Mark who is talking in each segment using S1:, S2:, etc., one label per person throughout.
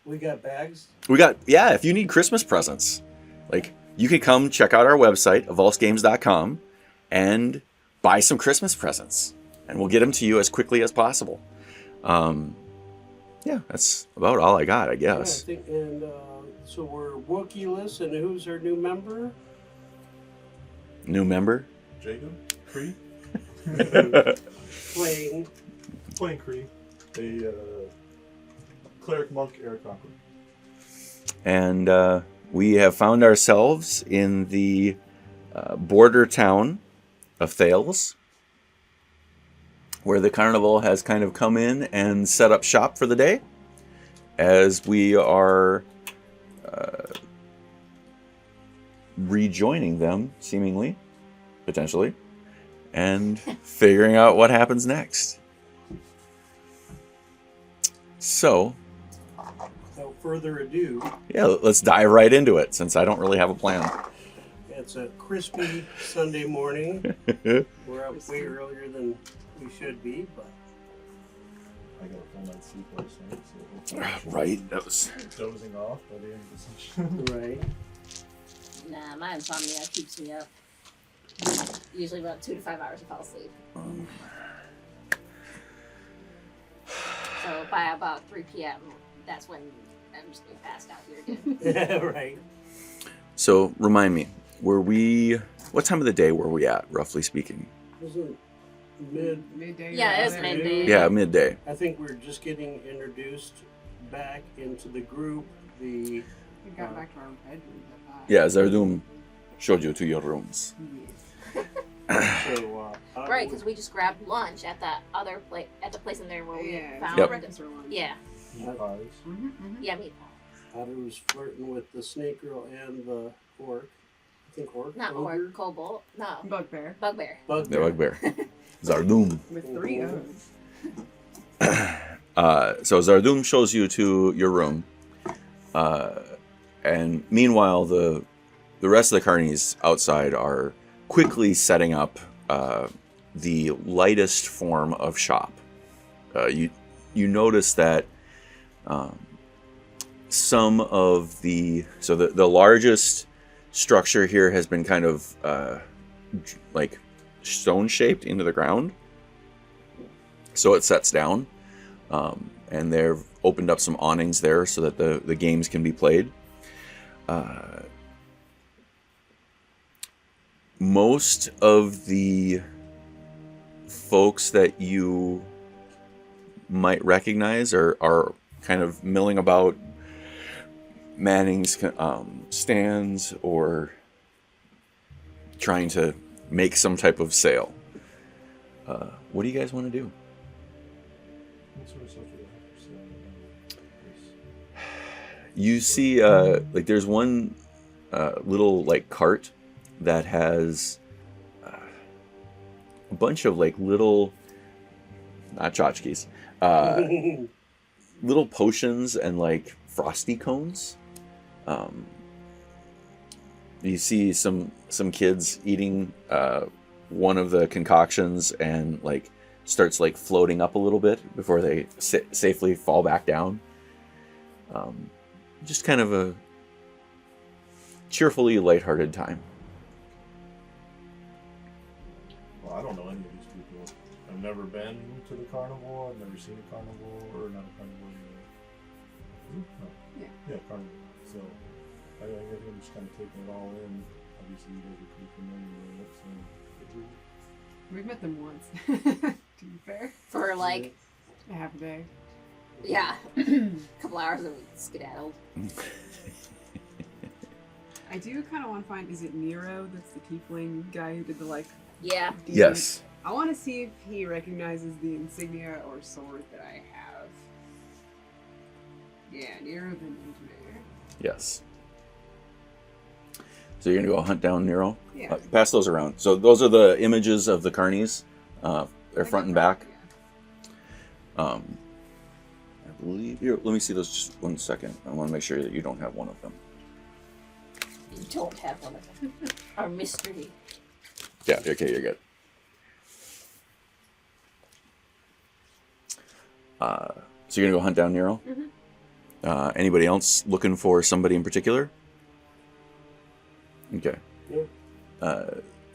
S1: We got bags?
S2: Yeah, if you need Christmas presents, like, you could come check out our website, avulsedgames.com, and buy some Christmas presents. And we'll get them to you as quickly as possible. Yeah, that's about all I got, I guess.
S1: Yeah, so we're Wookiee-less, and who's our new member?
S2: New member?
S3: Jacob? Kree?
S1: Playing
S3: Kree. A cleric monk Eric Conqueror.
S2: And we have found ourselves in the border town of Thales, where the carnival has kind of come in and set up shop for the day, as we are rejoining them, seemingly, potentially, and figuring out what happens next. So,
S1: without further ado,
S2: yeah, let's dive right into it, since I don't really have a plan.
S1: it's a crispy Sunday morning. We're up way earlier than we should be, but
S3: I got a full night's sleep last night, so
S2: Right, that was...
S3: dozing off by the end of the session.
S1: right.
S4: Nah, my insomnia keeps me up. Usually about 2 to 5 hours to fall asleep. So by about 3 p.m., that's when I'm just being passed out here again.
S1: Right.
S2: So, remind me, what time of the day were we at, roughly speaking?
S1: Wasn't
S5: midday.
S4: Yeah, it was midday.
S2: Yeah, midday.
S1: I think we're just getting introduced back into the group.
S5: We got back to our bedrooms at that.
S2: Yeah, Zardum showed you to your rooms.
S1: So,
S4: Right, because we just grabbed lunch at that other place, at the place in there where we found
S2: Yep.
S5: breakfast or lunch.
S4: Yeah,
S3: Meat pies.
S4: yeah, meat pie.
S1: Otter was flirting with the snake girl and the orc. I think orc.
S4: Not
S1: ogre?
S4: orc, kobold, no,
S5: Bugbear.
S4: bugbear.
S2: The
S1: Bugbear.
S2: bugbear. Zardum.
S5: With 3 O's.
S2: So Zardum shows you to your room. And meanwhile, the rest of the carnies outside are quickly setting up the lightest form of shop. You notice that some of the largest structure here has been kind of like stone shaped into the ground, so it sets down, and they've opened up some awnings there so that the games can be played. Most of the folks that you might recognize are kind of milling about, manning stands, or trying to make some type of sale. What do you guys want to do?
S3: What sort of stuff do they have for sale?
S2: You see, like, there's one little, like, cart that has a bunch of, like, little, not tchotchkes, little potions and, like, frosty cones. You see some kids eating one of the concoctions, and, like, starts, like, floating up a little bit before they safely fall back down. Just kind of a cheerfully lighthearted time.
S3: Well, I don't know any of these people. I've never been to the carnival. I've never seen a carnival, or not a carnival. No.
S5: Yeah.
S3: Yeah, carnival. So I guess I'm just kind of taking it all in. Obviously, you guys are pretty familiar with it. So
S5: We've met them once, to be fair.
S4: For like,
S5: A half a day.
S4: yeah, a couple hours and we skedaddled.
S5: I do kind of want to find, is it Nero that's the tiefling guy who did the, like...
S4: Yeah.
S5: deed?
S2: Yes.
S5: I want to see if he recognizes the insignia or sword that I Yeah, Nero the Nightmare.
S2: Yes. So you're gonna go hunt down Nero.
S5: Yeah.
S2: Pass those around. So those are the images of the carnies. They're front and back. I believe. Here, let me see those just 1 second. I want to make sure that you don't have one of them.
S4: You don't have one of them. Our mystery.
S2: Yeah. Okay. You're good. So you're gonna go hunt down Nero.
S5: Mm-hmm.
S2: Anybody else looking for somebody in particular? Okay.
S1: Yeah.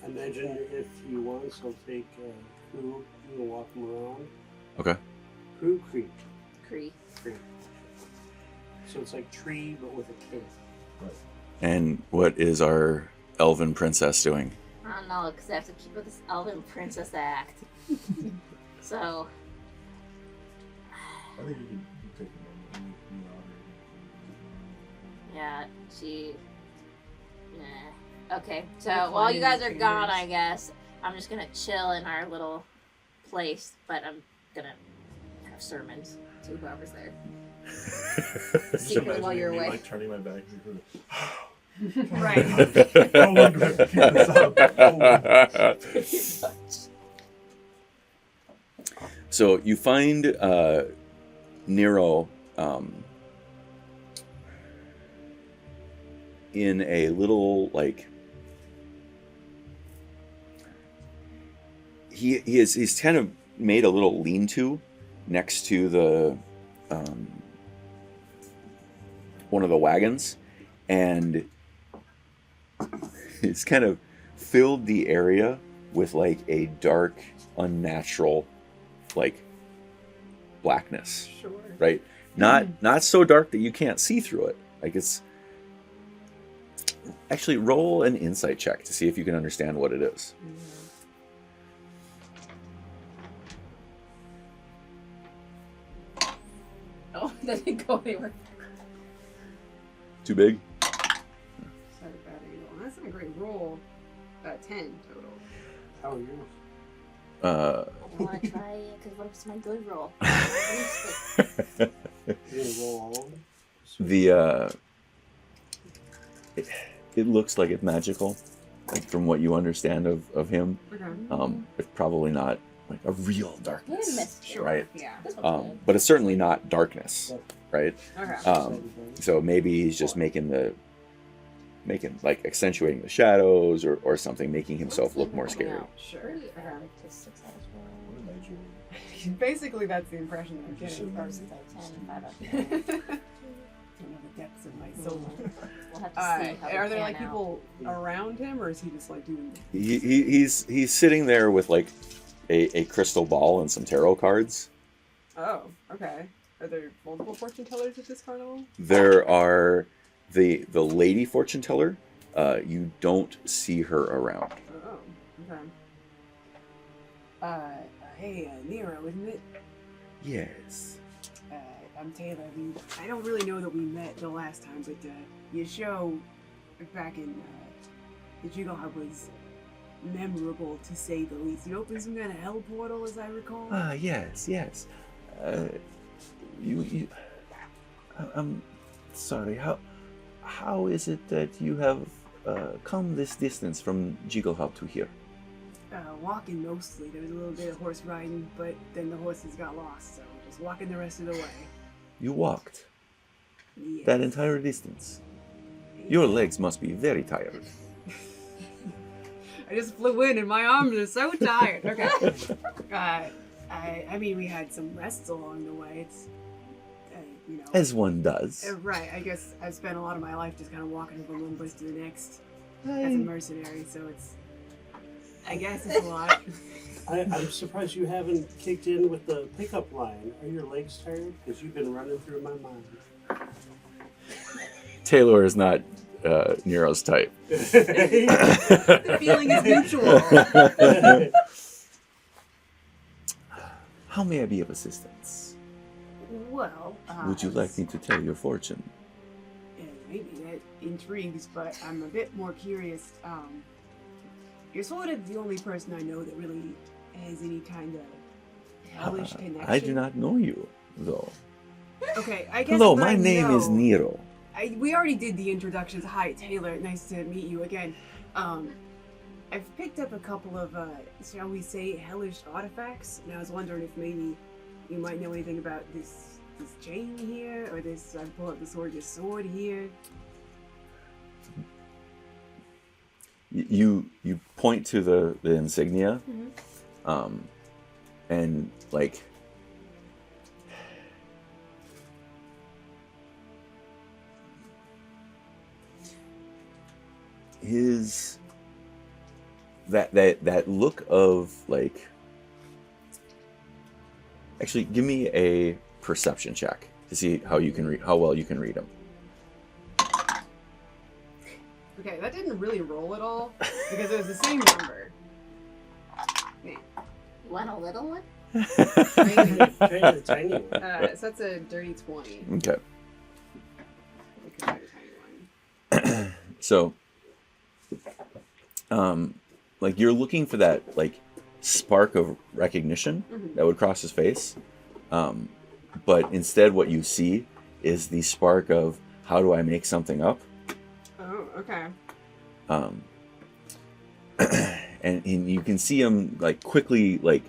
S1: Imagine if you want, so take Kree and walk him around.
S2: Okay.
S1: Kree.
S4: Kree.
S1: So it's like tree, but with a K.
S2: And what is our elven princess doing?
S4: I don't know, because I have to keep with this elven princess act. So,
S3: I think you can take a moment.
S4: yeah, she... Nah. Okay, so while you guys are gone, I guess, I'm just gonna chill in our little place, but I'm gonna have sermons to whoever's there.
S3: Just
S4: Secretly while you're
S3: imagining me,
S4: away.
S3: like turning my back and
S5: Right.
S3: oh, we're good. Keep this up.
S2: So you find Nero in a little, like, he's kind of made a little lean-to next to the one of the wagons, and it's kind of filled the area with like a dark, unnatural, like, blackness.
S5: Sure.
S2: Right? Not so dark that you can't see through it. Like, it's actually, roll an insight check to see if you can understand what it is.
S4: Oh, that didn't go anywhere.
S2: Too big?
S5: Sorry, bad angle. That's not a great roll. 10 total.
S1: How are yours?
S4: I don't want to try it, because what if it's my good roll?
S1: You gonna roll all of them?
S2: The it looks like it's magical, like, from what you understand of him.
S5: Okay.
S2: It's probably not like a real
S4: Yeah,
S2: darkness,
S4: mist.
S5: Sure.
S2: right?
S5: Yeah.
S4: This one's good.
S2: But it's certainly not darkness, right?
S5: Okay.
S2: So maybe he's just making like accentuating the shadows or something, making himself look more scary.
S5: Sure.
S4: Pretty
S5: Okay.
S4: early to 6 out of 12.
S3: What did I do?
S5: Basically, that's the impression that I'm getting.
S4: Or is it like 10, 5 out of 12?
S5: Don't know the depths of my soul.
S4: We'll have to see how they
S5: Are there
S4: pan
S5: like
S4: out.
S5: people around him, or is he just like doing?
S2: He's sitting there with like a crystal ball and some tarot cards.
S5: Oh, okay. Are there multiple fortune tellers at this carnival?
S2: There are the lady fortune teller. You don't see her around.
S5: Oh, okay. Hey, Nero, isn't it?
S2: Yes.
S5: I'm Taylor. I don't really know that we met the last time, but your show back in the Jiggle Hub was memorable, to say the least. You opened some kind of hell portal, as I recall.
S2: Yes. I'm sorry. How is it that you have come this distance from Jiggle Hub to here?
S5: Walking mostly. There was a little bit of horse riding, but then the horses got lost, so just walking the rest of the way.
S2: You walked
S5: Yes.
S2: that entire distance. Your legs must be very tired.
S5: I just flew in and my arms are so tired. Okay. I mean, we had some rests along the way. It's, you know.
S2: As one does.
S5: Right. I guess I've spent a lot of my life just kind of walking from one place to the next as a mercenary, so it's. I guess it's a lot.
S1: I'm surprised you haven't kicked in with the pickup line. Are your legs tired? Because you've been running through my mind.
S2: Taylor is not Nero's type.
S5: The feeling is mutual.
S2: How may I be of assistance?
S5: Well,
S2: Would you like me to tell your fortune?
S5: Yeah, maybe that intrigues, but I'm a bit more curious. You're sort of the only person I know that really has any kind of hellish connection.
S2: I do not know you, though.
S5: Okay, I guess.
S2: Hello,
S5: what
S2: my
S5: I
S2: name is
S5: know-
S2: Nero.
S5: we already did the introductions. Hi, Taylor. Nice to meet you again. I've picked up a couple of, shall we say, hellish artifacts, and I was wondering if maybe you might know anything about this chain here, or this. I pull out the sword. This sword here.
S2: You point to the insignia,
S5: Mm-hmm.
S2: and like his that look of like. Actually, give me a perception check to see how well you can read him.
S5: Okay, that didn't really roll at all because it was the same number.
S4: You want a little one?
S1: Tiny one.
S5: So that's a dirty 20.
S2: Okay.
S5: I could find a tiny one.
S2: So, like you're looking for that like spark of recognition that would cross his face, but instead what you see is the spark of how do I make something up,
S5: Oh, okay.
S2: and you can see him like quickly like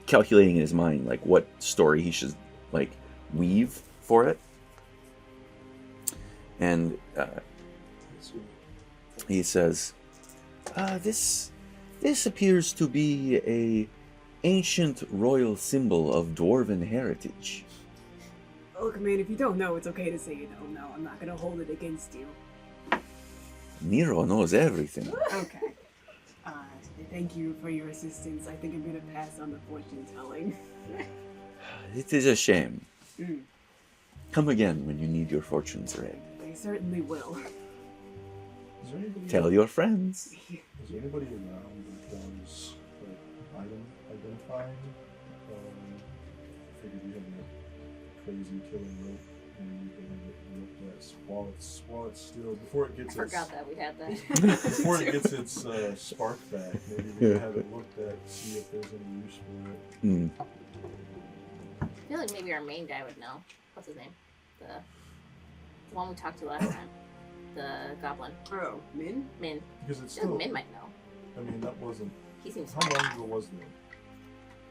S2: calculating in his mind like what story he should like weave for it, and he says, This appears to be a ancient royal symbol of dwarven heritage.
S5: Look, man, if you don't know, it's okay to say you don't know. I'm not gonna hold it against you.
S2: Nero knows everything.
S5: Okay. Thank you for your assistance. I think I'm gonna pass on the fortune telling.
S2: It is a shame.
S5: Mm,
S2: Come again when you need your fortunes read.
S5: I certainly will.
S3: Is there anybody,
S2: Tell your friends.
S3: is there anybody around that does like item identifying? I figured you had that crazy killing rope and you can look at while it's still before it
S4: I
S3: gets
S4: forgot that we had that.
S3: before it gets its spark back. Maybe we can have it looked at, see if there's any use for it.
S2: Mm.
S4: I feel like maybe our main guy would know. What's his name? The one we talked to last time. The goblin.
S5: Oh, Min?
S4: Min.
S3: Because it's
S4: I feel
S3: still.
S4: like Min might know.
S3: I mean, that wasn't.
S4: He seems
S3: How long ago was that?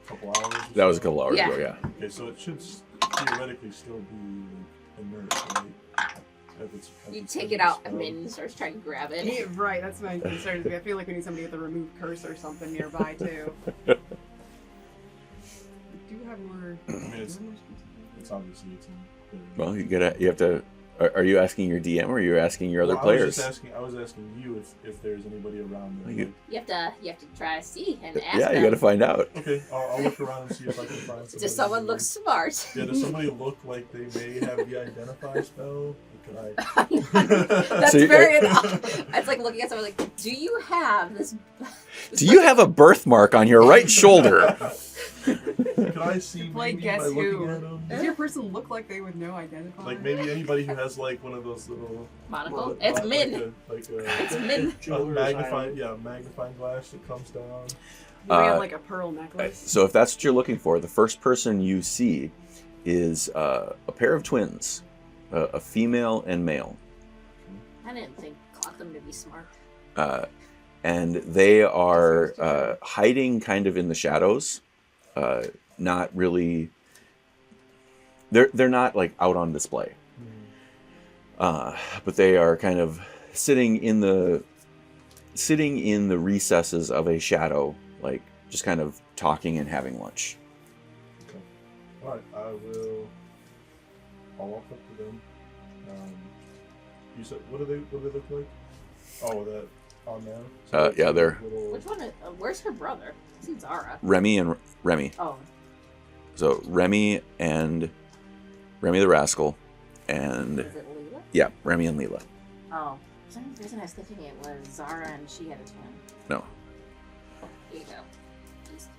S3: A couple hours? Or
S2: That was a
S3: so?
S2: couple hours
S4: Yeah.
S2: ago, yeah.
S3: Okay, so it should theoretically still be inert, right?
S4: You take it out and Min starts trying to grab it.
S5: Yeah, right, that's my concern. I feel like we need somebody with a remove curse or something nearby, too. We do have more...
S3: I mean, it's obviously it's in.
S2: Well, you have to. Are you asking your DM or are you asking your other
S3: Well,
S2: players?
S3: I was asking you if there's anybody around there.
S2: You-
S4: You have to try to see and ask
S2: Yeah,
S4: them.
S2: you got to find out.
S3: Okay, I'll look around and see if I can find somebody.
S4: Does someone
S3: who-
S4: look smart?
S3: Yeah, does somebody look like they may have the identify spell? Could I?
S4: That's
S2: So you-
S4: very. It's like looking at someone like, do you have this?
S2: Do you have a birthmark on your right shoulder?
S3: Could I see
S5: Play
S3: maybe
S5: Guess
S3: by looking
S5: Who.
S3: at them?
S5: Does your person look like they would know identify?
S3: Like maybe anybody who has like one of those little
S4: Monocle? It's Min.
S3: like
S4: It's Min.
S3: a
S1: Jeweler's
S3: magnifying
S1: Island.
S3: magnifying glass that comes down.
S5: Do they have like a pearl necklace?
S2: So if that's what you're looking for, the first person you see is a pair of twins, a female and male.
S4: I didn't clock them to be smart.
S2: And they are hiding kind of in the shadows, not really. They're not like out on display, but they are kind of sitting in the recesses of a shadow, like just kind of talking and having lunch.
S3: Okay. All right, I'll walk up to them. You said what do they look like? Oh, that on there. So
S2: Yeah, they're
S4: Which one? Where's her brother? I see Zara.
S2: Remy and Remy.
S4: Oh,
S2: So Remy the Rascal, and
S4: is it Leela?
S2: yeah, Remy and Leela.
S4: Oh, for some reason I was thinking it was Zara and she had a twin.
S2: No,
S4: Here you go. These two.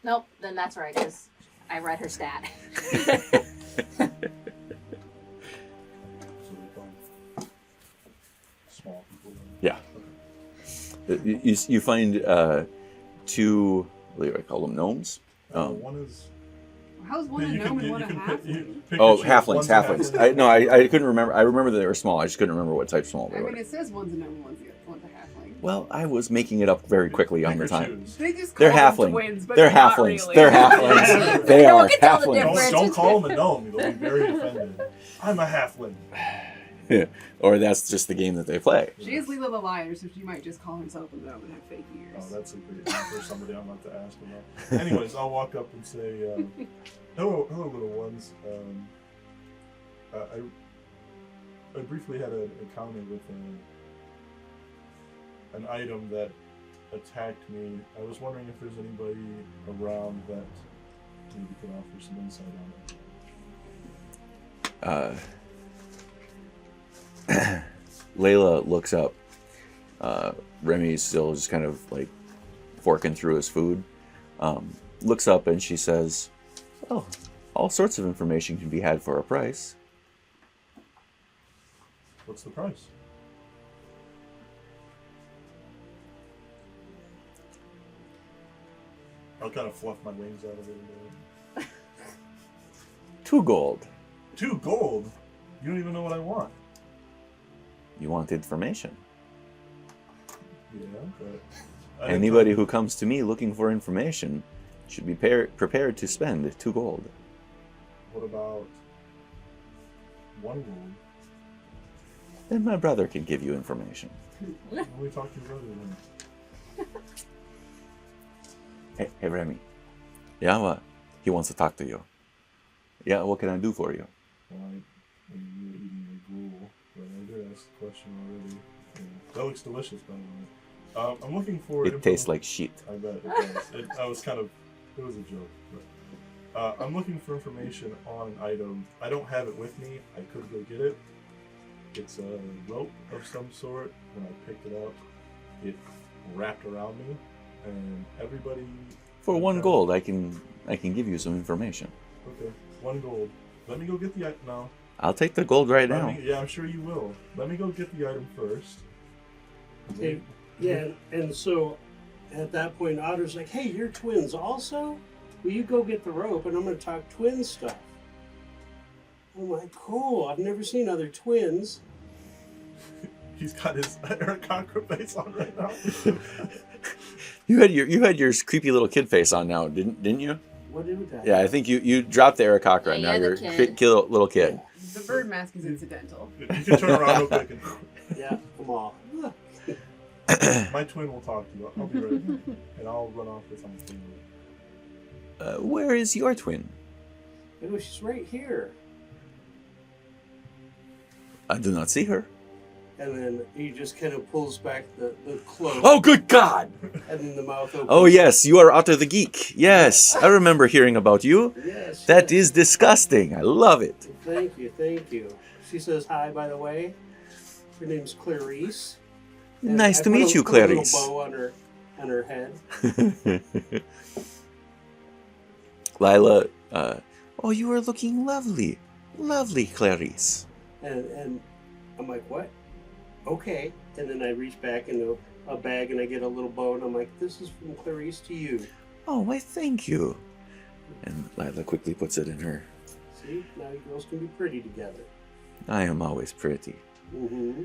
S4: Nope, then that's right, because I read her stat.
S3: So they call small people.
S2: Yeah. You find two. What do I call them? Gnomes.
S3: One is.
S5: How's one a gnome and one a halfling?
S2: Oh, halflings. I couldn't remember. I remember that they were small. I just couldn't remember what type small they
S5: I
S2: were.
S5: mean, it says one's a gnome and one's a halfling.
S2: Well, I was making it up very quickly on the time.
S5: They just
S2: They're
S5: call them
S2: halfling.
S5: twins, but
S2: They're
S5: not
S2: halflings.
S5: really.
S2: They're halflings. They
S4: No one
S2: are
S4: can tell the
S2: halflings.
S4: difference.
S3: Don't call him a gnome. They'll be very offended. I'm a halfling.
S2: Or that's just the game that they play.
S5: She is Leela the Liar, so she might just call herself a gnome and have fake ears.
S3: Oh, that's a great name for somebody I'm about to ask about. Anyways, I'll walk up and say, hello, little ones. I briefly had an encounter with an item that attacked me. I was wondering if there's anybody around that maybe could offer some insight on it.
S2: Layla looks up. Remy's still just kind of like forking through his food. Looks up and she says, "Oh, all sorts of information can be had for a price."
S3: What's the price? I'll kind of fluff my wings out a little bit.
S2: 2 gold.
S3: 2 gold? You don't even know what I want.
S2: You want information.
S3: Yeah, but...
S2: Anybody who comes to me looking for information should be prepared to spend 2 gold.
S3: What about 1 gold?
S2: Then my brother can give you information.
S3: Let me talk to your brother then.
S2: Hey, Remy. Yeah, what? He wants to talk to you. Yeah, what can I do for you?
S3: Well, you're eating a gruel, but I did ask the question already. Yeah. That looks delicious, by the way. I'm looking for...
S2: It tastes like shit.
S3: I bet it does. It was a joke. But, I'm looking for information on an item. I don't have it with me. I could go get it. It's a rope of some sort. When I picked it up, it wrapped around me, and everybody...
S2: For 1 gold, I can give you some information.
S3: Okay, 1 gold. Let me go get the item now.
S2: I'll take the gold right now.
S3: Yeah, I'm sure you will. Let me go get the item first.
S1: Okay. Yeah, and so at that point, Otter's like, "Hey, you're twins also? Will you go get the rope and I'm going to talk twin stuff?" I'm like, "Cool, I've never seen other twins."
S3: He's got his Eric Cochran face on right now.
S2: You had your creepy little kid face on now, didn't you?
S1: What did I?
S2: Yeah, I think you dropped the Eric Cochran.
S4: Yeah,
S2: Now you're
S4: the kid.
S2: little kid.
S5: The bird mask is incidental.
S3: You can turn around real quick and...
S1: Yeah, come on.
S3: My twin will talk to you. I'll be right back. And I'll run off with something.
S2: Where is your twin?
S1: Oh, she's right here.
S2: I do not see her.
S1: And then he just kind of pulls back the cloak.
S2: Oh, good God!
S1: And then the mouth opens.
S2: Oh, yes, you are Otter the Geek. Yes, I remember hearing about you.
S1: Yes.
S2: That
S1: yes.
S2: is disgusting. I love it.
S1: Thank you, thank you. She says hi, by the way. Her name's Clarice. And
S2: Nice
S1: I
S2: to
S1: put
S2: meet you,
S1: put a little
S2: Clarice.
S1: bow on her head.
S2: Lila, oh, you are looking lovely. Lovely, Clarice.
S1: And I'm like, "What? Okay." And then I reach back into a bag and I get a little bow and I'm like, "This is from Clarice to you."
S2: Oh, why, thank you. And Lila quickly puts it in her.
S1: See, now you girls can be pretty together.
S2: I am always pretty.
S1: Mm-hmm.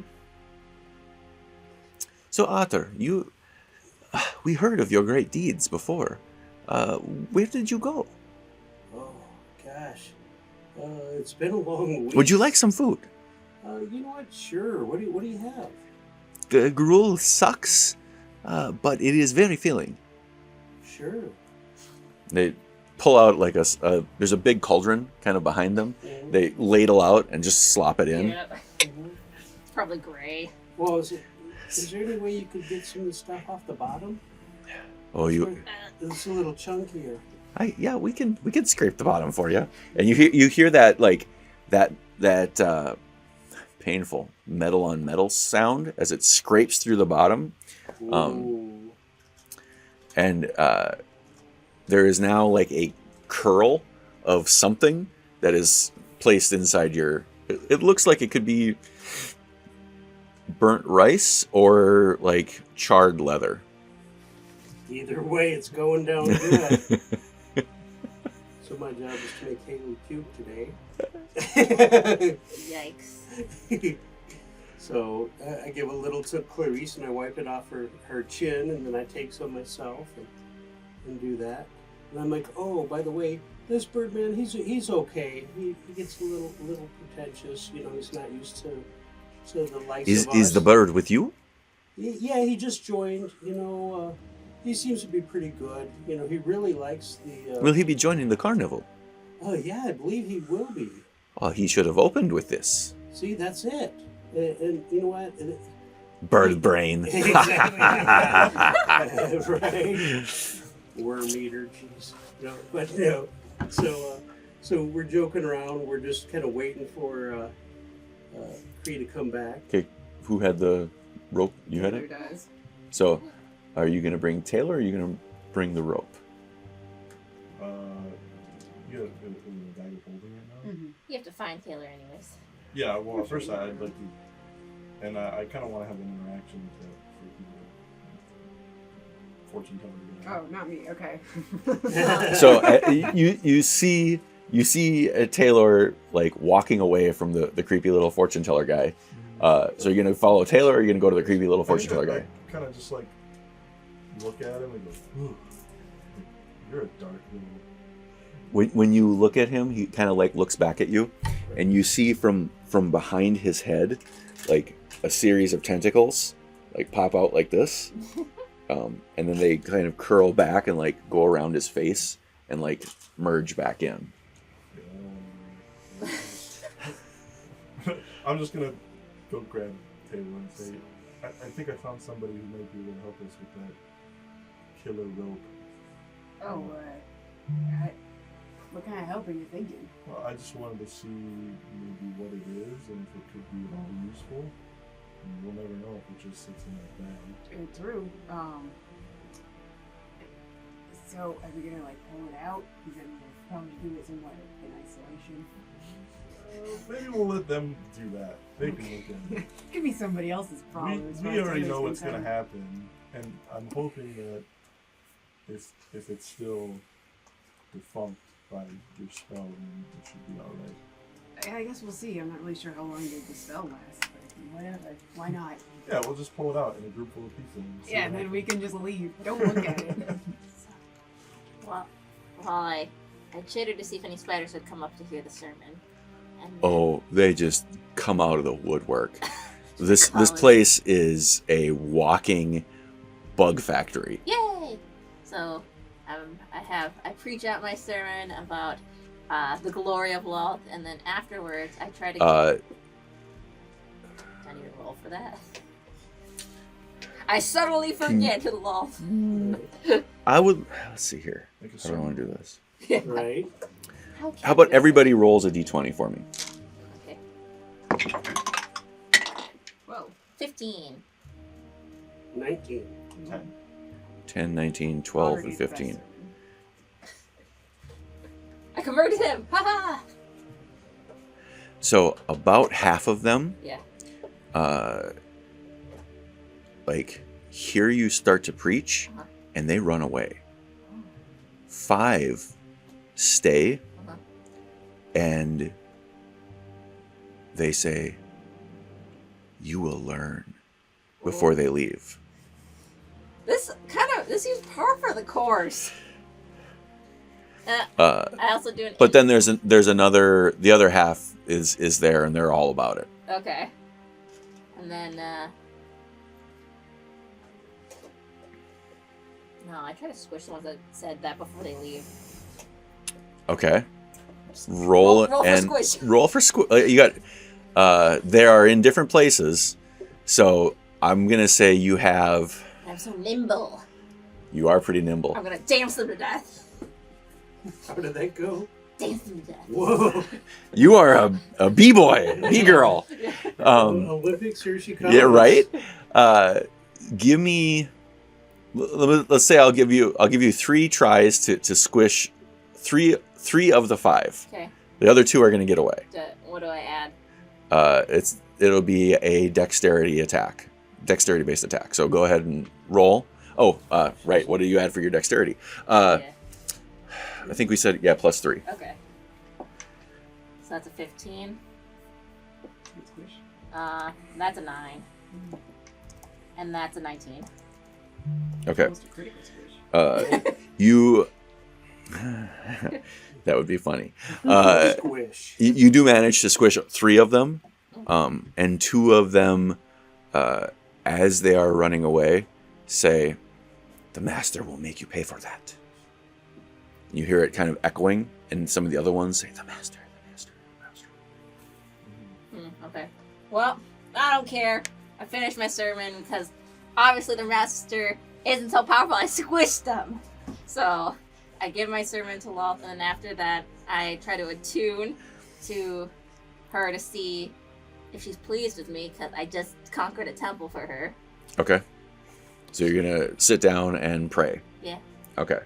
S2: So, Otter, we heard of your great deeds before. Where did you go?
S1: Oh, gosh. It's been a long week.
S2: Would you like some food?
S1: You know what? Sure. What do you have?
S2: The gruel sucks, but it is very filling.
S1: Sure.
S2: They pull out like there's a big cauldron kind of behind them.
S1: Mhm.
S2: They ladle out and just slop it in.
S4: Yep.
S1: Mhm.
S4: It's probably gray.
S1: Well, is there any way you could get some of the stuff off the bottom?
S2: Oh,
S1: It's a little chunkier.
S2: yeah, we can scrape the bottom for you. And you hear that like that painful metal on metal sound as it scrapes through the bottom.
S1: Ooh.
S2: And there is now like a curl of something that is placed inside your... It looks like it could be burnt rice or like charred leather.
S1: Either way, it's going down good. So So my job is to make Haley puke today.
S4: Yikes.
S1: So I give a little to Clarice and I wipe it off her chin, and then I take some myself and do that. And I'm like, oh, by the way, this Birdman, he's okay. He gets a little pretentious. You know, he's not used to the likes of us.
S2: Is the bird with you?
S1: Yeah, he just joined. You know, he seems to be pretty good. You know, he really likes the.
S2: Will he be joining the carnival?
S1: Oh yeah, I believe he will be.
S2: Oh, he should have opened with this.
S1: See, that's it. And you know what?
S2: Bird brain.
S1: Exactly. Right. Worm eater, jeez. No, but you know, so we're joking around. We're just kind of waiting for Kree to come back.
S2: Okay, who had the rope? You had
S5: Taylor
S2: it?
S5: does.
S2: So, are you going to bring Taylor or are you going to bring the rope?
S3: You have a bag of holding right now?
S5: Mm-hmm.
S4: You have to find Taylor anyways.
S3: Yeah, well, first I'd like to, and I kind of want to have an interaction with fortune teller.
S5: Oh, not me. Okay.
S2: So you see Taylor like walking away from the creepy little fortune teller guy. So you're gonna follow Taylor, or you're gonna go to the creepy little fortune teller guy?
S3: Kind of just like look at him and go, ooh, you're a dark little.
S2: When you look at him, he kind of like looks back at you, and you see from behind his head, like a series of tentacles, like pop out like this, and then they kind of curl back and like go around his face and like merge back in.
S3: I'm just gonna go grab Taylor and say, I think I found somebody who might be able to help us with that killer rope.
S5: Oh, what kind of help are you thinking?
S3: Well, I just wanted to see maybe what it is and if it could be at all useful. And we'll never know if it just sits in that bag.
S5: True. So, are we gonna like pull it out? Because then we'll probably do it somewhat in isolation.
S3: Maybe we'll let them do that. They can look at it.
S5: Could be somebody else's problem. as far
S3: We
S5: as
S3: already
S5: Taylor's
S3: know what's going to
S5: concerned.
S3: happen, and I'm hoping that if it's still defunct by your spell, then it should be all right.
S5: I guess we'll see. I'm not really sure how long did the spell last, but whatever. Why not?
S3: Yeah, we'll just pull it out in a group full of people. And see
S5: Yeah,
S3: what
S5: and then
S3: happens.
S5: we can just leave. Don't look at it.
S4: While I chittered to see if any spiders would come up to hear the sermon. And
S2: Oh, they just come out of the woodwork. This
S4: College.
S2: place is a walking bug factory.
S4: Yay! So I preach out my sermon about the glory of wealth, and then afterwards I try to get. I need to roll for that. I subtly forget to lol.
S2: I would, let's see here.
S3: Make a
S2: How do I want to do this?
S1: Right?
S2: How about everybody rolls a d20 for me?
S4: Okay.
S5: Whoa.
S4: 15.
S1: 19.
S3: 10.
S2: 10, 19, 12,
S5: Already
S2: and
S5: the best
S2: 15.
S5: sermon.
S4: I converted him. Haha.
S2: So about half of them,
S4: Yeah.
S2: like, hear you start to preach,
S4: Uh-huh.
S2: and they run away. 5 stay,
S4: Uh-huh.
S2: and they say, "You will learn," before they leave.
S4: This seems par for the course. I also do an.
S2: But then there's another. The other half is there, and they're all about it.
S4: Okay. And then no, I try to squish the ones that said that before they leave.
S2: Okay. Roll
S4: for
S2: and
S4: squish.
S2: roll for squish. You got. They are in different places, so I'm gonna say you have.
S4: I'm so nimble.
S2: You are pretty nimble.
S4: I'm gonna dance them to death.
S1: How did that go?
S4: Dance them to death.
S1: Whoa.
S2: You are a b-boy, b-girl.
S1: Olympics, here she comes.
S2: Yeah, right. Give me. Let's say I'll give you 3 tries to squish 3 of the 5.
S4: Okay.
S2: The other 2 are going to get away.
S4: What do I add?
S2: It'll be a dexterity based attack. So go ahead and roll. Oh, right. What do you add for your dexterity?
S4: Yeah.
S2: I think we said, yeah, +3.
S4: Okay. So that's a 15.
S5: Squish.
S4: That's a 9. And that's a 19.
S2: Okay.
S5: Almost a critical squish.
S2: You... that would be funny.
S1: Squish.
S2: You do manage to squish 3 of them, and 2 of them, as they are running away, say, "The master will make you pay for that." You hear it kind of echoing, and some of the other ones say, "The master, the master, the master."
S4: Okay. Well, I don't care. I finished my sermon because obviously the master isn't so powerful. I squished them. So I give my sermon to Loth, and after that, I try to attune to her to see if she's pleased with me because I just conquered a temple for her.
S2: Okay. So you're going to sit down and pray.
S4: Yeah.
S2: Okay.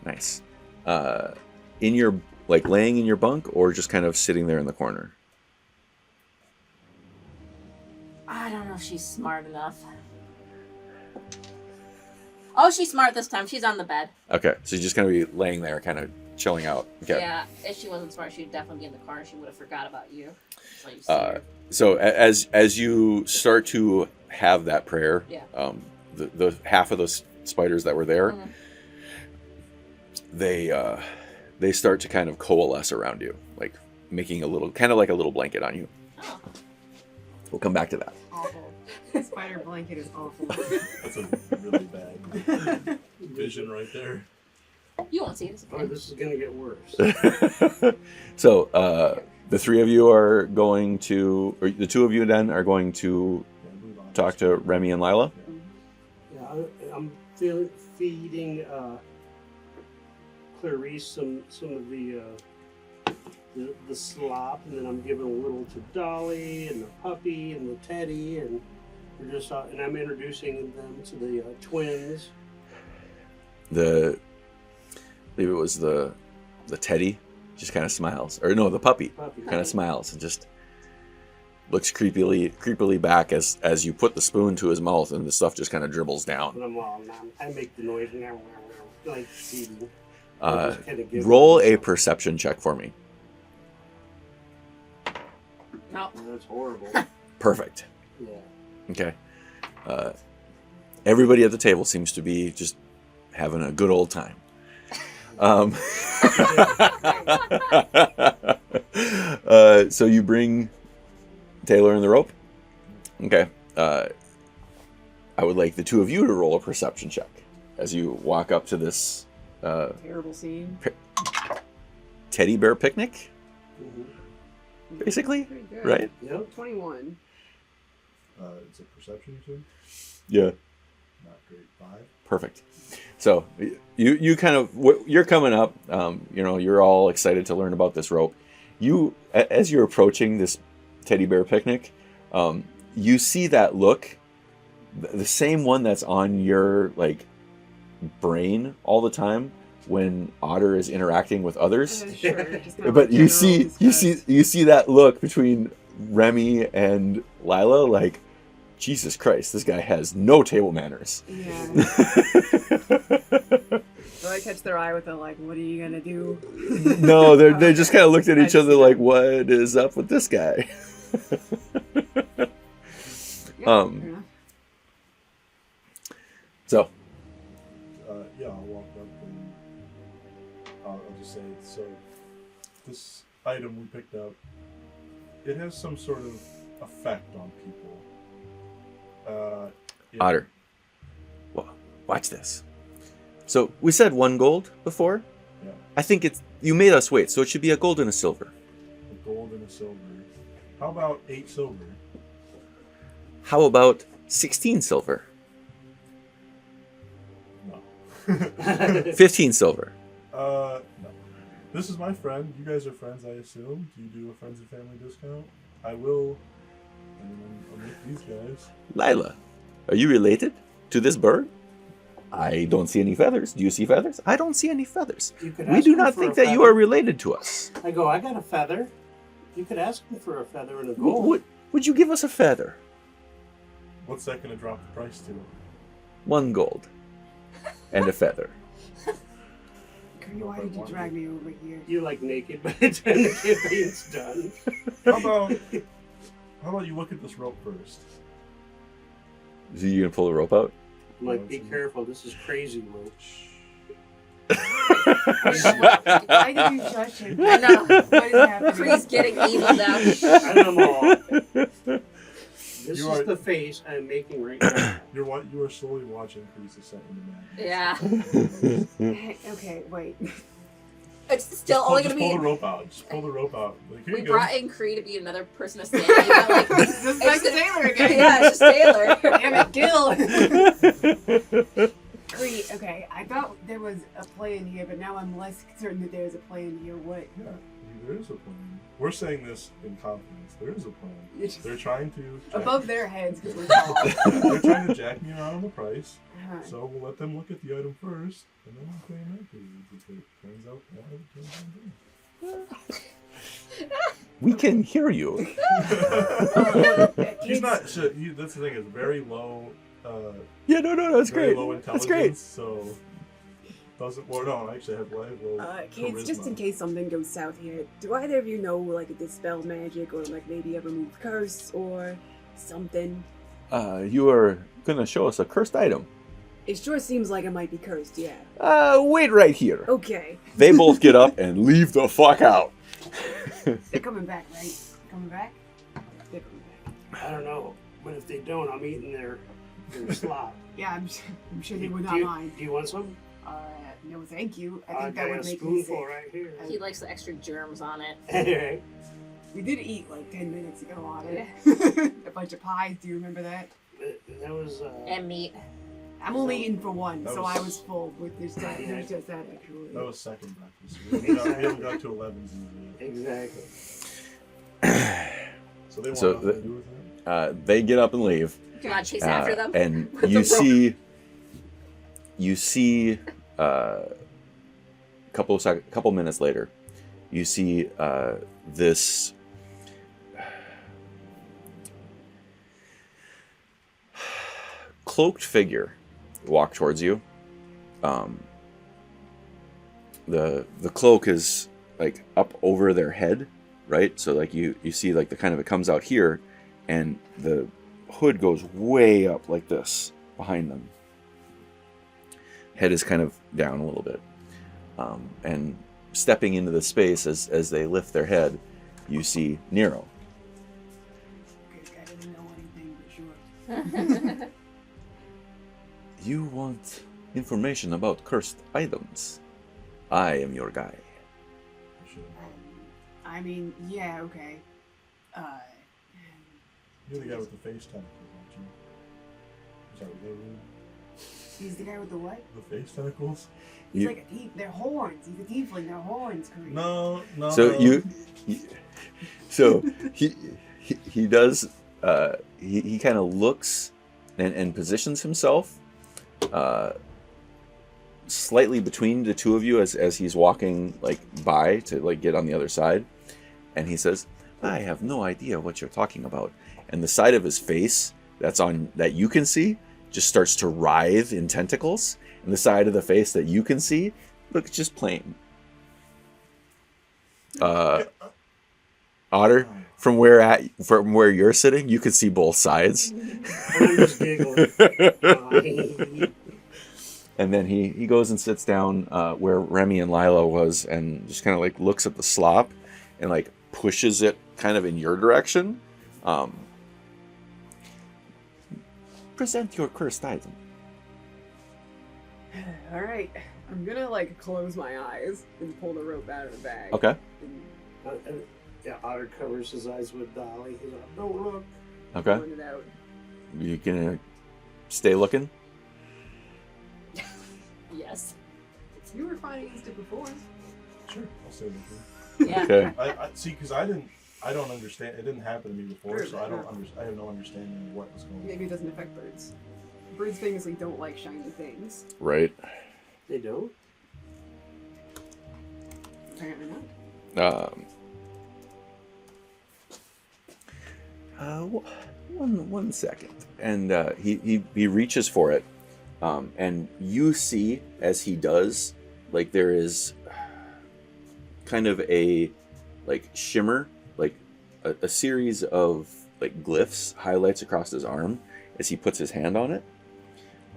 S2: Nice. In your, like, laying in your bunk or just kind of sitting there in the corner?
S4: I don't know if she's smart enough. Oh, she's smart this time. She's on the bed.
S2: Okay. So you're just going to be laying there kind of chilling out. Okay.
S4: Yeah, if she wasn't smart, she'd definitely be in the corner. She would have forgot about you. So you see her.
S2: So as you start to have that prayer,
S4: Yeah.
S2: The half of those spiders that were there, they start to kind of coalesce around you, like making a little, kind of like a little blanket on you.
S4: Oh.
S2: We'll come back to that.
S5: Awful. The spider blanket is awful.
S3: That's a really bad vision right there.
S4: You won't see it. It's
S1: Oh,
S4: okay.
S1: this is gonna get worse.
S2: So the 3 of you are going to, or the 2 of you then are going to
S3: Yeah, move on.
S2: talk to Remy and Lila.
S1: Yeah, I'm feeding Clarice some of the slop, and then I'm giving a little to Dolly and the puppy and the teddy, and we're just and I'm introducing them to the twins.
S2: I believe it was the teddy, just kind of smiles, or no, the puppy
S1: Puppy.
S2: kind of smiles and just looks creepily back as you put the spoon to his mouth and the stuff just kind of dribbles down.
S1: And I'm all, I make the noise, like feeding.
S2: Roll a perception check for me.
S4: No.
S1: That's horrible.
S2: Perfect.
S1: Yeah.
S2: Okay. Everybody at the table seems to be just having a good old time. So you bring Taylor and the rope? Okay. I would like the 2 of you to roll a perception check as you walk up to this
S5: Terrible scene.
S2: teddy bear picnic,
S1: Mm-hmm.
S2: basically,
S5: Pretty good.
S2: right?
S1: Yep.
S5: 21.
S3: It's a perception, you
S2: Yeah.
S3: said? Not great. 5.
S2: Perfect. So you kind of, you're coming up, you're all excited to learn about this rope. As you're approaching this teddy bear picnic, you see that look, the same one that's on your like brain all the time when Otter is interacting with others.
S5: Sure, just kind of
S2: But you
S5: general
S2: see that look between Remy and Lila, like, Jesus Christ, this guy has no table manners.
S5: Yeah. So I catch their eye with a like, what are you gonna do?
S2: No, they just kind of looked at each
S5: I
S2: other
S5: see
S2: like,
S5: that.
S2: what is up with this guy?
S5: Yeah, fair enough.
S2: So,
S3: Yeah, I'll walk up and I'll just say, so this item we picked up, it has some sort of effect on people. Yeah.
S2: Otter, watch this. So, we said 1 gold before.
S3: Yeah,
S2: I think you made us wait, so it should be a gold and a silver.
S3: a gold and a silver. How about 8 silver?
S2: How about 16 silver?
S3: No.
S2: 15 silver?
S3: No. This is my friend. You guys are friends, I assume. Do you do a friends and family discount? I will. And then I'll make these guys.
S2: Lila, are you related to this bird? I don't see any feathers. Do you see feathers? I don't see any feathers.
S1: You could
S2: We
S1: ask
S2: do
S1: him
S2: not
S1: for
S2: think
S1: a
S2: that you
S1: feather.
S2: are related to us.
S1: I go, I got a feather. You could ask him for a feather and a gold.
S2: Would you give us a feather?
S3: What's that going to drop the price to?
S2: 1 gold and a feather.
S5: Kree, why did you drag me over here?
S1: You're like naked by the time the campaign's done.
S3: How about you look at this rope first?
S2: Is you gonna pull the rope out?
S1: I'm like, be careful, this is crazy rope.
S5: Why did you judge him?
S4: I know.
S5: What is happening?
S4: Kree's getting evil now.
S1: I know them all. This
S3: You
S1: is
S3: are-
S1: the face I'm making right now.
S3: You are slowly watching Kree's descent into madness.
S4: Yeah.
S5: Okay, wait.
S4: It's still only
S3: Just
S4: gonna
S3: pull
S4: be.
S3: the rope out. Just pull the rope out. Like, here
S4: We
S3: you go.
S4: brought in Kree to be another person to stand. You know, like,
S5: This is like
S4: it's-
S5: Taylor again.
S4: Yeah, it's just Taylor.
S5: Damn it, Guil. Kree, okay, I thought there was a plan here, but now I'm less certain that there's a plan here. What?
S3: Yeah, there is a plan. We're saying this in confidence. There is a plan. They're trying to
S5: Above their heads, because we're tall.
S3: they're trying to jack me around on the price.
S5: Uh-huh.
S3: So we'll let them look at the item first, and then we'll claim that if it turns out it turns out
S2: We can hear you.
S3: He's not. That's the thing. Is very low.
S2: Yeah, no, that's
S3: Very
S2: great.
S3: low
S2: That's
S3: intelligence.
S2: great.
S3: So doesn't. Well, no, actually, I have low.
S5: Kids, just in
S3: charisma.
S5: case something goes south here, do either of you know, like, a dispel magic, or, like, maybe a remove curse, or something?
S2: You are gonna show us a cursed item.
S5: It sure seems like it might be cursed, yeah.
S2: Wait right here.
S5: Okay.
S2: They both get up and leave the fuck out.
S5: They're coming back, right? Coming back? They're coming back.
S1: I don't know, but if they don't, I'm eating their slop.
S5: Yeah, I'm sure they would
S1: do
S5: not
S1: you,
S5: mind.
S1: Do you want some?
S5: No, thank you. I
S1: I
S5: think
S1: got
S5: that
S1: a
S5: would make me
S1: spoonful
S5: sick.
S1: right here.
S4: He likes the extra germs on it.
S1: Anyway,
S5: We did eat like 10 minutes ago on it. A bunch of pies. Do you remember that?
S1: that was
S4: And meat.
S5: I'm only eating for one,
S3: That
S5: so
S3: was-
S5: I was full. With there's just that actually.
S3: That was second breakfast. We haven't got to 11s yet.
S1: exactly.
S3: So they want
S2: So
S3: nothing to do with that.
S2: They get up and leave.
S4: Do you want to chase after them?
S2: And
S4: With
S2: you
S4: the rope?
S2: see couple minutes later, you see this cloaked figure walk towards you. The cloak is like up over their head, right? So like you see like the kind of it comes out here, and the hood goes way up like this behind them. Head is kind of down a little bit, and stepping into the space as they lift their head, you see Nero.
S5: Good guy didn't know anything, but sure.
S2: You want information about cursed items? I am your guy.
S3: Sure.
S5: I mean, yeah, okay.
S3: You're the guy with the face tentacles, aren't you? Is that what they mean?
S5: He's the guy with the what?
S3: The face tentacles?
S5: He's
S2: You-
S5: like a they're horns. He's a tiefling. They're horns. Kareem.
S3: No.
S2: So he does. He kind of looks and positions himself slightly between the two of you as he's walking like by to like get on the other side, and he says, "I have no idea what you're talking about." And the side of his face that you can see just starts to writhe in tentacles, and the side of the face that you can see looks just plain. Otter, from where you're sitting, you can see both sides.
S1: I'm just giggling.
S2: And then he goes and sits down where Remy and Lila was, and just kind of like looks at the slop and like pushes it kind of in your direction. Present your cursed item.
S5: All right. I'm gonna like close my eyes and pull the rope out of the bag.
S2: Okay.
S5: And
S1: Yeah, Otter covers his eyes with Dolly. He's like, "Don't look."
S2: Okay.
S5: point it out.
S2: You gonna stay looking?
S4: Yes.
S5: You were finding stuff before.
S3: Sure, I'll say with
S4: Yeah.
S2: Okay.
S3: you. I see, because I don't understand. It didn't happen to me before, so I have no understanding of what was going on.
S5: Maybe it doesn't affect birds. Birds famously don't like shiny things.
S2: Right.
S1: They don't.
S5: Apparently not.
S2: One second. And he reaches for it, and you see as he does like there is kind of a like shimmer, like a series of like glyphs, highlights across his arm as he puts his hand on it.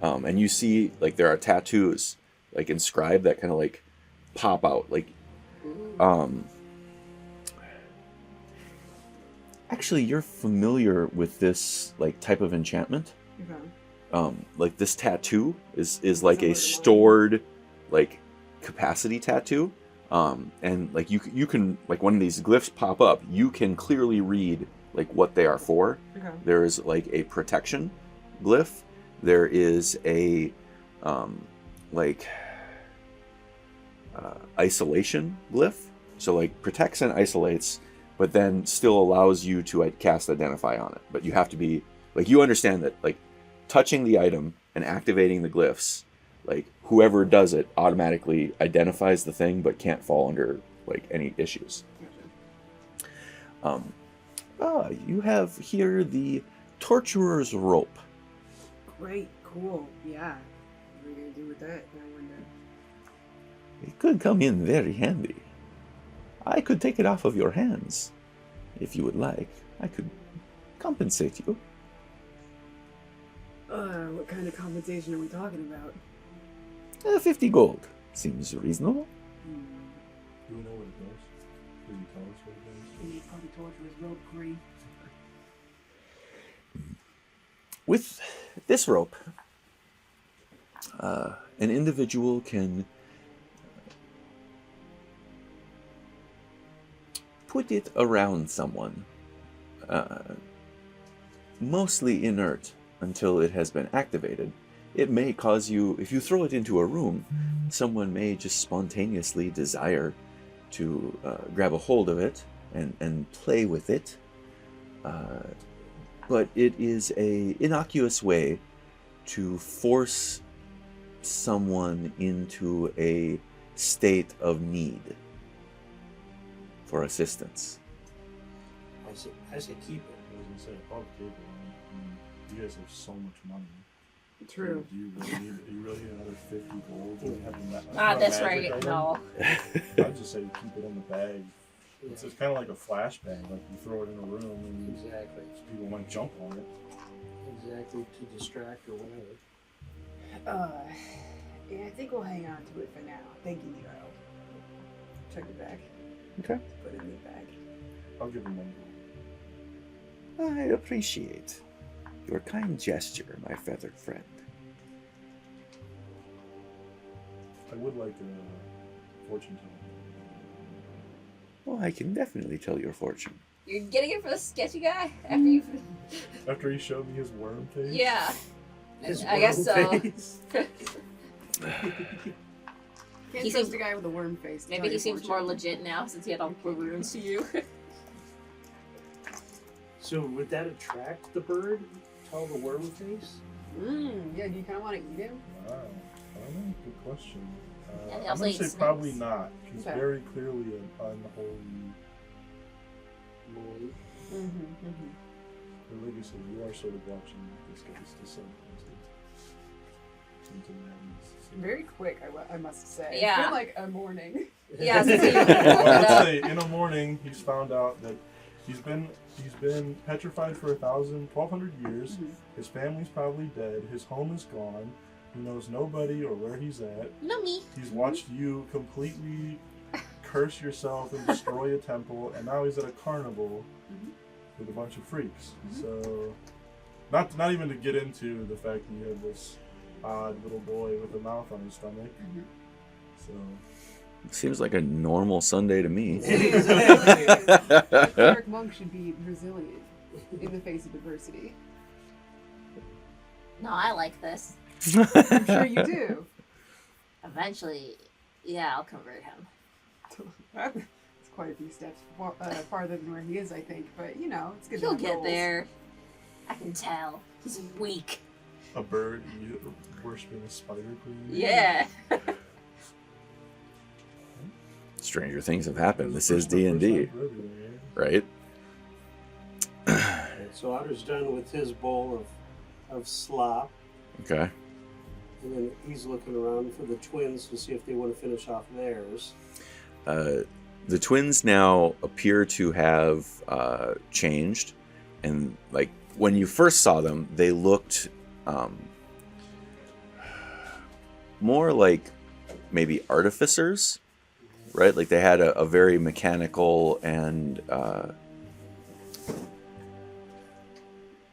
S2: And you see like there are tattoos like inscribed that kind of like pop out. Like actually you're familiar with this like type of enchantment.
S5: Okay.
S2: Like this tattoo is like a stored like capacity tattoo. And like you can like when these glyphs pop up, you can clearly read like what they are for.
S5: Okay.
S2: There is like a protection glyph. There is a isolation glyph. So like protects and isolates, but then still allows you to cast identify on it. But you have to be like, you understand that like touching the item and activating the glyphs, like whoever does it automatically identifies the thing but can't fall under like any issues. You have here the Torturer's Rope.
S5: Great, cool, yeah. What are we gonna do with that? I wonder.
S2: It could come in very handy. I could take it off of your hands if you would like. I could compensate you.
S5: What kind of compensation are we talking about?
S2: 50 gold. Seems reasonable.
S3: Do we know what it does? Did you tell us what it does?
S5: We need probably torturer's rope, Kree.
S2: With this rope, an individual can put it around someone, mostly inert until it has been activated. It may cause you, if you throw it into a room, someone may just spontaneously desire to grab a hold of it and play with it. But it is a innocuous way to force someone into a state of need for assistance.
S1: I say keep it.
S3: I was gonna say above table. I mean, you guys have so much money.
S5: True.
S3: Do you really need another 50 gold? And having that,
S4: That's
S3: magic
S4: right.
S3: item?
S4: No.
S3: I'd just say keep it in the bag. It's just kind of like a flash bag. Like you throw it in a room and
S1: Exactly.
S3: people might jump on it.
S1: Exactly, to distract or whatever.
S5: Yeah, I think we'll hang on to it for now. Thank you, I'll check it back.
S2: Okay.
S5: Put it in the bag.
S3: I'll give him 1 gold.
S2: I appreciate your kind gesture, my feathered friend.
S3: I would like a fortune teller.
S2: Well, I can definitely tell your fortune.
S4: You're getting it for the sketchy guy after you.
S3: After he showed me his worm face?
S4: Yeah.
S1: His
S4: I guess so.
S1: worm face.
S5: Can't
S4: He
S5: trust
S4: seems-
S5: a guy with a worm face. to
S4: Maybe
S5: tell
S4: he
S5: you
S4: seems
S5: fortune.
S4: more legit now since he had all the runes to you.
S1: So would that attract the bird? Tell the worm face?
S5: Yeah, do you kind of want to eat him?
S3: Wow. I don't know. Good question.
S4: Yeah, they
S3: I'm
S4: also
S3: going
S4: eat
S3: to say
S4: snakes.
S3: probably not. He's
S5: Okay.
S3: very clearly an unholy. But like you said, you are sort of watching this guy's descent into madness. So.
S5: Very quick, I must say.
S4: Yeah.
S5: It's been like a morning.
S4: Yeah, since he
S3: Well,
S4: woke
S3: I'd
S4: up.
S3: say in a morning he's found out that he's been petrified for 1,200 years. His family's probably dead. His home is gone. He knows nobody or where he's at.
S4: No me.
S3: He's watched you completely curse yourself and destroy a temple, and now he's at a carnival with a bunch of freaks. So, not even to get into the fact that you have this odd little boy with a mouth on his stomach. So,
S2: Seems like a normal Sunday to me.
S5: A cleric monk should be resilient in the face of adversity.
S4: No, I like this.
S5: I'm sure you do.
S4: Eventually, yeah, I'll convert him.
S5: It's quite a few steps farther than where he is, I think. But, you know, it's good to
S4: He'll
S5: have
S4: get
S5: goals.
S4: there. I can tell. He's weak.
S3: a bird worshipping a spider queen.
S4: Yeah.
S2: Stranger things have happened. This is
S3: First time
S2: D&D,
S3: for everything,
S2: right?
S1: Alright, so Otter's done with his bowl of slop.
S2: Okay.
S1: And then he's looking around for the twins to see if they want to finish off theirs.
S2: The twins now appear to have changed, and like when you first saw them, they looked more like maybe artificers, right? Like they had a very mechanical and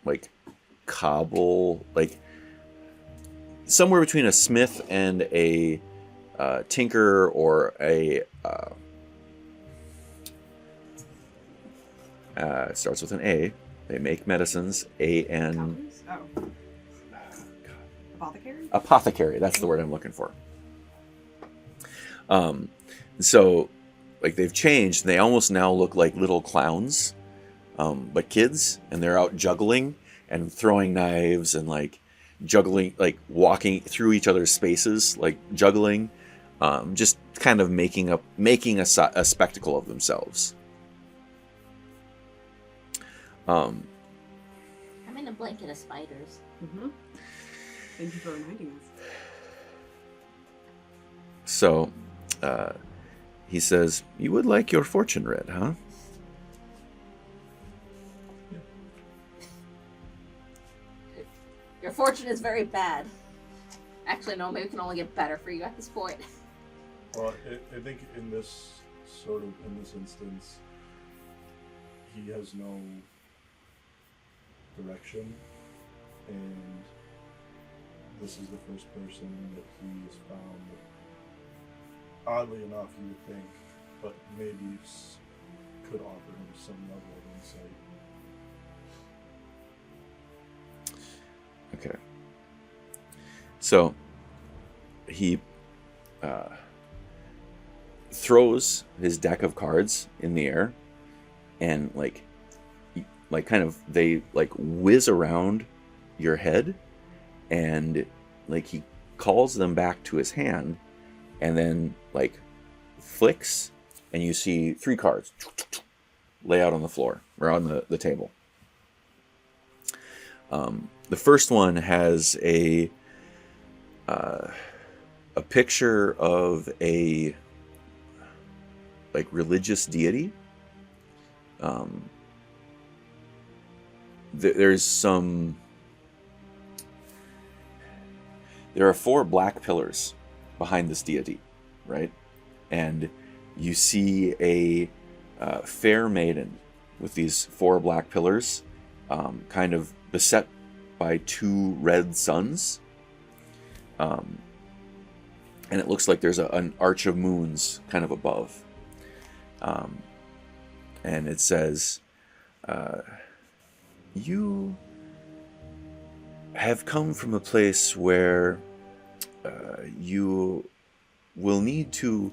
S2: like cobble, like somewhere between a smith and a tinker or a starts with an A. They make medicines.
S5: Alchemist? Oh. Apothecary?
S2: Apothecary. That's the word I'm looking for. So, like they've changed. They almost now look like little clowns, but kids, and they're out juggling and throwing knives and like juggling, like walking through each other's spaces, like juggling, just kind of making a spectacle of themselves.
S4: I'm in a blanket of spiders.
S5: Mm-hmm. Thank you for reminding us.
S2: So, he says, "You would like your fortune read, huh?"
S4: Your fortune is very bad. Actually, no, maybe it can only get better for you at this point.
S3: Well, I think in this instance, he has no direction, and this is the first person that he has found that, oddly enough, you would think, but maybe could offer him some level of insight.
S2: Okay. So he throws his deck of cards in the air, and like kind of they like whiz around your head, and like he calls them back to his hand, and then like flicks, and you see 3 cards lay out on the floor or on the table. The first one has a picture of a like religious deity. There are 4 black pillars behind this deity, right? And you see a fair maiden with these 4 black pillars, kind of beset by 2 red suns. And it looks like there's an arch of moons kind of above. And it says, "You have come from a place where you will need to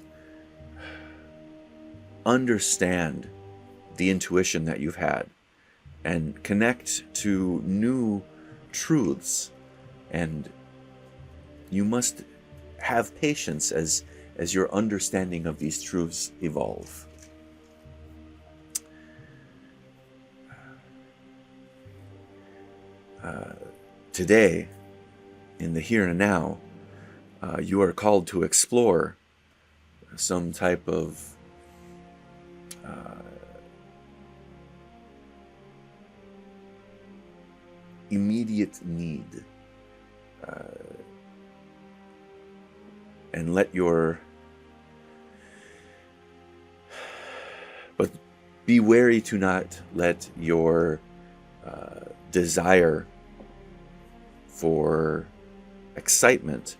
S2: understand the intuition that you've had and connect to new truths, and you must have patience as your understanding of these truths evolve. Today, in the here and now, you are called to explore some type of immediate need, and but be wary to not let your desire for excitement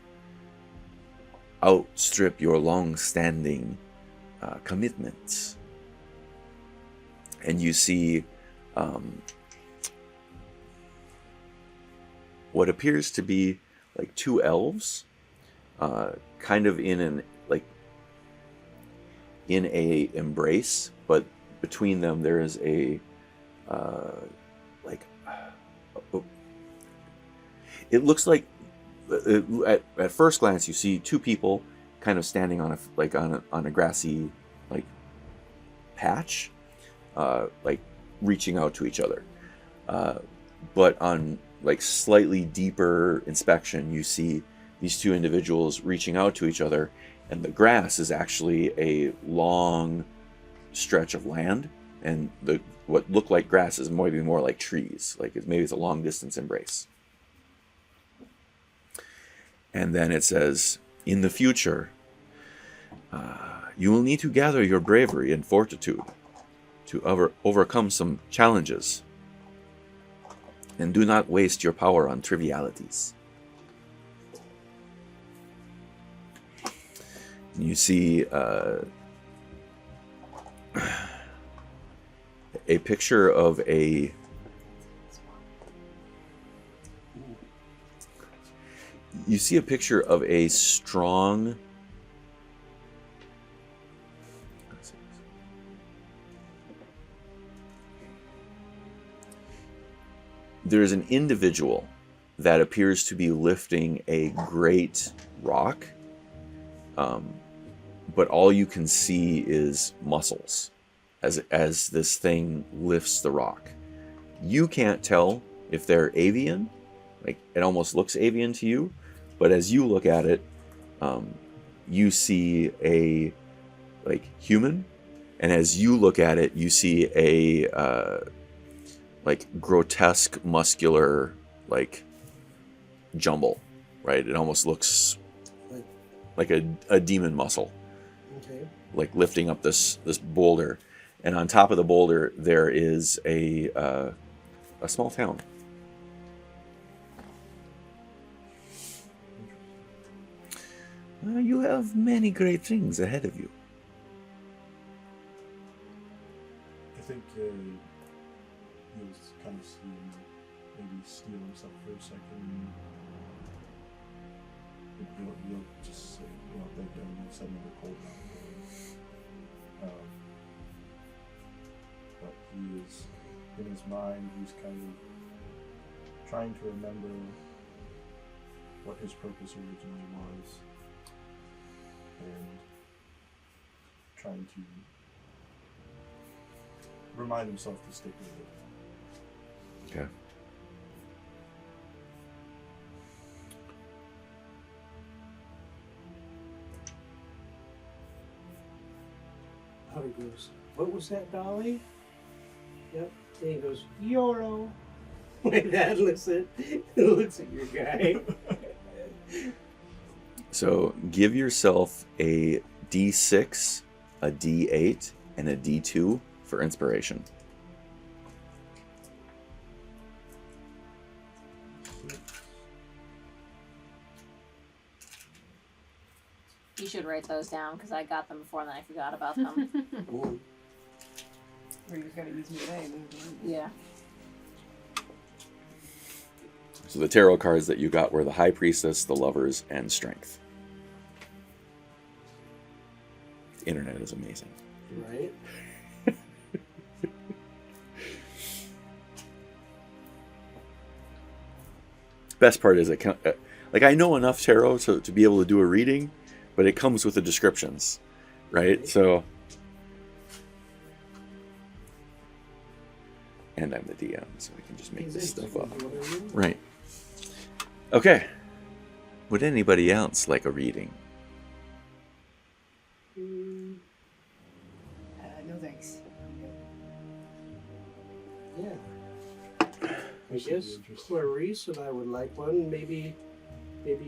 S2: outstrip your long-standing commitments." And you see what appears to be like 2 elves, kind of in a embrace, but between them there is it looks like at first glance you see 2 people kind of standing on a grassy like patch, like reaching out to each other, but on like slightly deeper inspection you see these two individuals reaching out to each other, and the grass is actually a long stretch of land, and what looked like grass is maybe more like trees, like maybe it's a long distance embrace. And then it says, in the future, you will need to gather your bravery and fortitude to overcome some challenges, and do not waste your power on trivialities. You see a picture of a strong there's an individual that appears to be lifting a great rock, but all you can see is muscles as this thing lifts the rock. You can't tell if they're avian, like it almost looks avian to you, but as you look at it, you see a like human, and as you look at it, you see a like grotesque muscular like jumble, right? It almost looks like a demon muscle,
S1: Okay.
S2: like lifting up this boulder, and on top of the boulder there is a small town. You have many great things ahead of you.
S3: I think he'll kind of see, maybe steal himself for a second. He'll just say, thank you, you said another cold now. But he is, in his mind, he's kind of trying to remember what his purpose originally was, and trying to remind himself to stick with it.
S2: Okay.
S1: Otter goes, what was that, Dolly? Yep. Then he goes, YOLO. My dad looks at your guy.
S2: So give yourself a D6, a D8, and a D2 for inspiration.
S4: You should write those down because I got them before and then I forgot about them.
S1: Ooh.
S5: Or you just gotta use me today.
S4: Yeah.
S2: So the tarot cards that you got were the High Priestess, the Lovers, and Strength. The internet is amazing.
S1: Right?
S2: Best part is like I know enough tarot to be able to do a reading, but it comes with the descriptions, right? So, and I'm the DM, so I can just make this stuff up. Right. Okay. Would anybody else like a reading?
S5: No thanks.
S1: Yeah. I guess Clarice and I would like one. Maybe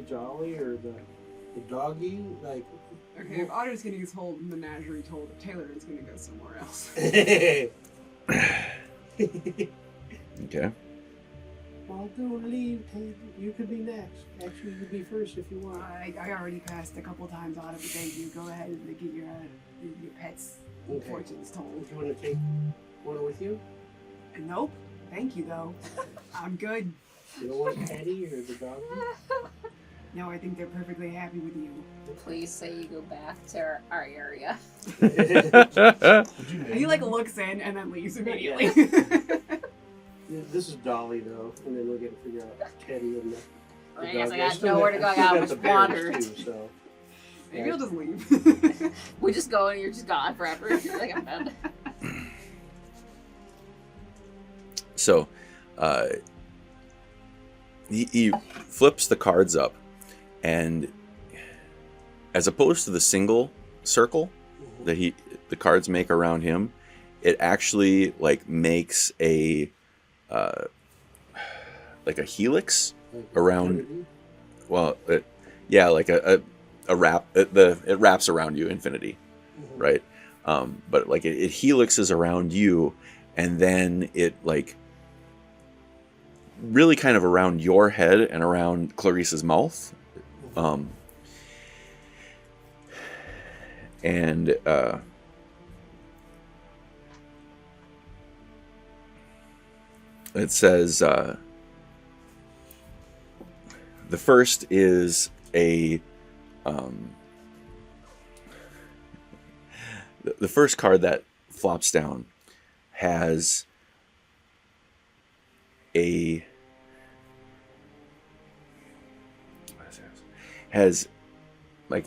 S1: Jolly or the doggy. Like.
S5: Okay, if Otter's getting his whole menagerie told, Taylor is gonna go somewhere else.
S2: Okay.
S1: Well, don't leave. You could be next. Actually, you could be first if you want.
S5: I already passed a couple times Otter, but thank you. Go ahead and get your pets'
S1: Okay.
S5: fortunes told.
S1: Do you want to take one with you?
S5: Nope. Thank you, though. I'm good.
S1: You don't want Teddy or the doggy?
S5: No, I think they're perfectly happy with you.
S4: Please say you go back to our area.
S5: He looks in and then leaves immediately.
S1: This is Dolly though, and then we're gonna figure out Teddy and the
S4: I guess
S1: doggy.
S4: I got
S1: still
S4: nowhere to go. I
S1: still
S4: got
S1: got
S4: much
S1: the bears,
S4: wandered.
S1: too, so.
S5: Maybe he'll just leave.
S4: We just go and you're just gone forever. You're like, I'm done.
S2: So, he flips the cards up, and as opposed to the single circle that the cards make around him, it actually like makes a like a helix around. Well, like a wrap. It wraps around you, infinity, right? But like it helixes around you, and then it like really kind of around your head and around Clarice's mouth. And it says the first is the first card that flops down has like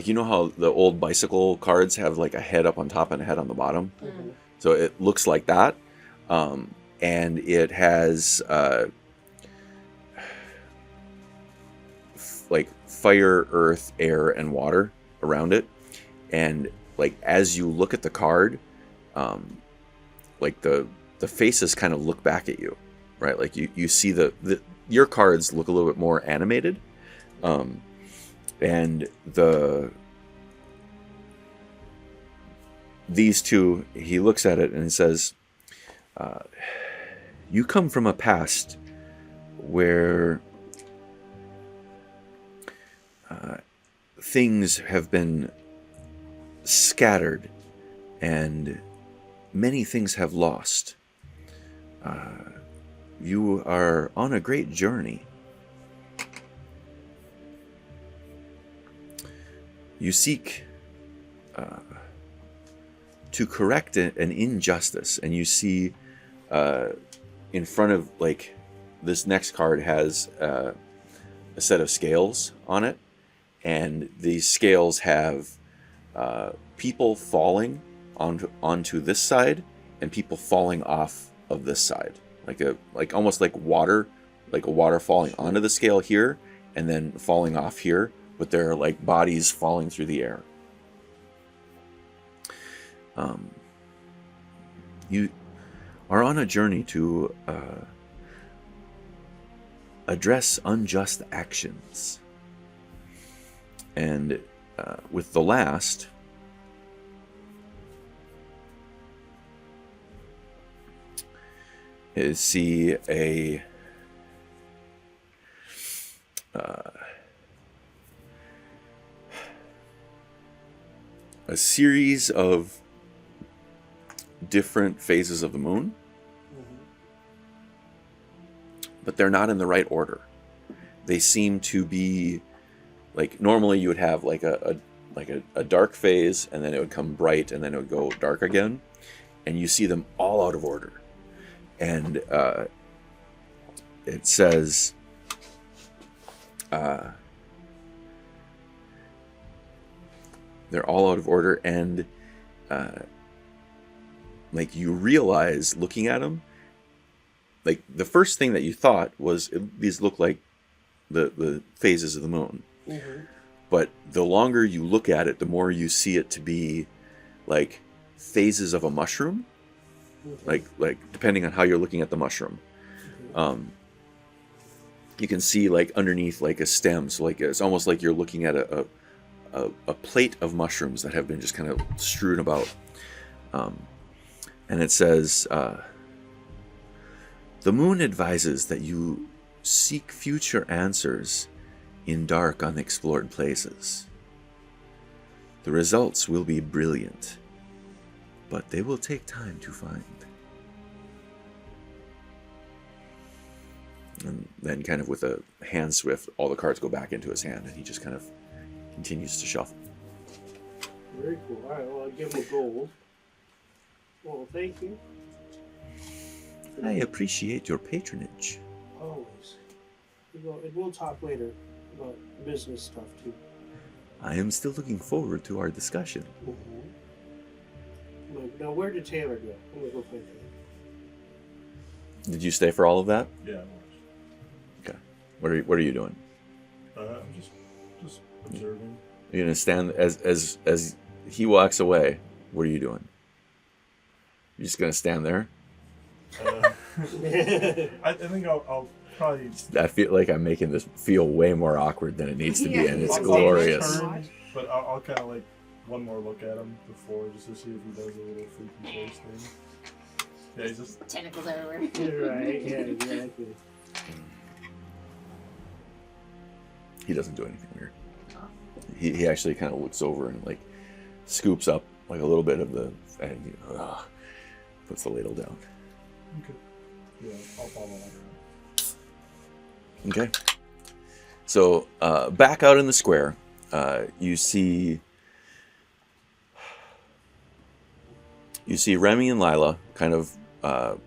S2: you know how the old bicycle cards have like a head up on top and a head on the bottom?
S4: Mm-hmm.
S2: So it looks like that. And it has like fire, earth, air, and water around it. And like as you look at the card, like the faces kind of look back at you, right? Like you see your cards look a little bit more animated. And these two, he looks at it and says, you come from a past where things have been scattered and many things have lost. You are on a great journey. You seek to correct an injustice, and you see in front of, like, this next card has a set of scales on it, and these scales have people falling onto this side and people falling off of this side, like almost like water, like a water falling onto the scale here and then falling off here, but they're like bodies falling through the air. You are on a journey to address unjust actions. And with the last, is see a series of different phases of the moon, but they're not in the right order. They seem to be like, normally you would have like a dark phase, and then it would come bright, and then it would go dark again, and you see them all out of order. And it says they're all out of order, and like you realize looking at them, like the first thing that you thought was these look like the phases of the moon. Mm-hmm. But the longer you look at it, the more you see it to be like phases of a mushroom. Mm-hmm. Like depending on how you're looking at the mushroom. Mm-hmm. You can see like underneath like a stem, so like it's almost like you're looking at a plate of mushrooms that have been just kind of strewn about. And it says, the moon advises that you seek future answers in dark, unexplored places. The results will be brilliant, but they will take time to find. And then kind of with a hand swift, all the cards go back into his hand, and he just kind of continues to shuffle.
S1: Very cool. All right, well, I'll give him a gold. Well, thank you.
S2: I appreciate your patronage.
S1: Always. We'll talk later about business stuff, too.
S2: I am still looking forward to our discussion.
S1: Mm-hmm. Now, where did Taylor go? I'm going to go find Taylor.
S2: Did you stay for all of that?
S3: Yeah, I
S2: Okay. What are you doing?
S3: was. Just observing.
S2: You're gonna stand as he walks away. What are you doing? You're just gonna stand there?
S3: I think I'll probably.
S2: I feel like I'm making this feel way more awkward than it needs to be, and it's
S3: I'll
S2: glorious.
S3: turn, but I'll kind of like one more look at him before, just to see if he does a little freaky face thing. Yeah, he's just
S4: Tentacles everywhere.
S1: You're right. Yeah, exactly.
S2: He doesn't do anything weird. He actually kind of looks over and like scoops up like a little bit of the and he, puts the ladle down.
S3: okay. Yeah, I'll follow that.
S2: Okay. So back out in the square, you see Remy and Lila kind of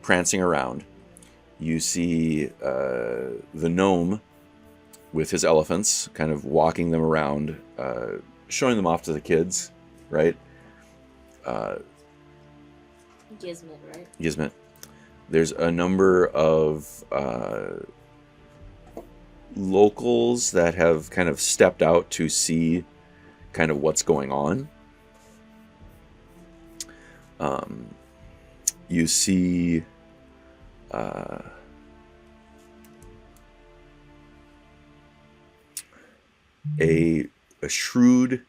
S2: prancing around. You see the gnome with his elephants, kind of walking them around, showing them off to the kids, right?
S4: Gizmit, right?
S2: Gizmit. There's a number of locals that have kind of stepped out to see kind of what's going on. You see a shrewd,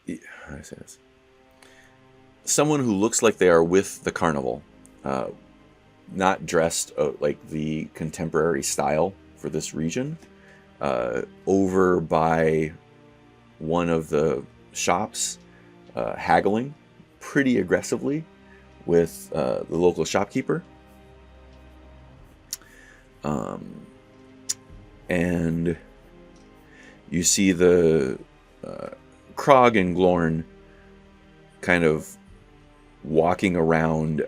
S2: how do I say this? Someone who looks like they are with the carnival, not dressed like the contemporary style for this region, over by one of the shops, haggling pretty aggressively with the local shopkeeper. And you see the Krog and Glorn kind of walking around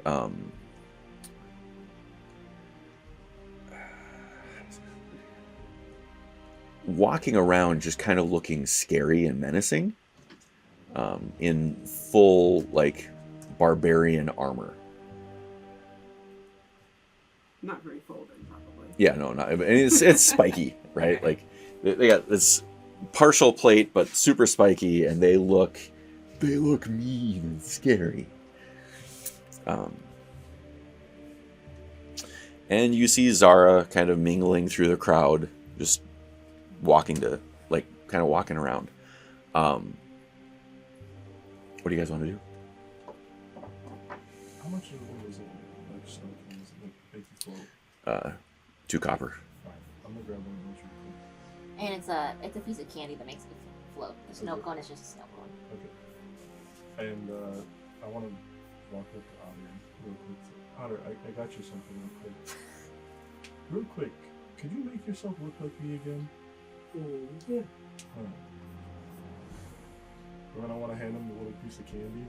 S2: just kind of looking scary and menacing, in full like barbarian armor.
S5: Not very full then, probably.
S2: Yeah, no, not. I mean, it's spiky, right? Like they got this partial plate, but super spiky, and they look mean and scary. And you see Zara kind of mingling through the crowd, just walking around. What do you guys want to do?
S3: How much of it was it? Like snow things that make you float?
S2: 2 copper.
S3: Fine. I'm gonna grab one of those real quick.
S4: And it's a piece of candy that makes it float. The snow cone is just a snow cone.
S3: Okay. And I want to walk up to Otter real quick. Otter, I got you something real quick. Real quick, could you make yourself look like me again?
S1: Yeah.
S3: Alright. And then I want to hand him the little piece of candy.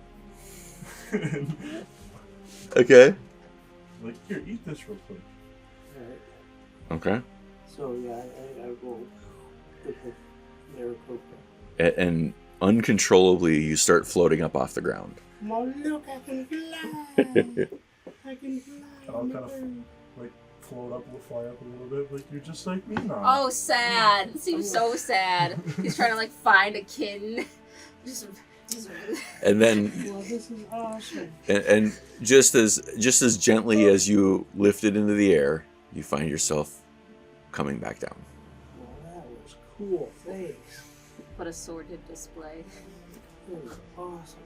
S2: Okay.
S3: Like, here, eat this real quick.
S1: Alright.
S2: Okay.
S1: So yeah, I will put the Maricopa.
S2: And uncontrollably, you start floating up off the ground.
S1: Oh, look, I can fly. I can fly.
S3: And I'll kind of like float up, fly up a little bit. Like, you're just like me now.
S4: Oh, sad. It seems so sad. He's trying to like find a kitten. Just
S2: And then,
S1: Well, this is awesome.
S2: and just as gently as you lift it into the air, you find yourself coming back down.
S1: Well, that was cool. Thanks.
S4: put a sordid display.
S1: That was awesome.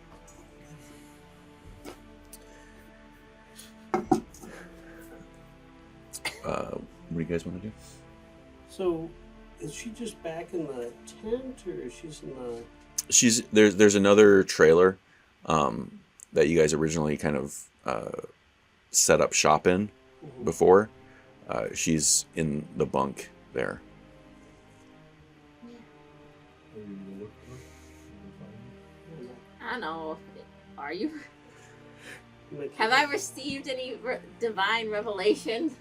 S2: What do you guys want to do?
S1: So, is she just back in the tent, or is she in the?
S2: There's another trailer that you guys originally kind of set up shop in before. She's in the bunk there.
S4: I don't know. Are you? Have I received any divine revelation?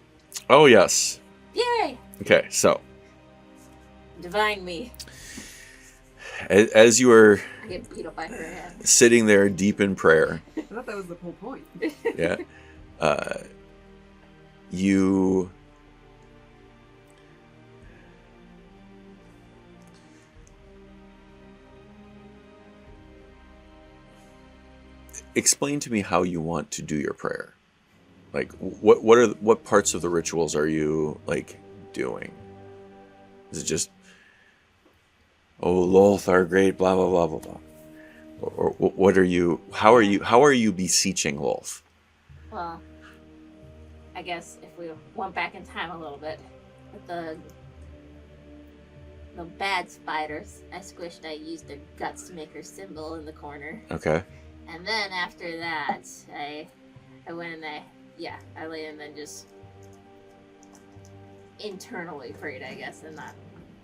S2: Oh yes.
S4: Yay!
S2: Okay, so
S4: Divine me.
S2: as you are
S4: I get beat up by her head.
S2: sitting there deep in prayer,
S5: I thought that was the whole point.
S2: yeah, you explain to me how you want to do your prayer. Like, what parts of the rituals are you like doing? Is it just, oh, Lolth, our great, blah blah blah blah blah, or what are you? How are you beseeching Lolth?
S4: Well, I guess if we went back in time a little bit, with the bad spiders, I used their guts to make her symbol in the corner.
S2: Okay.
S4: And then after that, I went and I laid and then just internally prayed, I guess, and not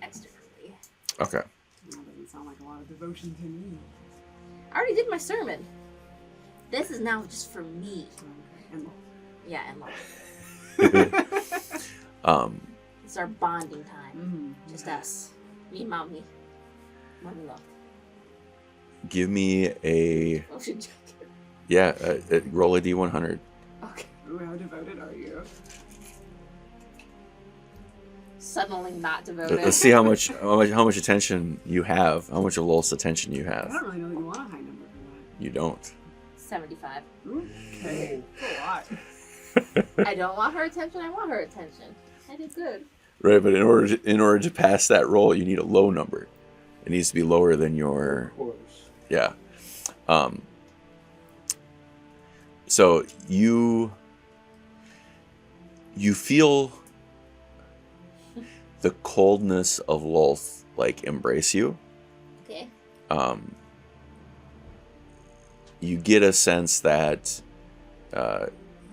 S4: externally.
S2: Okay.
S5: That doesn't sound like a lot of devotion to me.
S4: I already did my sermon. This is now just for me.
S5: And
S4: Yeah, and love. It's our bonding time. Just us. Me and Mommy. Mommy love.
S2: Give me a
S4: Motion check.
S2: roll a d100.
S4: Okay.
S5: ooh, how devoted are you?
S4: Suddenly not devoted.
S2: Let's see how much attention you have. How much of Lolth's attention you
S5: I
S2: have.
S5: don't really know that you want a high number for
S2: You don't.
S4: 75.
S5: that. Okay, that's a lot.
S4: I don't want her attention. I want her attention. I did good.
S2: Right, but in order to pass that roll, you need a low number. It needs to be lower than your
S1: Of course.
S2: yeah. So you feel the coldness of Lolth like embrace you.
S4: Okay.
S2: You get a sense that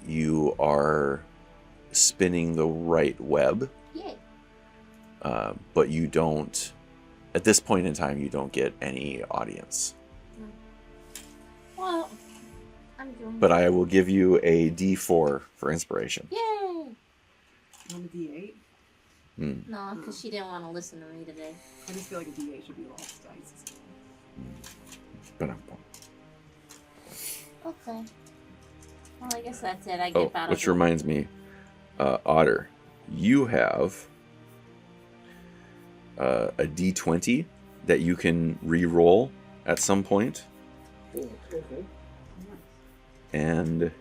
S2: you are spinning the right web,
S4: Yay.
S2: but you don't. At this point in time, you don't get any audience.
S4: Well, I'm doing.
S2: But I will give you a D4 for inspiration.
S4: Yay!
S5: On a D8?
S4: No, because she didn't want to listen to me today.
S5: I just feel like a D8 should be Lolth's dice.
S2: Ba-dum-bum.
S4: Okay. Well, I guess that's it. I get out of
S2: Which
S4: the-
S2: reminds me, Otter, you have a D20 that you can re-roll at some point,
S1: Oh, okay.
S2: and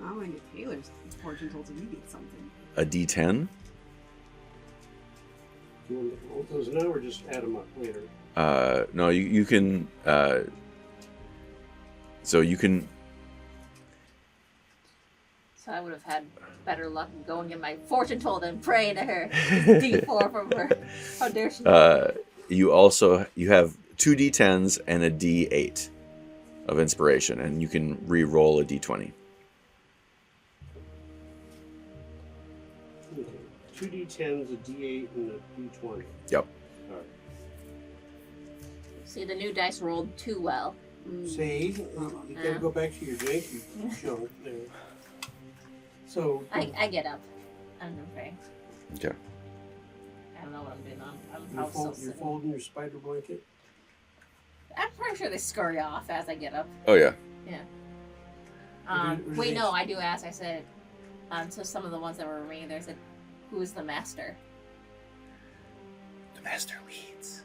S5: I'm gonna get Taylor's fortune told so he gets something.
S2: a D10.
S1: Do you want to roll those now or just add them up later?
S2: No, you can. So you can.
S4: So I would have had better luck going in my fortune told and praying to her. D4 from her. How dare she?
S2: You have 2 D10s and a D8 of inspiration, and you can re-roll a D20.
S1: Okay. 2 D10s, a D8, and a D20.
S2: Yep.
S1: All right.
S4: See, the new dice rolled too well.
S1: See, you gotta go back to your janky junk there. So,
S4: I get up. I'm gonna pray.
S2: Okay.
S4: I don't know what I'm doing. I'm
S1: you're,
S4: probably still
S1: you're
S4: sitting.
S1: folding your spider blanket.
S4: I'm pretty sure they scurry off as I get up.
S2: Oh yeah.
S4: Yeah.
S1: Or do
S4: Wait,
S1: they-
S4: no, I do ask. I said, so some of the ones that were remaining there, I said, who is the master?
S2: The master leads.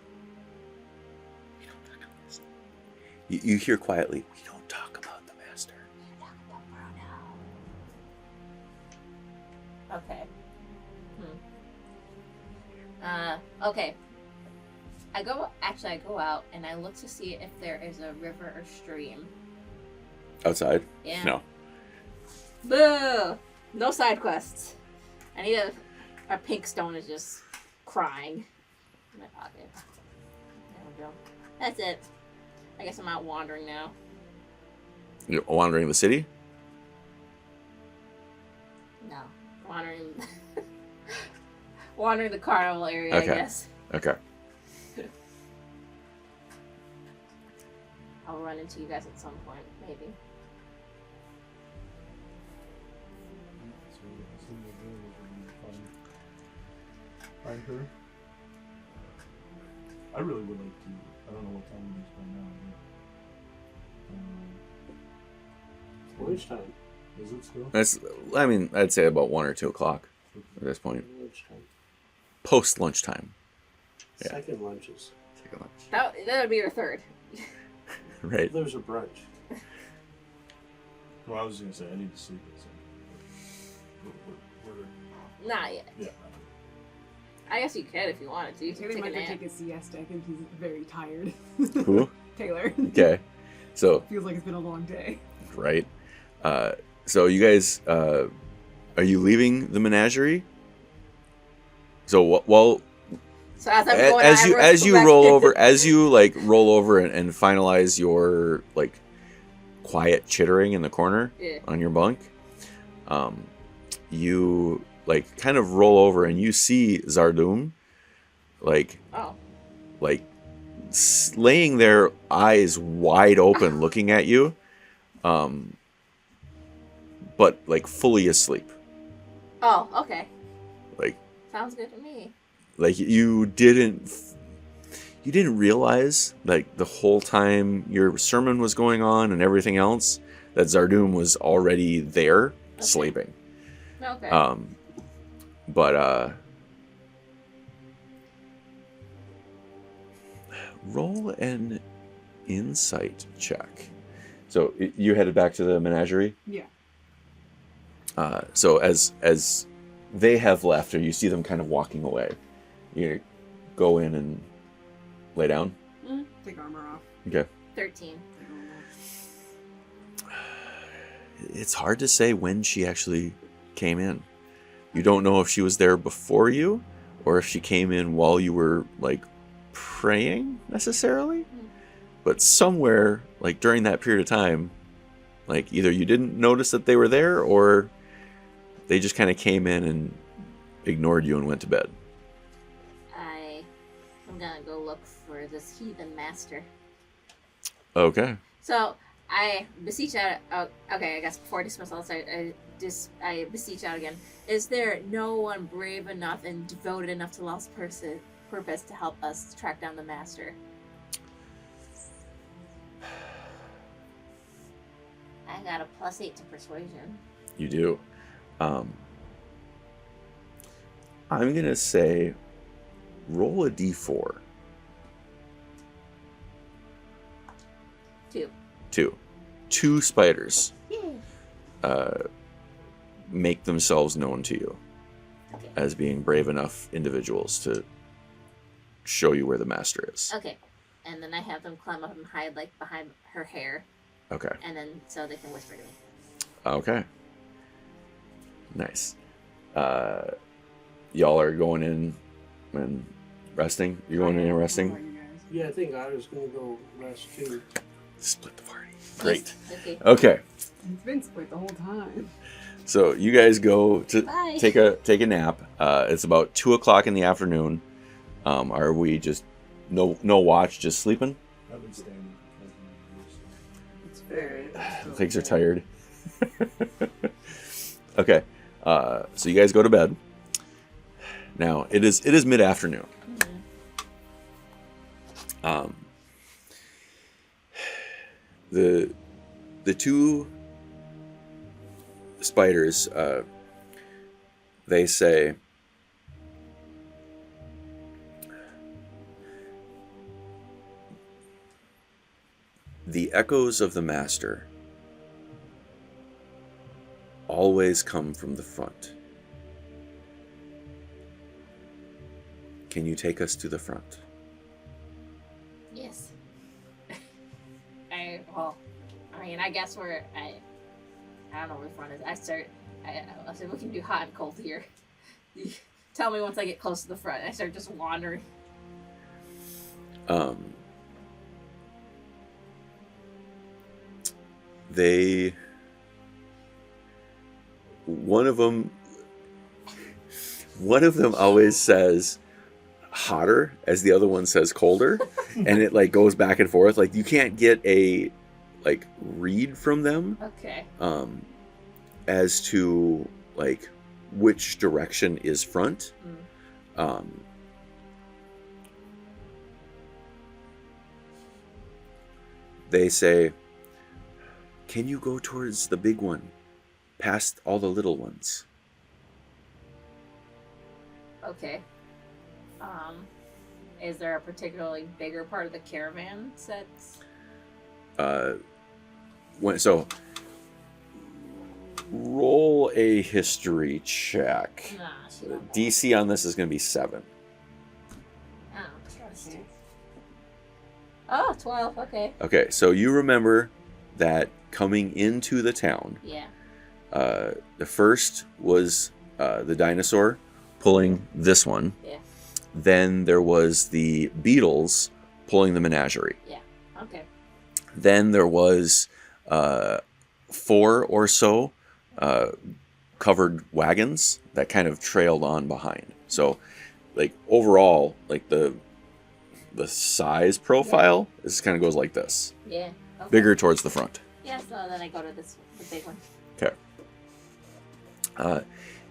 S2: We don't talk about this. You hear quietly. We don't talk about the master.
S4: Okay. Okay. I go out and I look to see if there is a river or stream.
S2: Outside?
S4: Yeah.
S2: No.
S4: Boo! No side quests. I need a pink stone is just crying in my pocket. There we go. That's it. I guess I'm out wandering now.
S2: You're wandering the city?
S4: No. Wandering the carnival area,
S2: Okay.
S4: I guess.
S2: Okay.
S4: I'll run into you guys at some point, maybe.
S3: So, assume the girl is when you find her. I really would like to. I don't know what time it is right now.
S1: Lunchtime.
S3: Is it still?
S2: I'd say about 1 or 2 o'clock at this point.
S1: Lunchtime.
S2: Post lunchtime. Yeah.
S1: Second lunches.
S2: take a lunch.
S4: That would be your third.
S2: Right.
S1: There's a brunch.
S3: Well, I was gonna say I need to sleep at some point. We're
S4: Not yet.
S3: yeah.
S4: I guess you could if you wanted to. You could
S5: Taylor
S4: take a
S5: might go
S4: nap.
S5: take a siesta. I think he's very tired.
S2: Who?
S5: Taylor.
S2: Okay. So,
S5: Feels like it's been a long day.
S2: right. So you guys, are you leaving the menagerie? So well,
S4: So as I'm going,
S2: as you roll over, as you like roll over and finalize your like quiet chittering in the corner
S4: Yeah.
S2: on your bunk, you like kind of roll over and you see Zardum, like
S4: Oh.
S2: laying there, eyes wide open, looking at you, but like fully asleep.
S4: Oh, okay.
S2: Like
S4: Sounds good to me.
S2: you didn't realize like the whole time your sermon was going on and everything else that Zardum was already there sleeping.
S4: Okay.
S2: But roll an insight check. So you headed back to the menagerie.
S5: Yeah.
S2: So as they have left, or you see them kind of walking away, you go in and lay down.
S5: Take armor off.
S2: Okay.
S4: 13.
S2: It's hard to say when she actually came in. You don't know if she was there before you, or if she came in while you were like praying necessarily. But somewhere like during that period of time, like either you didn't notice that they were there, or they just kind of came in and ignored you and went to bed.
S4: I'm gonna go look for this heathen master.
S2: Okay.
S4: So I beseech out. Oh, okay, I guess before dismissal, I beseech out again. Is there no one brave enough and devoted enough to Lost purpose to help us track down the master? I got a +8 to persuasion.
S2: You do. I'm gonna say roll a d4.
S4: 2.
S2: Two spiders
S4: Yay.
S2: make themselves known to you
S4: Okay.
S2: as being brave enough individuals to show you where the master is.
S4: Okay. And then I have them climb up and hide like behind her hair,
S2: Okay.
S4: and then so they can whisper to me.
S2: Okay. Nice. Y'all are going in and resting? You're going in and resting?
S5: What about you guys?
S1: Yeah, I think Otter's gonna go rest too.
S2: Split the party. Great.
S4: Okay.
S2: Okay.
S5: It's been split the whole time.
S2: So you guys go to
S4: Bye.
S2: take a nap. It's about 2:00 in the afternoon. Are we just no watch, just sleeping?
S3: I've been standing.
S5: It's very.
S2: Legs are tired. Okay. So you guys go to bed. Now it is mid-afternoon. The two spiders, they say, the echoes of the master always come from the front. Can you take us to the front?
S4: Yes. I guess I don't know where the front is. I said we can do hot and cold here. Tell me once I get close to the front. I start just wandering.
S2: One of them always says hotter as the other one says colder, and it like goes back and forth. Like you can't get a like read from them
S4: Okay.
S2: as to like which direction is front. They say, can you go towards the big one past all the little ones?
S4: Is there a particularly bigger part of the caravan that's...
S2: Roll a history check.
S4: Nah, she don't know.
S2: DC on this is going to be 7.
S4: Oh, trust you. Oh, 12, okay.
S2: Okay, so you remember that coming into the town,
S4: Yeah.
S2: the first was the dinosaur pulling this one.
S4: Yeah.
S2: Then there was the beetles pulling the menagerie.
S4: Yeah, okay.
S2: Then there was 4 or so covered wagons that kind of trailed on behind. So, like, overall, like, the size profile is kind of goes like this.
S4: Yeah. Okay.
S2: Bigger towards the front.
S4: Yeah, so then I go to the big one.
S2: Okay.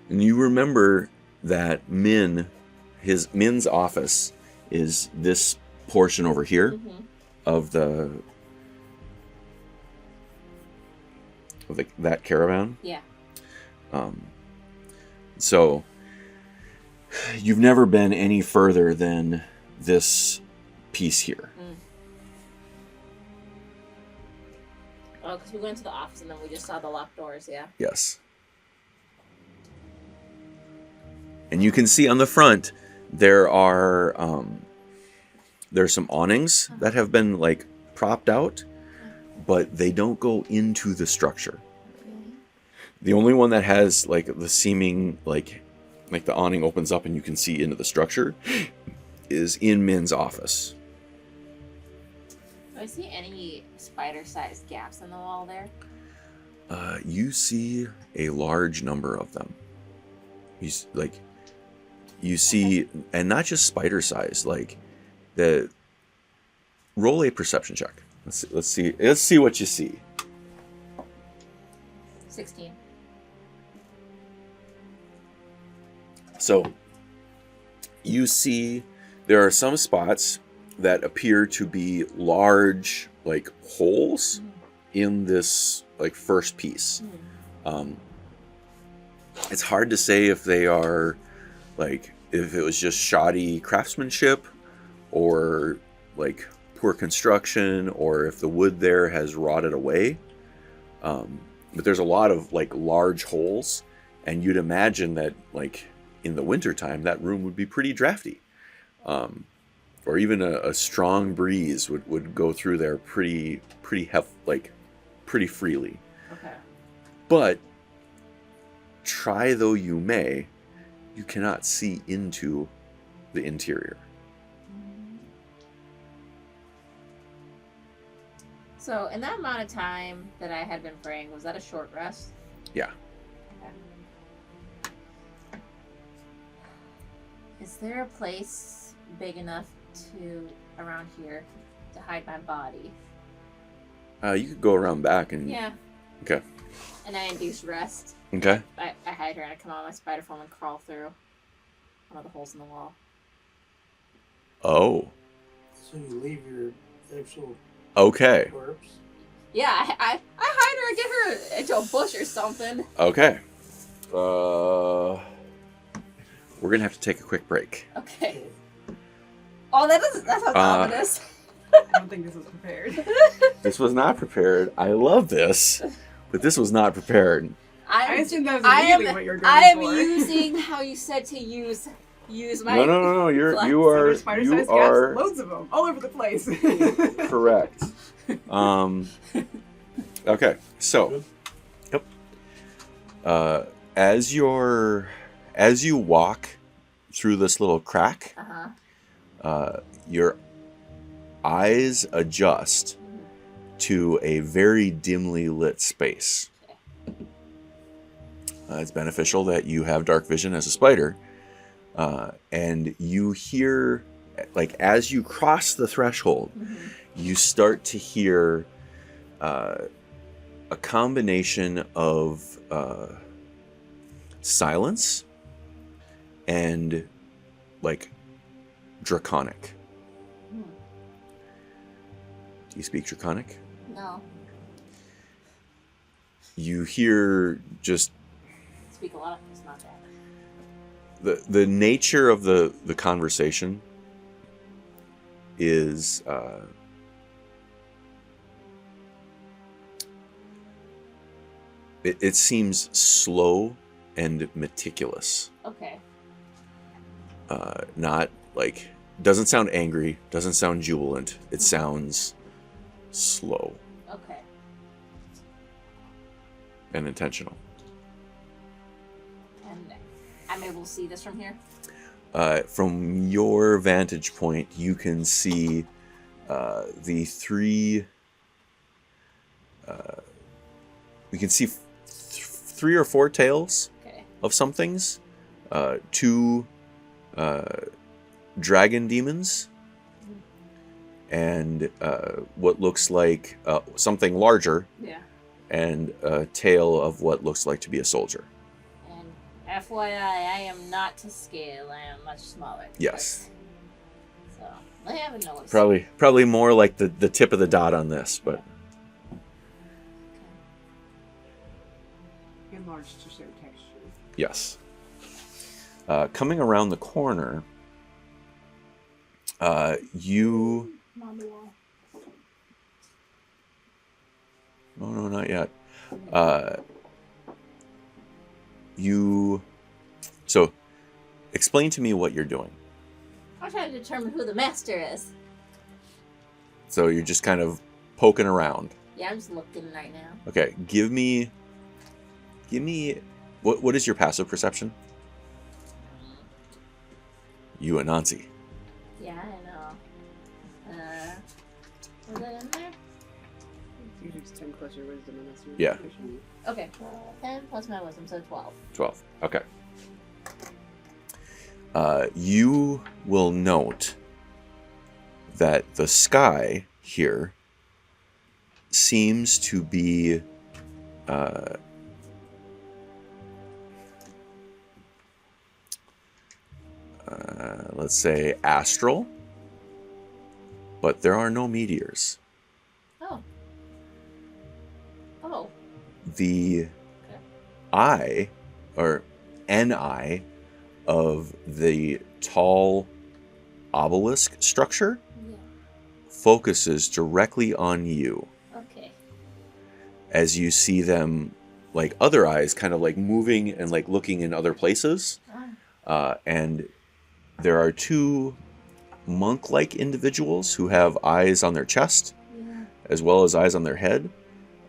S2: And you remember that Min's office is this portion over here
S4: Mm-hmm.
S2: of that caravan.
S4: Yeah.
S2: So you've never been any further than this piece here.
S4: Mm. Oh, because we went to the office and then we just saw the locked doors, yeah?
S2: Yes. And you can see on the front there are there's some awnings that have been like propped out, but they don't go into the structure. The only one that has like the seeming like the awning opens up and you can see into the structure is in Min's office.
S4: Do I see any spider-sized gaps in the wall there?
S2: You see a large number of them. You see, and not just spider size. Like roll a perception check. Let's see what you see.
S4: 16.
S2: So you see there are some spots that appear to be large like holes in this like first piece. It's hard to say if they are like if it was just shoddy craftsmanship or like poor construction or if the wood there has rotted away. But there's a lot of like large holes, and you'd imagine that like in the wintertime that room would be pretty drafty. Or even a strong breeze would go through there pretty freely.
S4: Okay.
S2: But try though you may, you cannot see into the interior.
S4: So, in that amount of time that I had been praying, was that a short rest?
S2: Yeah.
S4: Okay. Is there a place big enough around here to hide my body?
S2: You could go around back and...
S4: Yeah.
S2: Okay.
S4: And I induce rest.
S2: Okay.
S4: I hide her and I come out of my spider form and crawl through one of the holes in the wall.
S2: Oh.
S1: So you leave your actual
S2: Okay.
S1: corpse?
S4: Yeah, I hide her and get her into a bush or something.
S2: Okay. We're gonna have to take a quick break.
S4: Okay. Oh, that sounds ominous.
S5: I don't think this was prepared.
S2: This was not prepared. I love this, but this was not prepared.
S5: I assumed that was immediately what you're going
S4: I am
S5: for.
S4: using how you said to use my.
S2: No. You
S5: So
S2: are
S5: there's spider-sized gaps, loads of them, all over the place.
S2: correct. Okay, so as you walk through this little crack, your eyes adjust to a very dimly lit space. It's beneficial that you have dark vision as a spider, and you hear, like, as you cross the threshold, you start to hear a combination of silence and like draconic. Do you speak draconic?
S4: No.
S2: You hear just
S4: Speak a lot of things, not that.
S2: the nature of the conversation is it seems slow and meticulous.
S4: Okay.
S2: Not like, doesn't sound angry, doesn't sound jubilant. It sounds slow
S4: Okay.
S2: and intentional.
S4: And I'm able to see this from here?
S2: From your vantage point, you can see the three. We can see 3 or 4 tails of some things. 2 dragon demons, and what looks like something larger.
S4: Yeah.
S2: And a tail of what looks like to be a soldier.
S4: And FYI, I am not to scale. I am much smaller.
S2: Yes.
S4: So I haven't noticed.
S2: Probably more like the tip of the dot on this, but
S5: Enlarged to show texture.
S2: yes. Coming around the corner, you.
S4: I'm on the wall.
S2: No, not yet. So, explain to me what you're doing.
S4: I'm trying to determine who the master is.
S2: So you're just kind of poking around.
S4: Yeah, I'm just looking right now.
S2: Okay, give me. What is your passive perception? You and Anansi.
S4: Yeah, I know. Was it in there?
S5: Usually it's 10 plus your wisdom unless you're
S2: Yeah.
S5: proficient.
S4: Okay. 10 plus my wisdom, so 12.
S2: 12. Okay. You will note that the sky here seems to be let's say astral, but there are no meteors.
S4: Oh. Oh.
S2: The eye, or an eye, of the tall obelisk structure
S4: Yeah.
S2: focuses directly on you
S4: Okay.
S2: as you see them, like other eyes, kind of like moving and like looking in other places. And there are 2 monk-like individuals who have eyes on their chest, as well as eyes on their head.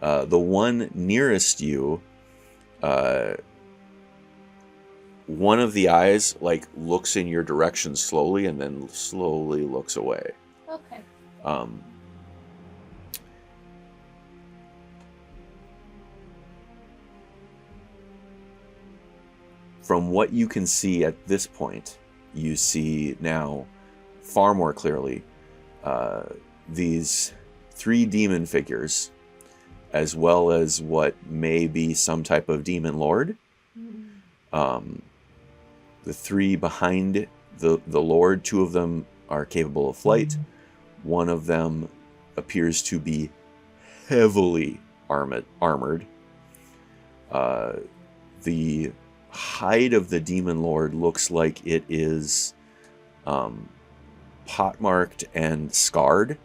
S2: The one nearest you, one of the eyes like looks in your direction slowly and then slowly looks away.
S4: Okay.
S2: From what you can see at this point, you see now far more clearly these 3 demon figures, as well as what may be some type of demon lord. The 3 behind the lord, 2 of them are capable of flight. One of them appears to be heavily armored. The hide of the demon lord looks like it is pockmarked and scarred.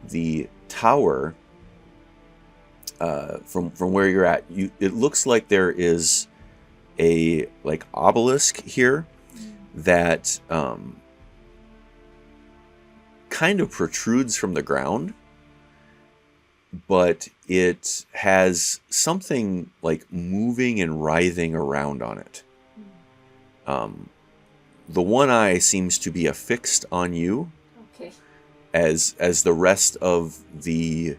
S2: The tower, from where you're at, it looks like there is a like obelisk here that kind of protrudes from the ground, but it has something like moving and writhing around on it. The one eye seems to be affixed on you,
S4: Okay.
S2: as the rest of the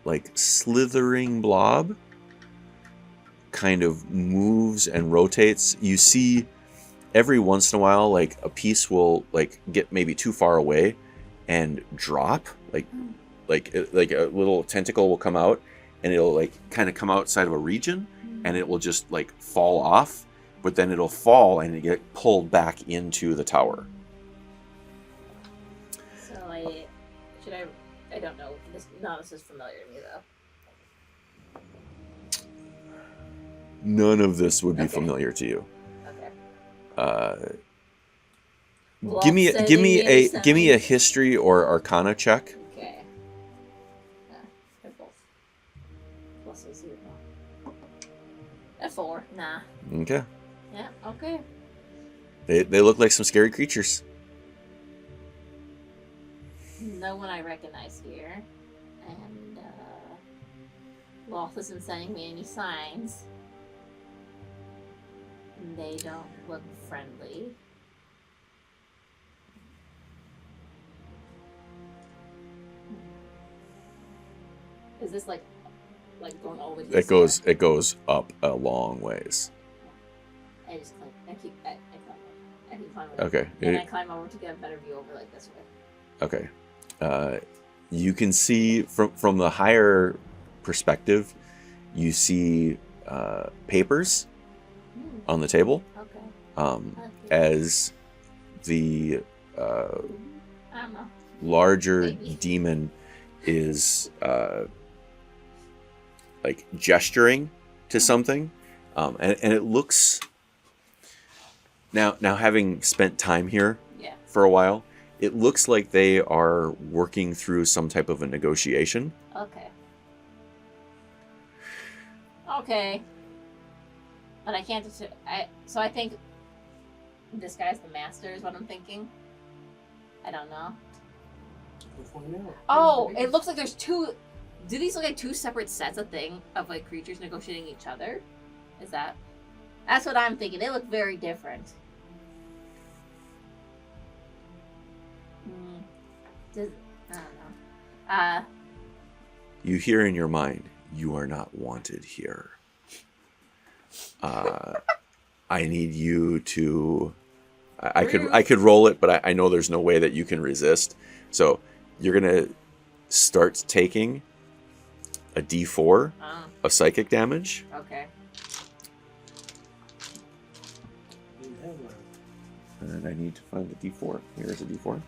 S2: like slithering blob kind of moves and rotates. You see every once in a while like a piece will like get maybe too far away and drop, like a little tentacle will come out and it'll like kind of come outside of a region and it will just like fall off, but then it'll fall and it get pulled back into the tower.
S4: So I don't know. None of this is familiar to me though.
S2: None of this would be
S4: Okay.
S2: familiar to you.
S4: Okay.
S2: Give me a history or arcana check.
S4: Okay. They're both plus a 0. A 4. Nah.
S2: Okay.
S4: Yeah. Okay.
S2: They look like some scary creatures.
S4: No one I recognize here, and Loth isn't sending me any signs. They don't look friendly. Is this like going over to
S2: It goes up a long ways.
S4: I just climb. I keep climbing.
S2: Okay.
S4: And I climb over to get a better view over like this way.
S2: Okay. You can see from the higher perspective, you see papers on the table.
S4: Okay.
S2: As the
S4: I don't know.
S2: larger
S4: Maybe.
S2: demon is like gesturing to something, and it looks now having spent time here for a while, it looks like they are working through some type of a negotiation.
S4: Okay. Okay. But I can't. So I think this guy's the master is what I'm thinking. I don't know.
S1: We'll find out.
S4: Oh, it looks like there's two. Do these look like two separate sets of like creatures negotiating each other? Is that? That's what I'm thinking. They look very different. I don't know.
S2: You hear in your mind, "You are not wanted here. I need you to." I could roll it, but I know there's no way that you can resist. So you're gonna start taking a D4 of psychic damage.
S4: Okay.
S2: And I need to find a D4. Here's a D4.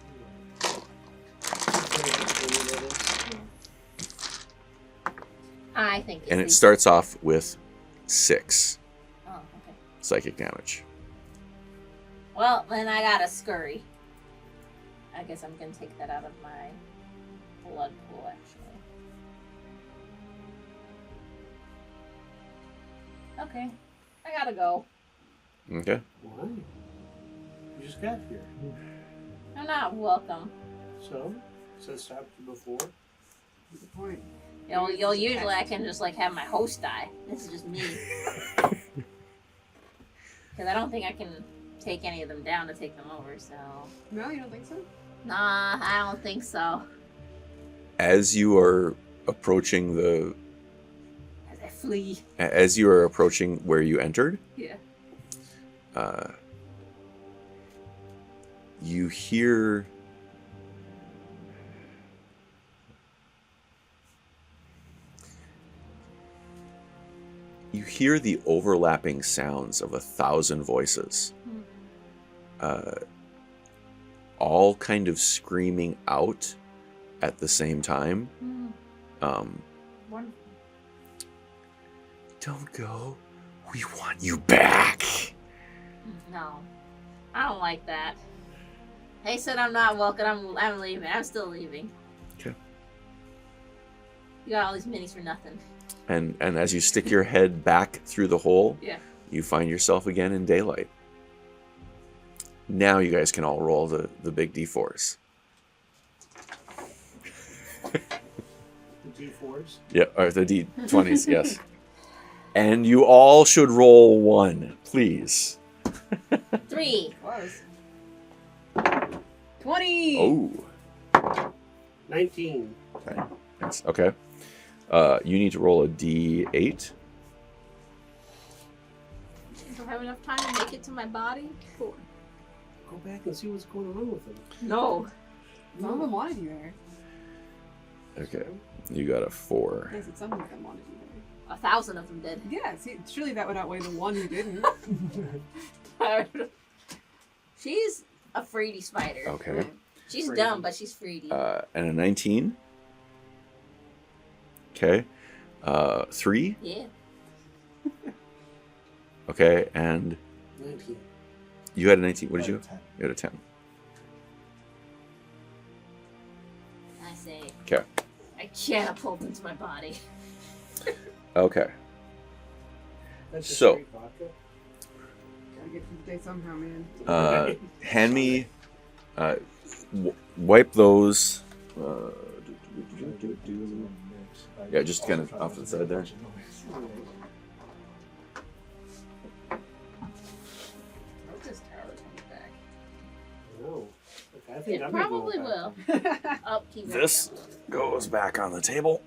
S4: I think.
S2: And it starts off with 6
S4: Oh, okay.
S2: psychic damage.
S4: Well, then I gotta scurry. I guess I'm gonna take that out of my blood pool, actually. Okay. I gotta go.
S2: Okay.
S1: Why? You just got here.
S4: I'm not welcome.
S1: So it stopped you before?
S5: Good point.
S4: You'll usually I can just like have my host die. This is just me. Because I don't think I can take any of them down to take them over, so...
S5: No, you don't think so?
S4: Nah, I don't think so.
S2: As you are approaching
S4: As I flee.
S2: as you are approaching where you entered,
S4: Yeah.
S2: you hear the overlapping sounds of 1,000 voices, all kind of screaming out at the same time.
S4: One.
S2: Don't go. We want you back.
S4: No. I don't like that. They said I'm not welcome. I'm leaving. I'm still leaving.
S2: Okay.
S4: You got all these minis for nothing.
S2: And as you stick your head back through the hole,
S4: Yeah.
S2: you find yourself again in daylight. Now you guys can all roll the big D4s.
S1: The D4s?
S2: Yeah, or the D20s, yes. And you all should roll 1, please.
S4: 3.
S5: Close. 20!
S2: Oh.
S1: 19.
S2: Okay. Thanks. Okay. You need to roll a D8.
S4: Do I have enough time to make it to my body?
S1: Go back and see what's going on with them.
S4: No.
S5: None of them wanted you there.
S2: Okay. You got a 4.
S5: I said some of them wanted you there.
S4: 1,000 of them did.
S5: Yeah, see, surely that would outweigh the one who didn't.
S4: She's a freedy spider.
S2: Okay.
S4: She's dumb, but she's freedy.
S2: And a 19. Okay. 3.
S4: Yeah.
S2: Okay, and
S1: 19.
S2: you had a 19. What did you have?
S3: 10.
S2: You had a 10.
S4: insane.
S2: Okay.
S4: I can't pull them into my body.
S2: Okay.
S1: That's just
S2: So-
S1: straight vodka.
S5: Gotta get through the day somehow, man.
S2: Hand me, wipe those. Yeah, just kind of off to the side there.
S5: Hope this tower comes back.
S1: No. I think
S4: It
S1: I'm gonna go
S4: probably
S1: back.
S4: will. Oh, keep going.
S2: This goes back on the table.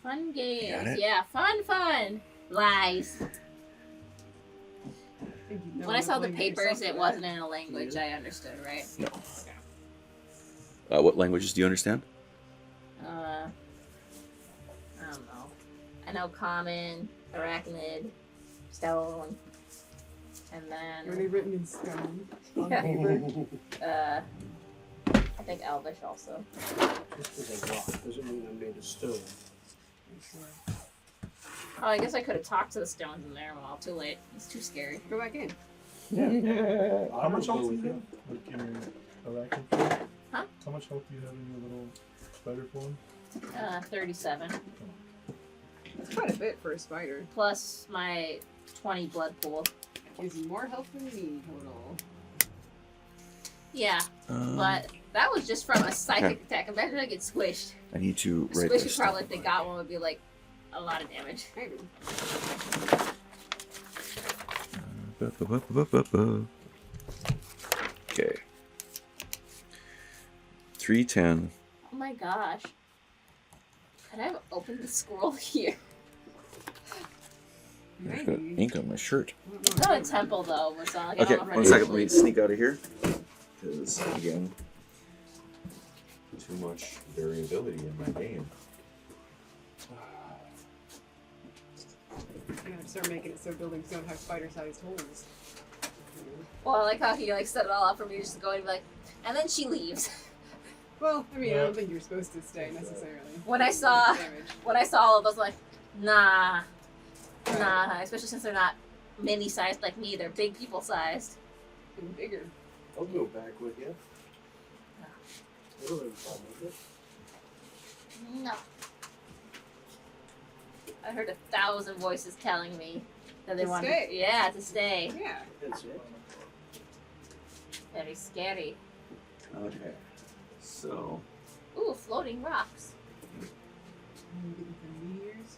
S4: Fun
S2: Got
S4: games.
S2: it?
S4: Yeah, fun. Lies. When I saw the papers, it wasn't in a language I understood, right?
S2: No. What languages do you understand?
S4: I don't know. I know Common, Arachnid, Stone, and
S5: Were they
S4: then
S5: written in stone on
S4: Yeah.
S5: paper?
S4: I think Elvish also.
S1: Just as a rock doesn't mean I'm made of stone.
S4: Oh, I guess I could have talked to the stones in there. Well, too late. It's too scary.
S5: Go back in.
S3: How much health do you have? Like in your arachnid form?
S4: Huh?
S3: How much health do you have in your little spider form?
S4: 37.
S5: That's quite a bit for a spider.
S4: Plus my 20 blood pool.
S5: Gives you more health than me total.
S4: Yeah, but that was just from a psychic attack. Imagine I get squished.
S2: I need to write
S4: Squishy
S2: this
S4: probably,
S2: stuff
S4: if they got one, would be like a lot of damage.
S5: Maybe.
S2: down. Okay. 310.
S4: Oh my gosh. Could I have opened the scroll here?
S2: I've got
S5: Maybe.
S2: ink on my shirt.
S4: It's not a temple though, so like, I
S2: Okay,
S4: don't know if
S2: one
S4: I
S2: second. Let me
S4: actually-
S2: sneak out of here. Because, again, too much variability in my game.
S5: You gotta start making it so buildings don't have spider-sized holes.
S4: Well, I like how he like set it all up for me just to go and be like, and then she leaves.
S5: Well, I mean, I don't think you're supposed to stay necessarily.
S4: When I saw
S5: Damage.
S4: when I saw all of those, I'm like, nah, especially since they're not mini sized like me, they're big people sized.
S5: And bigger.
S1: I'll go back with you. I don't have a problem with it.
S4: No. I heard 1,000 voices telling me that they
S5: To
S4: wanted
S5: stay.
S4: Yeah, to stay.
S5: Yeah.
S1: That's it.
S4: Very scary.
S2: Okay. So,
S4: Ooh, floating rocks.
S5: Maybe for meteors.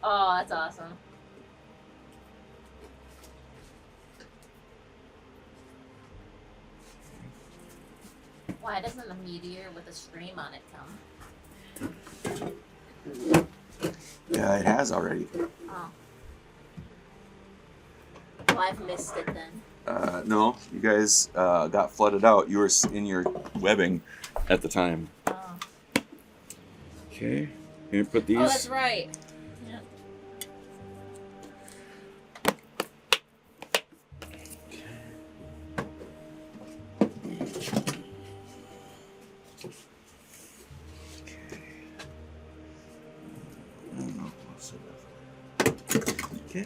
S4: Oh, that's awesome. Why doesn't a meteor with a stream on it come?
S2: yeah, it has already.
S4: Oh. Well, I've missed it then.
S2: No, you guys got flooded out. You were in your webbing at the time.
S4: Oh,
S2: Okay. Can you put these?
S4: oh that's right. Yeah.
S2: Okay.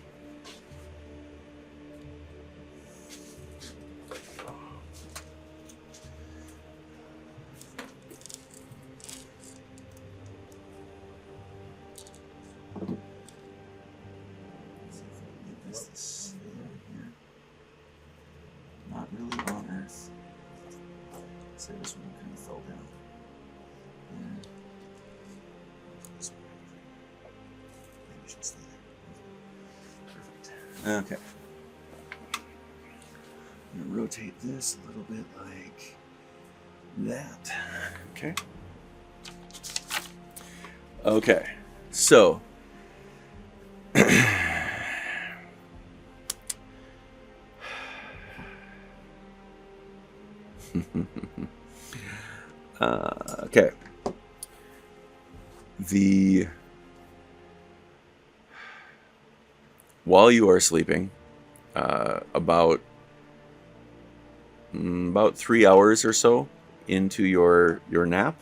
S2: Not really on Earth. So this one kind of fell down. And this one. Maybe it should stay there. Perfect. Okay. I'm gonna rotate this a little bit like that. Okay. Okay. So. Okay. While you are sleeping, about 3 hours or so into your nap.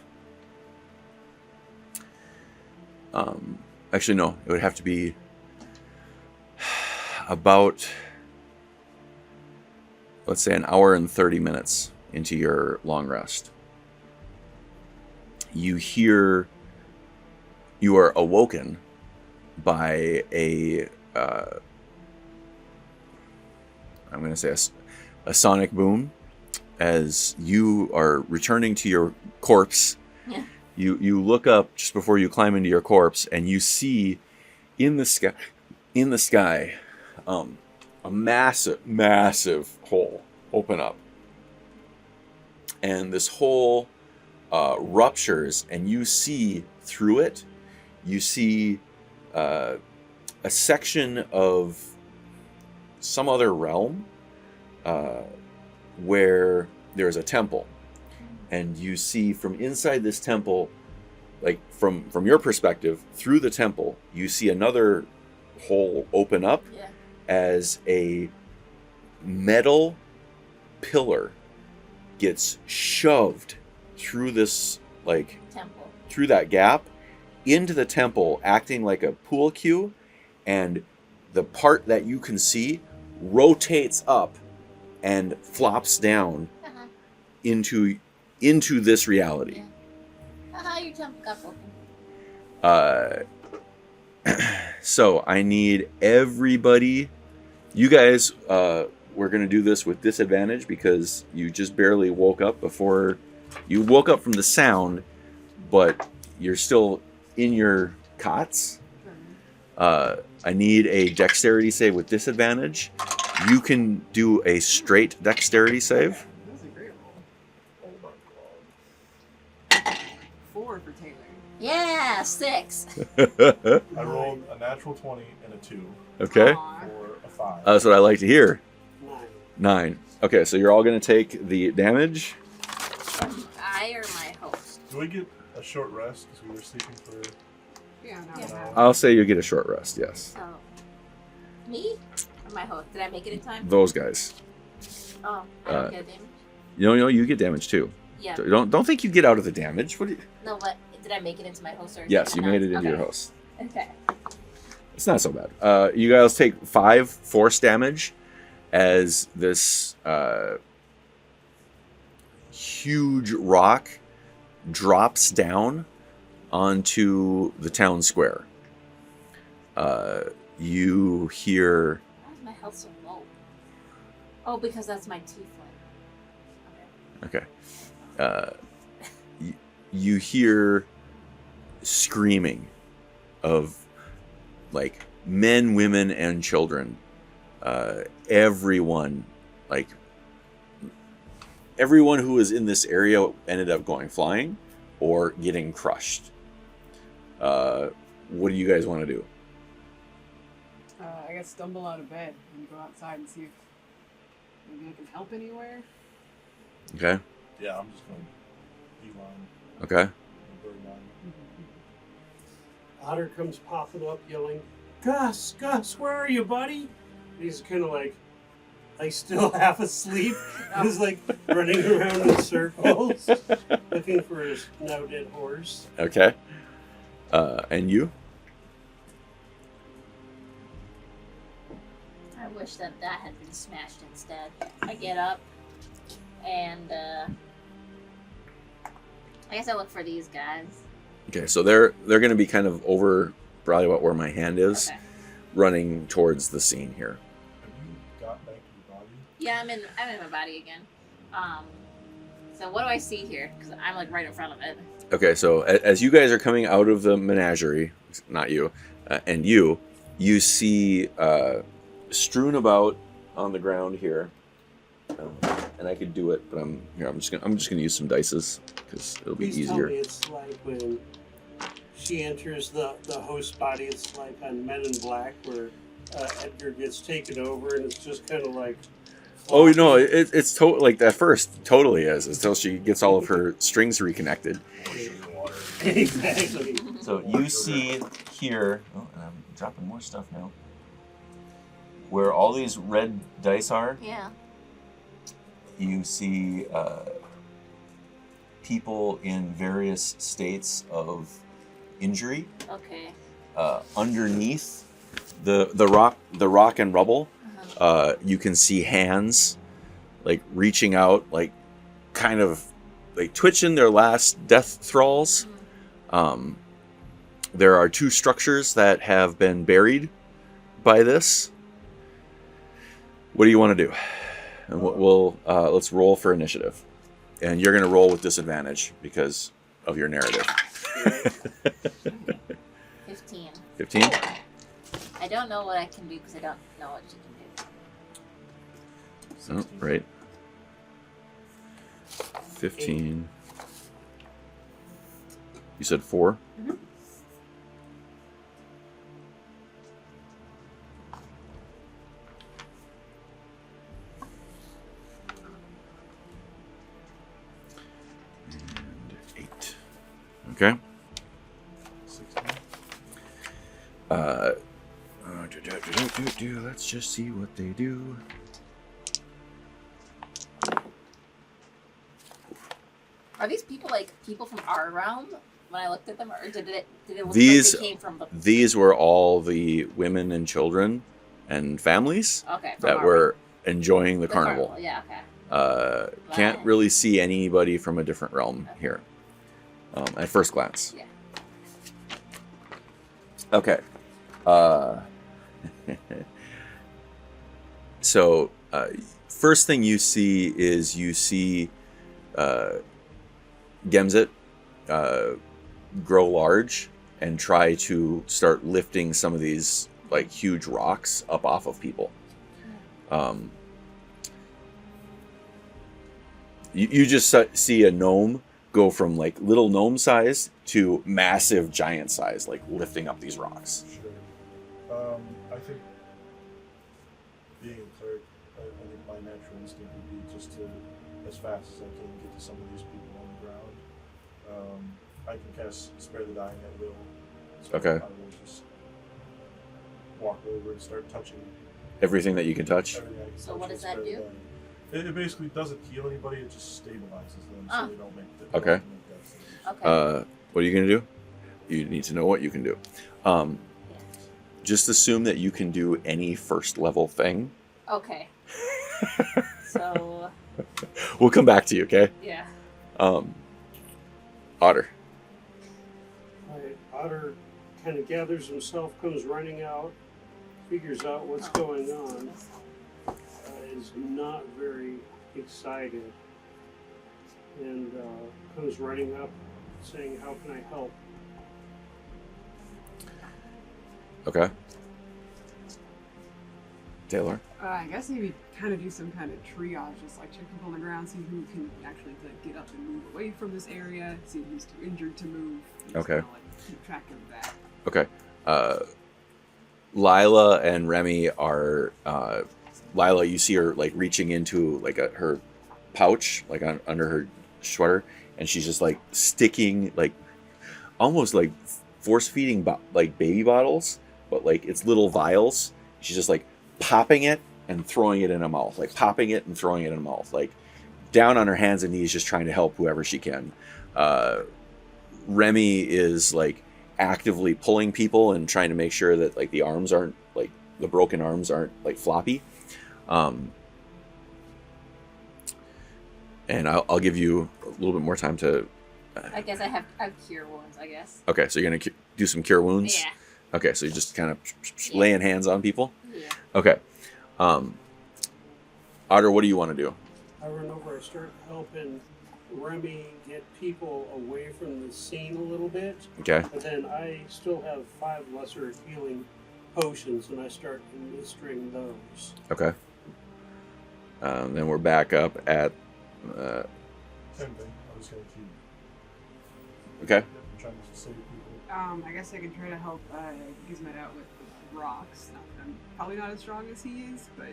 S2: Actually, no, it would have to be about, let's say, an hour and 30 minutes into your long rest. You are awoken by I'm going to say a sonic boom as you are returning to your corpse.
S4: Yeah.
S2: You look up just before you climb into your corpse, and you see in the sky a massive hole open up, and this hole ruptures, and you see through it. You see a section of some other realm where there's a temple, and you see from inside this temple, like from your perspective through the temple, you see another hole open up as a metal pillar gets shoved through this
S4: temple,
S2: through that gap into the temple, acting like a pool cue, and the part that you can see rotates up and flops down into this reality.
S4: Your temple got open.
S2: So I need everybody. You guys, we're gonna do this with disadvantage because you just barely woke up before you woke up from the sound, but you're still in your cots. I need a dexterity save with disadvantage. You can do a straight dexterity save.
S5: That's a great roll. 4 for Taylor.
S4: Yeah, 6.
S3: I rolled a natural 20 and a 2
S2: Okay.
S3: for a 5.
S2: That's what I like to hear.
S1: 9.
S2: 9. Okay, so you're all going to take the damage.
S4: I or my host?
S3: Do we get a short rest because we were sleeping for?
S5: Yeah, no.
S4: Yeah.
S2: I'll say you get a short rest, yes.
S4: Oh. Me? Or my host? Did I make it in time?
S2: Those guys.
S4: Oh, I don't get damage?
S2: No, you get damage too.
S4: Yeah.
S2: Don't think you get out of the damage. What do you...
S4: No, but did I make it into my host? Or
S2: Yes, you made it into
S4: okay.
S2: your host.
S4: Okay.
S2: It's not so bad. You guys take 5 force damage as this huge rock drops down onto the town square. You hear...
S4: Why is my health so low? Oh, because that's my tiefling.
S2: Okay. You hear screaming of men, women, and children. Everyone who was in this area ended up going flying or getting crushed. What do you guys want to do?
S5: I guess stumble out of bed and go outside and see if maybe I can help anywhere.
S2: Okay.
S3: Yeah, I'm just going beeline.
S2: Okay.
S3: Bird line.
S1: Otter comes popping up yelling, Gus, where are you, buddy? And he's kind of like still half asleep. He's running around in circles, looking for his now dead horse.
S2: Okay. And you?
S4: I wish that had been smashed instead. I get up and I guess I look for these guys.
S2: Okay, so they're going to be kind of over probably about where my hand is,
S4: Okay.
S2: running towards the scene here.
S3: Have you got back to your body?
S4: Yeah, I'm in my body again. So what do I see here? Because I'm right in front of it.
S2: Okay, so as you guys are coming out of the menagerie, not you, and you see strewn about on the ground here, and I could do it, but I'm just gonna use some dices because it'll be
S1: Please
S2: easier.
S1: tell me it's like when she enters the host body. It's like on Men in Black where Edgar gets taken over, and it's just kind of like.
S2: Oh no, it's like at first totally is until she gets all of her strings reconnected.
S1: Exactly.
S2: So you see here, and I'm dropping more stuff now, where all these red dice are.
S4: Yeah.
S2: You see people in various states of injury.
S4: Okay.
S2: Underneath the rock and rubble, you can see hands reaching out kind of like twitching their last death thralls. There are 2 structures that have been buried by this. What do you want to do? And let's roll for initiative. And you're going to roll with disadvantage because of your narrative.
S4: 15.
S2: 15?
S4: I don't know what I can do because I don't know what you can do.
S2: Oh, right. 15. You said 4?
S4: Mm-hmm.
S2: And 8. Okay.
S3: 16.
S2: Let's just see what they do.
S4: Are these people like people from our realm when I looked at them, or did it look
S2: These-
S4: like they came from the...
S2: These were all the women and children and families
S4: Okay, from
S2: that
S4: our
S2: were enjoying the
S4: the
S2: carnival.
S4: Yeah, okay.
S2: Can't
S4: Right.
S2: really see anybody from a different realm here at first glance.
S4: Yeah.
S2: Okay. So, first thing you see is Gemzit grow large and try to start lifting some of these like huge rocks up off of people. You just see a gnome go from like little gnome size to massive giant size, like lifting up these rocks.
S3: Sure. I think being a cleric, I think my natural instinct would be just to, as fast as I can, get to some of these people on the ground. I can cast Spare the Dying at will. So
S2: Okay.
S3: I will just walk over and start touching
S2: Everything that you can touch.
S3: everything I can
S4: So
S3: touch
S4: what
S3: with
S4: does that
S3: Spare the
S4: do?
S3: Dying. It basically doesn't heal anybody, it just stabilizes them
S4: Ah.
S3: so they don't make the
S2: Okay.
S3: don't make death saves.
S4: Okay.
S2: What are you gonna do? You need to know what you can do.
S4: Yeah.
S2: Just assume that you can do any first level thing.
S4: Okay. So,
S2: We'll come back to you, okay?
S4: yeah.
S2: Otter.
S1: Otter kind of gathers himself, comes running out, figures out what's going on, is not very excited, and comes running up saying, "How can I help?"
S2: Okay. Taylor.
S5: I guess maybe kind of do some kind of triage, just like check people on the ground, see who can actually like, get up and move away from this area, see who's too injured to move. and just
S2: Okay.
S5: kinda, like, keep track of that.
S2: Okay. Lila and Remy are. Lila, you see her like reaching into like her pouch, like under her sweater, and she's just like sticking like almost like force feeding like baby bottles, but like it's little vials. She's just like popping it and throwing it in her mouth, like popping it and throwing it in her mouth, like down on her hands and knees, just trying to help whoever she can. Remy is like actively pulling people and trying to make sure that like the arms aren't like the broken arms aren't like floppy. And I'll give you a little bit more time to.
S4: I guess I have cure wounds, I guess.
S2: Okay, so you're gonna do some cure wounds.
S4: Yeah.
S2: Okay, so you're just kind of
S4: Yeah.
S2: laying hands on people.
S4: Yeah.
S2: Okay. Otter, what do you want to do?
S1: I run over, I start helping Remy get people away from the scene a little bit,
S2: Okay.
S1: but then I still have 5 lesser healing potions, and I start administering those.
S2: Okay. Then we're back up at.
S3: Same thing. I was going to keep
S2: Okay.
S3: trying to save people.
S5: I guess I can try to help Gizmet out with rocks. I'm probably not as strong as he is, but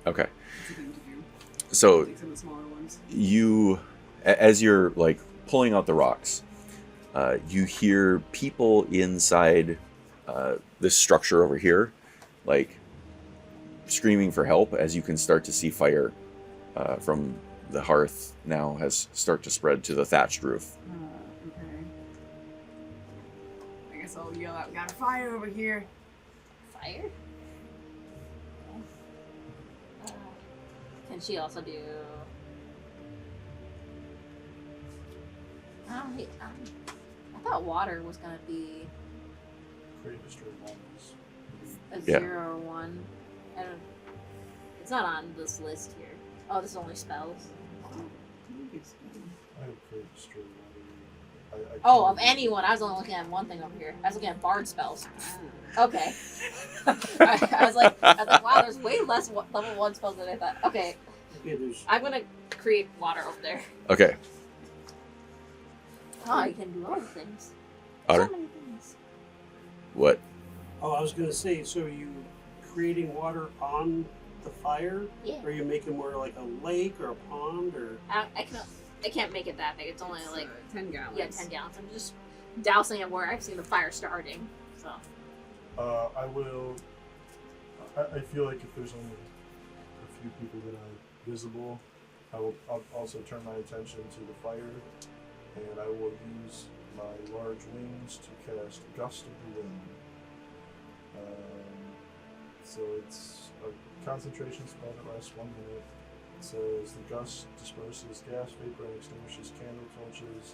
S2: Okay.
S5: it's a thing to do.
S2: So
S5: Take some of the smaller ones.
S2: you, as you're like pulling out the rocks, you hear people inside this structure over here, like screaming for help. As you can start to see fire from the hearth now has start to spread to the thatched roof.
S5: Okay. I guess I'll yell out, "Got a fire over here!"
S4: Fire? Can she also do... I thought water was gonna be
S3: Create destroy walls.
S4: a
S2: Yeah.
S4: 0 or 1. I don't. It's not on this list here. Oh, this is only spells.
S3: I have create destroy water. I
S4: Oh,
S3: can't-
S4: of anyone. I was only looking at one thing over here. I was looking at bard spells. Okay. I was like, wow, there's way less level 1 spells than I thought. Okay,
S1: Okay, there's
S4: I'm gonna create water over there.
S2: Okay.
S4: Oh, you can do all the things.
S2: Otter?
S4: So many things.
S2: What?
S1: Oh, I was gonna say, so are you creating water on the fire?
S4: Yeah.
S1: Or are you making more like a lake or a pond or?
S4: I can't make it that big. It's only like
S5: 10 gallons.
S4: 10 gallons. I'm just dousing it where I've seen the fire starting. So
S3: I will. I feel like if there's only a few people that are visible, I'll also turn my attention to the fire, and I will use my large wings to cast Gust of the Wind. So it's a concentration spell that lasts 1 minute. It says the gust disperses gas vapor and extinguishes candle torches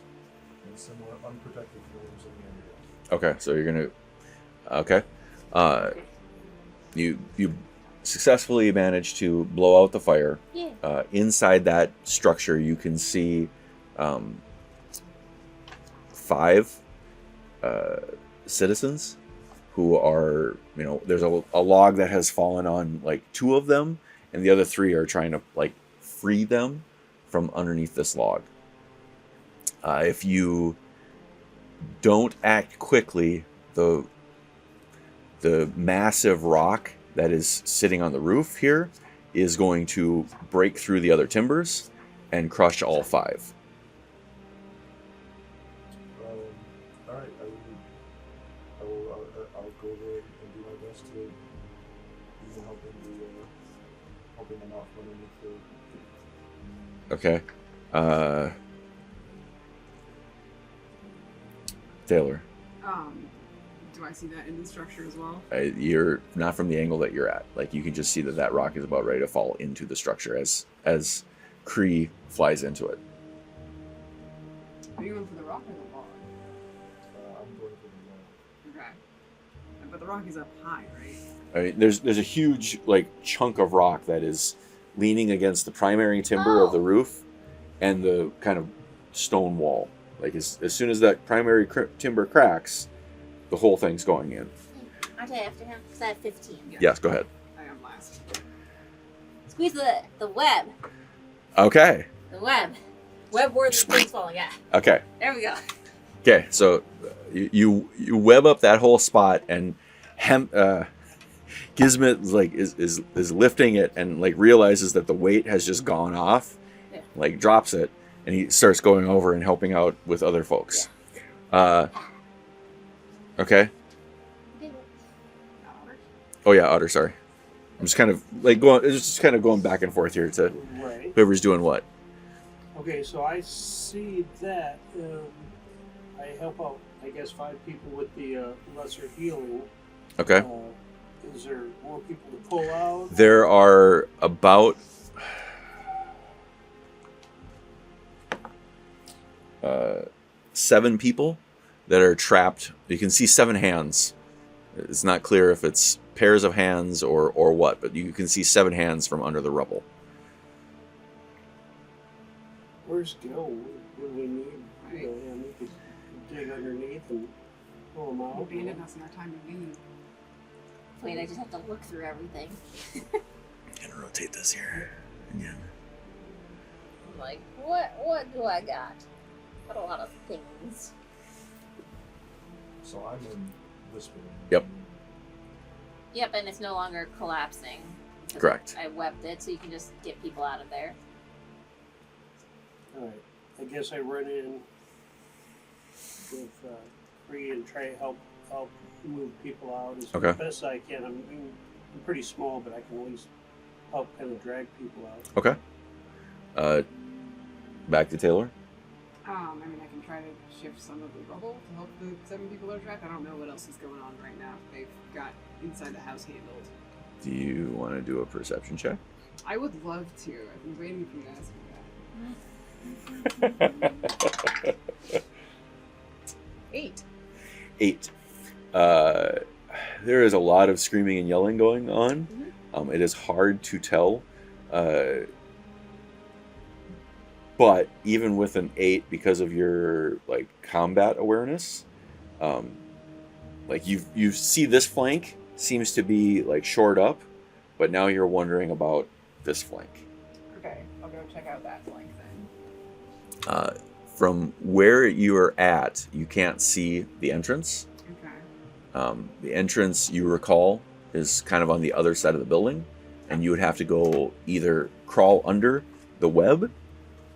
S3: and similar unprotected flames in the area.
S2: Okay, so you're gonna. Okay. You successfully managed to blow out the fire.
S4: yeah.
S2: Inside that structure, you can see 5 citizens who are, there's a log that has fallen on like 2 of them, and the other 3 are trying to like free them from underneath this log. If you don't act quickly, the massive rock that is sitting on the roof here is going to break through the other timbers and crush all 5.
S3: All right, I'll go there and do my best to even helping them off underneath the.
S2: Okay. Taylor,
S5: Do I see that in the structure as well?
S2: you're not from the angle that you're at. Like, you can just see that rock is about ready to fall into the structure as Kree flies into it.
S5: Are you going for the rock or the log?
S3: I'm going for the
S5: Okay. But the rock is up high, right?
S2: I mean, there's a huge like chunk of rock that is leaning against the primary timber of the roof and the kind of stone wall. Like as soon as that primary timber cracks, the whole thing's going in.
S4: Aren't I after him? Because I have 15.
S2: Yes, go ahead.
S5: I am last.
S4: Squeeze the web.
S2: Okay.
S4: The web. Web where the thing's falling. Yeah.
S2: Okay.
S4: There we go.
S2: Okay. So you web up that whole spot, and Gizmet like is lifting it and like realizes that the weight has just gone off,
S4: Yeah.
S2: like drops it, and he starts going over and helping out with other folks. Okay. Oh yeah, Otter. Sorry, I'm just kind of like going back and forth here to
S1: Right.
S2: whoever's doing what.
S1: Okay, so I see that. I help out, I guess, 5 people with the lesser healing.
S2: Okay.
S1: Is there more people to pull out?
S2: There are about 7 people that are trapped. You can see 7 hands. It's not clear if it's pairs of hands or what, but you can see 7 hands from under the rubble.
S1: Where's Guil? What do we need? Him? We could dig underneath and pull him
S5: You
S1: out.
S5: abandoned us in our time of need.
S4: Wait, I just have to look through everything.
S2: I'm gonna rotate this here again.
S4: I'm like, what do I got? Got a lot of things.
S3: So I'm in this building.
S2: Yep.
S4: Yep, and it's no longer collapsing. because
S2: Correct.
S4: I webbed it, so you can just get people out of there.
S1: Alright, I guess I run in with Kree and try to help move people out as
S2: Okay.
S1: best I can. I'm pretty small, but I can at least help kind of drag people out.
S2: Okay. Back to Taylor.
S5: I mean, I can try to shift some of the rubble to help the 7 people that are trapped. I don't know what else is going on right now. They've got inside the house handled.
S2: Do you want to do a perception check?
S5: I would love to. I've been waiting for you to ask me that.
S2: there is a lot of screaming and yelling going on. It is hard to tell. But even with an 8, because of your like combat awareness, like you see this flank seems to be like shored up, but now you're wondering about this flank.
S5: Okay, I'll go check out that flank then.
S2: From where you are at, you can't see the entrance.
S5: Okay.
S2: The entrance, you recall, is kind of on the other side of the building, and you would have to go either crawl under the web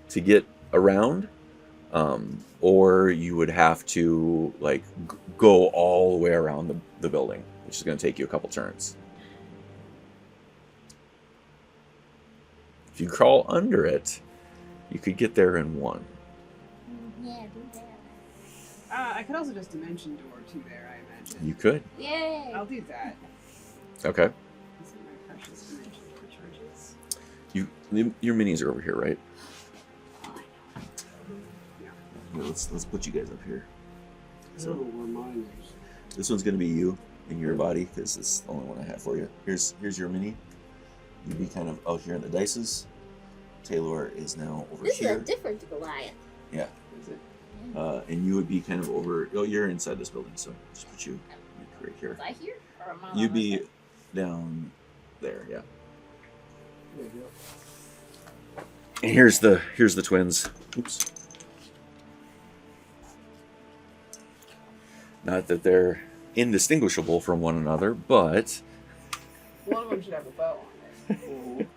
S2: to get around, or you would have to like go all the way around the building, which is going to take you a couple turns. If you crawl under it, you could get there in 1.
S4: Yeah, do that.
S5: I could also just dimension door to there, I imagine.
S2: You could.
S4: Yay!
S5: I'll do that.
S2: Okay.
S5: These are my precious dimension door charges.
S2: Your minis are over here, right?
S4: Oh, I know.
S2: Yeah, let's put you guys up here.
S1: I don't know where mine is.
S2: This one's going to be you in your body because it's the only one I have for you. Here's your mini. You'd be kind of out here in the dices. Taylor is now over
S4: This
S2: here.
S4: is a different Goliath.
S2: Yeah.
S5: Is it?
S2: And you would be kind of over. Oh, you're inside this building, so just put you right here.
S4: Was I here? Or am I on
S2: You'd
S4: this
S2: be
S4: side?
S2: down there, yeah.
S1: There you go.
S2: And here's the twins. Oops. Not that they're indistinguishable from one another, but
S5: One of them should have a bow on it.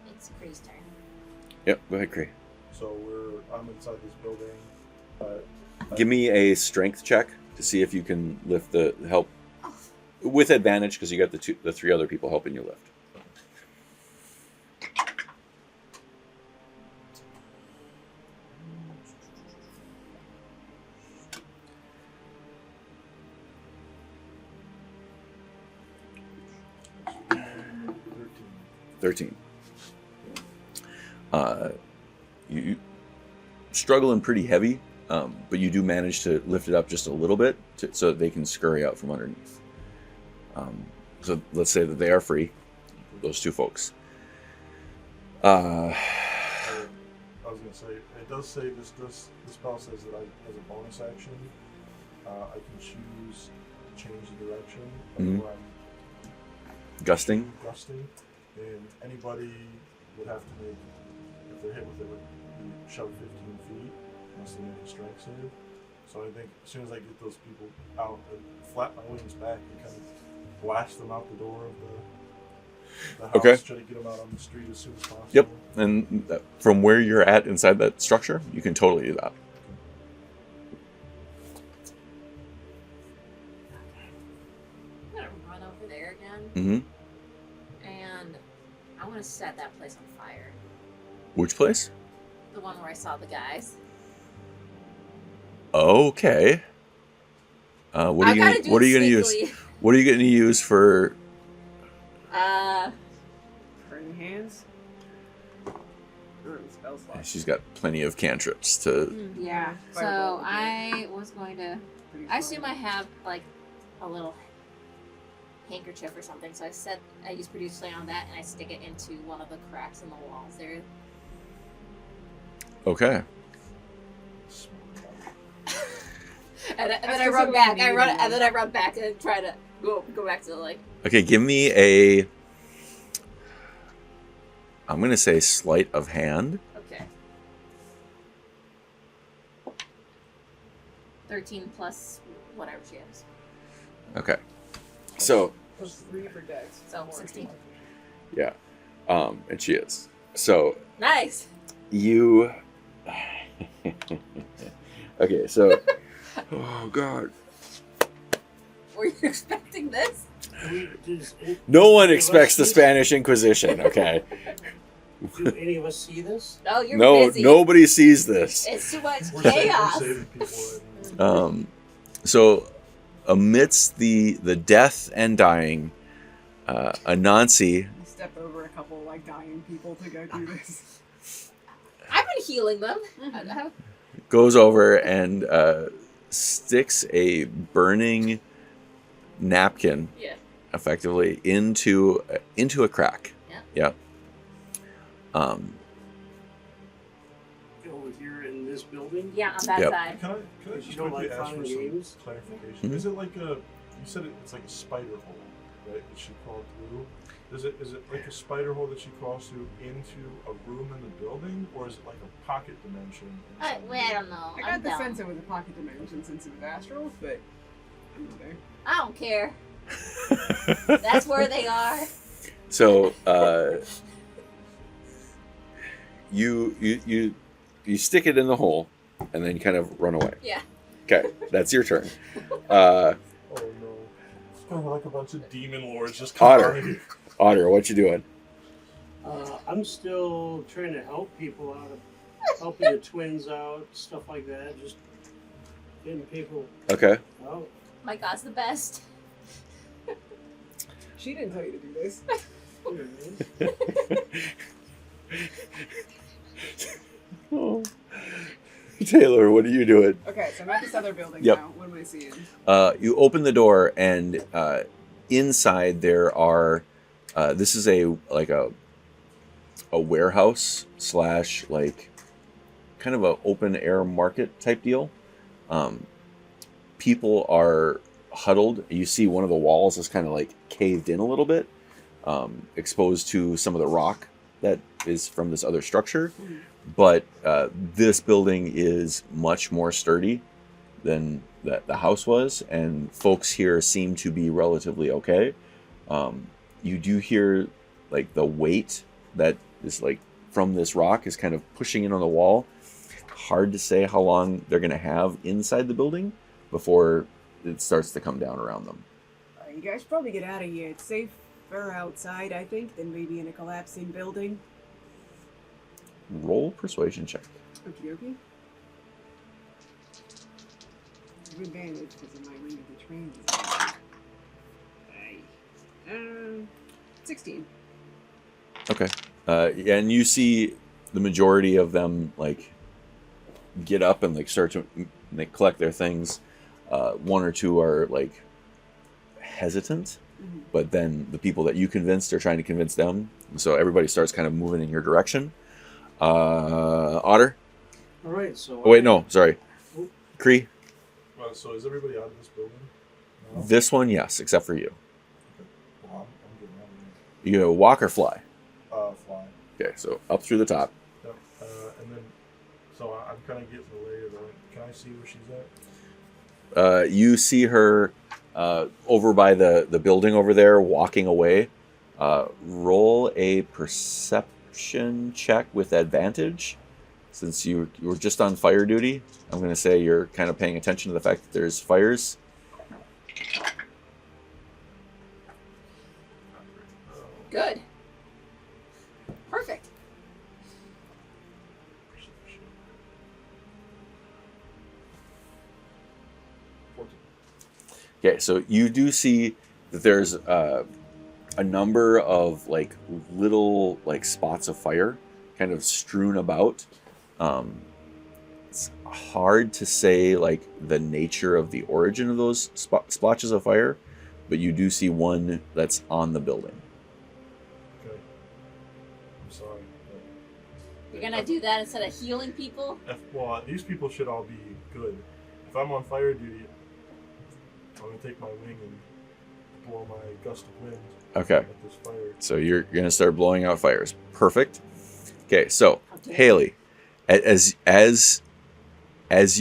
S4: It's Kree's turn.
S2: yep. Go ahead, Kree.
S3: So I'm inside this building.
S2: Give me a strength check to see if you can lift the help with advantage because you got the 3 other people helping you lift.
S3: $13.
S2: 13. You struggling pretty heavy, but you do manage to lift it up just a little bit so that they can scurry out from underneath. So let's say that they are free, those 2 folks.
S3: I was gonna say it does say this spell says that as a bonus action, I can choose to change the direction
S2: Mhm.
S3: where I'm
S2: Gusting.
S3: and anybody would have to make, if they're hit with it, would be shoved 15 feet unless they make a strength save. So I think as soon as I get those people out, I flap my wings back and kind of blast them out the door of the house.
S2: Okay.
S3: Try to get them out on the street as soon as possible.
S2: Yep. And from where you're at inside that structure, you can totally do that.
S4: I'm gonna run over there again,
S2: Mm-hmm.
S4: and I want to set that place on fire.
S2: Which place?
S4: The one where I saw the guys.
S2: Okay. What are you gonna use? What are you going to use for?
S5: Burning hands? Spell slots.
S2: She's got plenty of cantrips to.
S4: Yeah. So
S5: Fireball would do it.
S4: I was going to.
S5: Pretty
S4: I assume
S5: fun.
S4: I have like a little handkerchief or something. So I use produce flame on that, and I stick it into one of the cracks in the walls there.
S2: Okay.
S4: And then
S5: That's
S4: I run
S5: what
S4: back.
S5: we
S4: I
S5: need
S4: run,
S5: one.
S4: and then I run back and try to go back to the like.
S2: Okay, give me a. I'm going to say sleight of hand.
S4: Okay. 13 plus whatever she has.
S2: Okay. So,
S5: Plus 3 for dex.
S4: So 16.
S2: yeah. And she is. So,
S4: Nice.
S2: you. Okay, so. Oh, God.
S4: Were you expecting this?
S2: No one expects the Spanish Inquisition, okay?
S1: Do any of us see this?
S4: No, you're
S2: No,
S4: busy.
S2: nobody sees this.
S4: It's too much
S3: We're
S4: chaos.
S3: saving people.
S2: So, amidst the death and dying, Anansi
S5: step over a couple like dying people to go do this.
S4: I've been healing them.
S5: Mhm.
S2: Goes over and sticks a burning napkin,
S4: Yeah.
S2: effectively into a crack.
S4: Yeah.
S1: Over here in this building.
S4: Yeah, on that
S2: Yep.
S4: side.
S3: Can I
S1: You
S3: just
S1: don't
S3: quickly
S1: like
S3: ask for
S1: fun
S3: some
S1: games?
S3: clarification?
S2: Mhm.
S3: Is it like you said it's like a spider hole, right? That she crawled through. Is it like a spider hole that she crawls through into a room in the building, or is it like a pocket dimension? inside the
S4: I don't know.
S5: I
S4: I'm
S5: got the
S4: down.
S5: sense it was a pocket dimension since it was astral, but I'm not there.
S4: I don't care. That's where they are.
S2: So you stick it in the hole and then you kind of run away.
S4: Yeah.
S2: Okay, that's your turn.
S3: Oh no! It's kind of like a bunch of demon lords just come
S2: Otter.
S3: out of here.
S2: Otter, what you doing?
S1: I'm still trying to help people out, helping the twins out, stuff like that. Just getting people
S2: Okay.
S1: out.
S4: My God's the best.
S5: She didn't tell you to do this.
S2: Oh. Taylor, what are you doing?
S5: Okay, so I'm at this other building
S2: Yep.
S5: now. What am I seeing?
S2: You open the door, and inside there are. This is a warehouse / like kind of a open air market type deal. People are huddled. You see one of the walls is kind of like caved in a little bit, exposed to some of the rock that is from this other structure. But this building is much more sturdy than the house was, and folks here seem to be relatively okay. You do hear like the weight that is like from this rock is kind of pushing in on the wall. Hard to say how long they're going to have inside the building before it starts to come down around them.
S5: You guys should probably get out of here. It's safer outside, I think, than maybe in a collapsing building.
S2: Roll persuasion check.
S5: Okie dokie. Advantage because of my wing of the train. 16.
S2: Okay. Yeah, and you see the majority of them like get up and like start to they collect their things. One or two are like hesitant, but then the people that you convinced are trying to convince them. And so everybody starts kind of moving in your direction. Otter?
S1: All right, so.
S2: Oh, wait, no, sorry. Kree?
S3: So is everybody out of this building? No?
S2: This one, yes, except for you.
S3: Well, I'm getting out of here.
S2: You gonna walk or fly?
S3: Fly.
S2: Okay, so up through the top.
S3: Yep. And then, so I'm kind of getting the lay of the land. Can I see where she's at?
S2: You see her over by the building over there, walking away. Roll a perception check with advantage. Since you were just on fire duty, I'm going to say you're kind of paying attention to the fact that there's fires.
S4: Good. Perfect.
S2: Okay, so you do see that there's a number of like little like spots of fire kind of strewn about. It's hard to say like the nature of the origin of those splotches of fire, but you do see one that's on the building.
S3: Okay. I'm sorry.
S4: You're gonna do that instead of healing people?
S3: Well, these people should all be good. If I'm on fire duty, I'm gonna take my wing and blow my gust of wind
S2: Okay,
S3: at this fire.
S2: so you're gonna start blowing out fires. Perfect. Okay, so
S4: Okay.
S2: Haley, as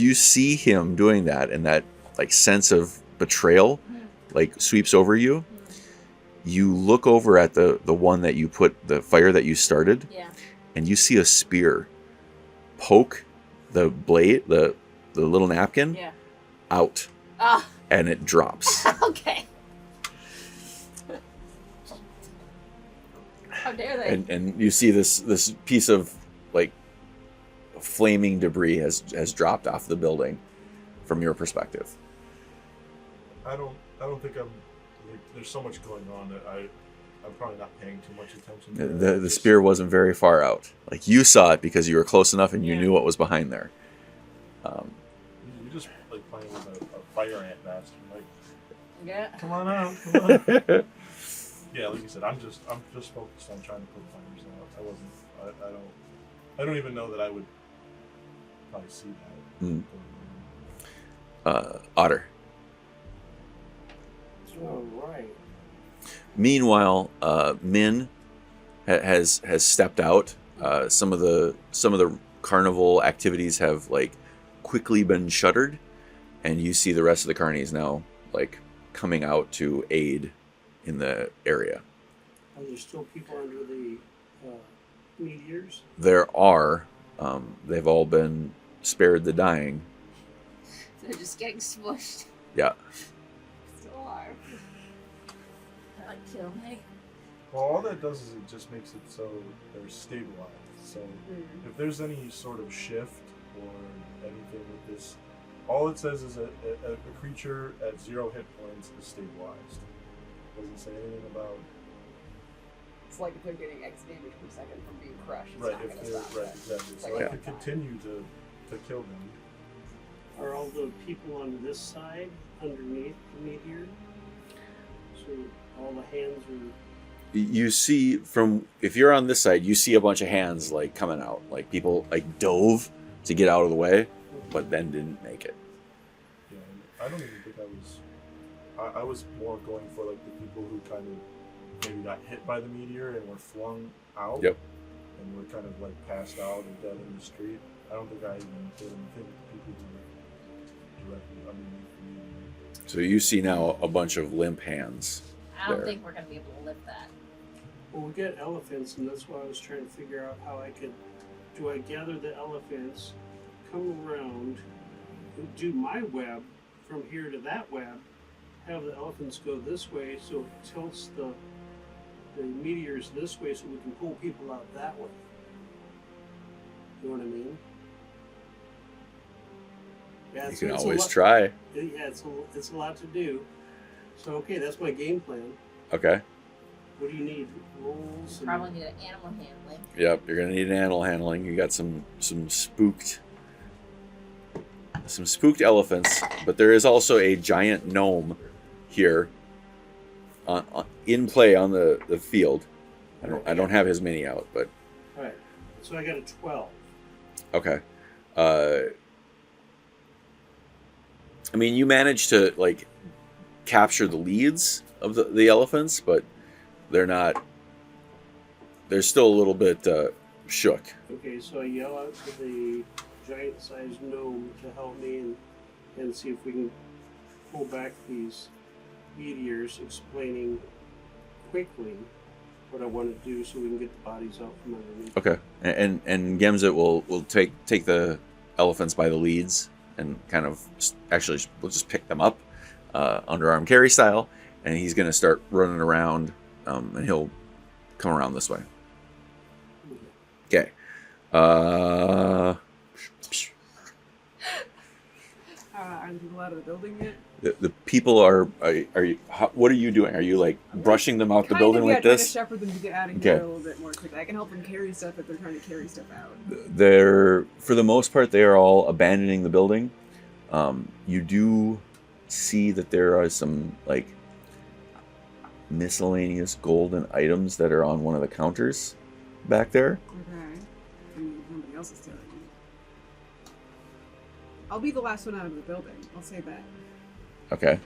S2: you see him doing that, and that like sense of betrayal like sweeps over you, you look over at the one that you put the fire that you started,
S4: Yeah.
S2: and you see a spear poke the blade, the little napkin
S4: Yeah.
S2: out,
S4: Ah,
S2: and it drops.
S4: okay. How dare they?
S2: and you see this piece of like flaming debris has dropped off the building from your perspective.
S3: I don't think I'm. Like, there's so much going on that I I'm probably not paying too much attention to
S2: The spear wasn't very far out. Like, you saw it because you were close enough and you knew what was behind there.
S3: You're just like playing with a fire ant bastard. Like,
S4: Yeah.
S3: come on out, come on. Yeah, like you said, I'm just focused on trying to put fires out. I don't even know that I would probably see that.
S2: Otter.
S1: All right.
S2: Meanwhile, Min has stepped out. Some of the carnival activities have like quickly been shuttered, and you see the rest of the carnies now like coming out to aid in the area.
S1: Are there still people under the meteors?
S2: There are. They've all been spared the dying.
S4: They're just getting smushed.
S2: Yeah.
S4: Still alive. That would kill me.
S3: Well, all that does is it just makes it so they're stabilized. So if there's any sort of shift or anything with this, all it says is a creature at 0 hit points is stabilized. Doesn't say anything about
S5: It's like if they're getting X damage per second from being crushed. It's
S3: right.
S5: not
S3: If
S5: gonna
S3: they're
S5: stop
S3: right,
S5: that.
S3: exactly.
S5: It's
S3: So
S5: like
S3: I could continue to kill them.
S1: Are all the people on this side underneath the meteor? So all the hands are.
S2: You see if you're on this side, you see a bunch of hands like coming out. Like people like dove to get out of the way, but then didn't make it.
S3: Yeah, I don't even think I was more going for like the people who kind of maybe got hit by the meteor and were flung out.
S2: Yep.
S3: And were kind of like passed out and dead in the street. I don't think I even did anything with the people who were directly underneath the meteor.
S2: So you see now a bunch of limp hands.
S4: I don't
S2: There.
S4: think we're gonna be able to lift that.
S1: Well, we got elephants, and that's why I was trying to figure out how I could. Do I gather the elephants, come around, do my web from here to that web, have the elephants go this way, so it tilts the meteors this way, so we can pull people out that way. You know what I mean? Yeah,
S2: You can
S1: it's a
S2: always
S1: lot-
S2: try.
S1: Yeah, it's a lot to do. So okay, that's my game plan.
S2: Okay.
S1: What do you need? Rolls. and-
S4: Probably need an animal handling.
S2: Yep, you're gonna need an animal handling. You got some spooked elephants, but there is also a giant gnome here in play on the field. I don't have his mini out, but
S1: All right. So I got a 12.
S2: okay. I mean, you managed to like capture the leads of the elephants, but they're still a little bit shook.
S1: Okay, so I yell out to the giant-sized gnome to help me and see if we can pull back these meteors, explaining quickly what I want to do so we can get the bodies out from underneath.
S2: Okay, and Gemzit will take the elephants by the leads and kind of actually we'll just pick them up underarm carry style, and he's gonna start running around, and he'll come around this way. Okay.
S5: Are the people out of the building yet?
S2: The people are you? What are you doing? Are you like brushing them out the building like
S5: trying to
S2: this?
S5: shepherd them to get out of
S2: Okay.
S5: here a little bit more quickly. I can help them carry stuff if they're trying to carry stuff out.
S2: They're, for the most part, they are all abandoning the building. You do see that there are some like miscellaneous golden items that are on one of the counters back there.
S5: Okay. I mean, nobody else is telling me. I'll be the last one out of the building. I'll say that.
S2: Okay.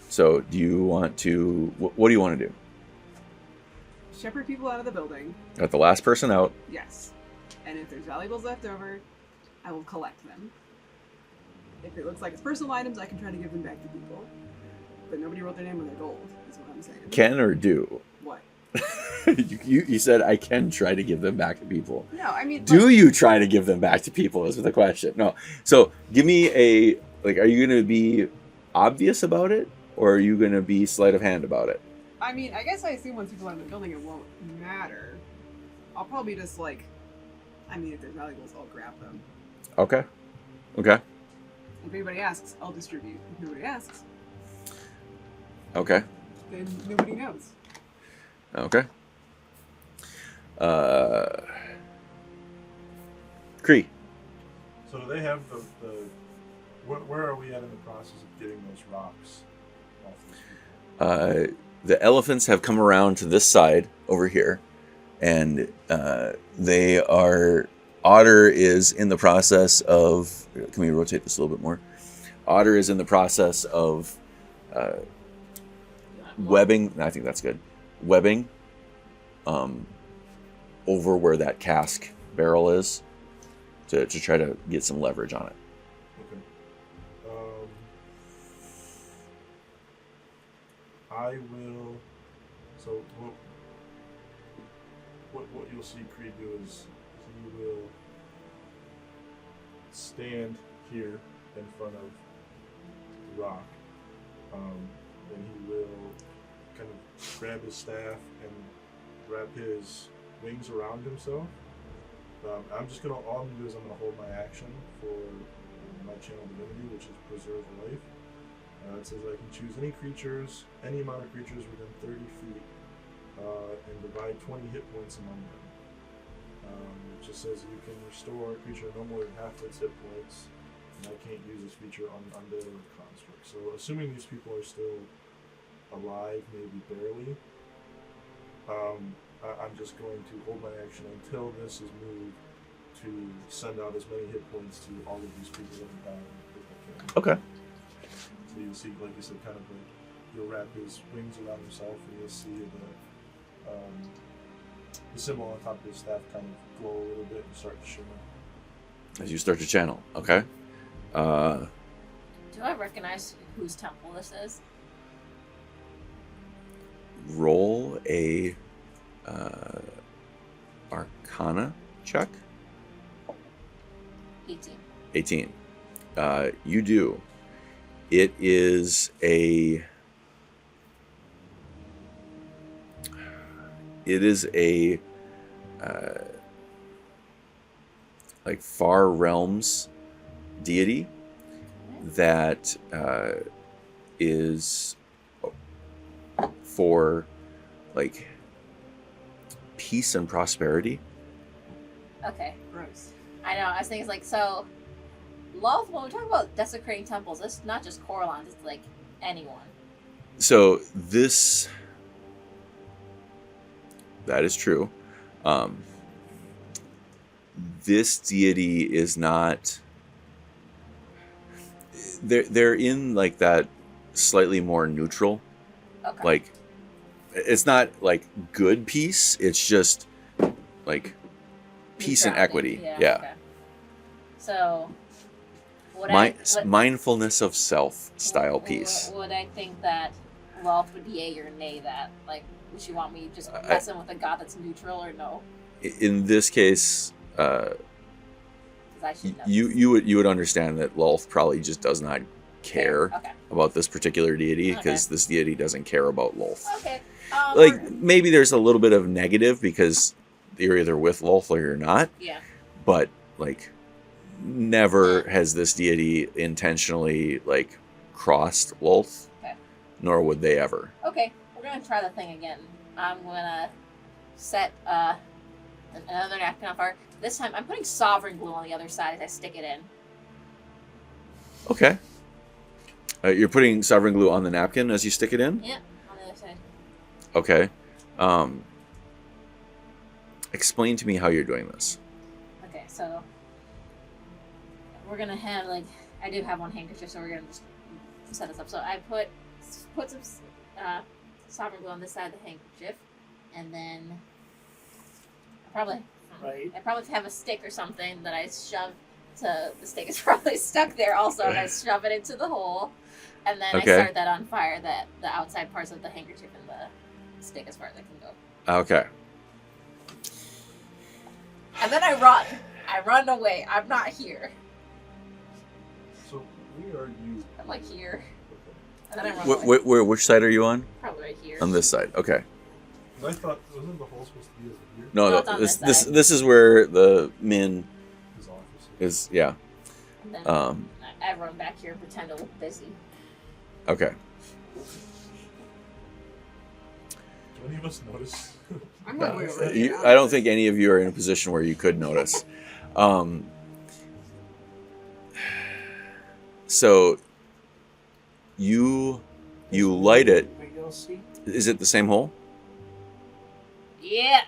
S2: So do you want to? What do you want to do?
S5: Shepherd people out of the building.
S2: Got the last person out.
S5: Yes. And if there's valuables left over, I will collect them. If it looks like it's personal items, I can try to give them back to people. But nobody wrote their name on their gold, is what I'm saying.
S2: Can or do?
S5: What?
S2: you said I can try to give them back to people.
S5: No, I mean...
S2: Do you try to give them back to people is the question. No. So give me a, like, are you going to be obvious about it? Or are you going to be sleight of hand about it?
S5: I mean, I guess I assume once people are in the building it won't matter. I'll probably just like... I mean, if there's valuables, I'll grab them.
S2: Okay. Okay.
S5: If anybody asks, I'll distribute. If nobody asks,
S2: Okay.
S5: then nobody knows.
S2: Okay. Kree.
S3: So do they have the where are we at in the process of getting those rocks off these people?
S2: The elephants have come around to this side over here, and they are. Otter is in the process of. Can we rotate this a little bit more? Otter is in the process of webbing. I think that's good. Webbing. Over where that cask barrel is, to try to get some leverage on it.
S3: Okay. I will. So what you'll see Kree do is he will stand here in front of the rock, and he will kind of grab his staff and wrap his wings around himself. I'm just gonna, all I'm gonna do is I'm gonna hold my action for my channel divinity, which is preserve life. It says I can choose any creatures, any amount of creatures within 30 feet, and divide 20 hit points among them. It just says you can restore a creature no more than half its hit points, and I can't use this feature on undead or construct. So assuming these people are still alive, maybe barely, I'm just going to hold my action until this is moved to send out as many hit points to all of these people that I'm down.
S2: Okay.
S3: So you'll see, like you said, kind of like he'll wrap his wings around himself, and you'll see the symbol on top of his staff kind of glow a little bit and start to shimmer.
S2: As you start to channel, okay.
S4: Do I recognize whose temple this is?
S2: Roll a Arcana check.
S4: 18.
S2: 18. You do. It is a. It is a. Like Far Realms deity that is for like peace and prosperity.
S4: Okay.
S5: Gross.
S4: I know. I was thinking, like, so, Loth, when we talk about desecrating temples, it's not just Corlons, it's like anyone.
S2: So this, that is true. This deity is not. They're in like that slightly more neutral.
S4: Okay.
S2: Like, it's not like good peace. It's just like peace and equity. Yeah.
S4: Okay. So, would
S2: Mindfulness of self style peace.
S4: Would I think that Loth would yay or nay that? Like, would you want me just messing with a god that's neutral or no?
S2: In this case,
S4: 'Cause I should know
S2: you would understand that Lolth probably just does not care
S4: Okay.
S2: about this particular deity because this deity doesn't care about Lolth.
S4: Okay.
S2: Like maybe there's a little bit of negative because you're either with Lolth or you're not.
S4: Yeah.
S2: But like, never has this deity intentionally like crossed Lolth,
S4: Okay.
S2: nor would they ever.
S4: Okay, we're gonna try the thing again. I'm gonna set another napkin on fire. This time, I'm putting sovereign glue on the other side as I stick it in.
S2: Okay. You're putting sovereign glue on the napkin as you stick it in?
S4: Yeah, on the other side.
S2: Okay. Explain to me how you're doing this.
S4: Okay, so we're gonna have like I do have one handkerchief, so we're gonna just set this up. So I put some sovereign glue on this side of the handkerchief, and then I probably have a stick or something that I shove to the stick is probably stuck there also, and I shove it into the hole, and then I start that on fire. That the outside parts of the handkerchief and the stick as far as I can go.
S2: Okay.
S4: And then I run. I run away. I'm not here.
S3: So where are you?
S4: I'm like here.
S3: Okay.
S4: And then I run away.
S2: Which side are you on?
S4: Probably right here.
S2: On this side. Okay.
S3: I thought, wasn't the hole supposed to be over here?
S2: No,
S4: it's on
S2: this is where the Min
S3: His office.
S2: is. Yeah.
S4: And then I run back here and pretend to look busy.
S2: Okay.
S3: any of us notice?
S5: I'm gonna wait over
S2: You,
S5: here.
S2: I don't think any of you are in a position where you could notice. So you light it.
S1: Anybody else see?
S2: Is it the same hole?
S4: Yeah.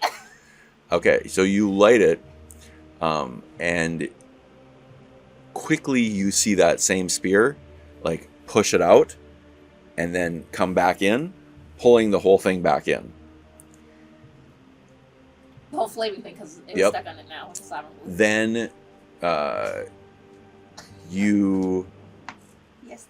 S2: Okay, so you light it, and quickly you see that same spear, like push it out, and then come back in, pulling the whole thing back in.
S4: The whole flaming thing, because it's
S2: Yep.
S4: stuck on it now. So I don't move.
S2: Then you
S4: Yes.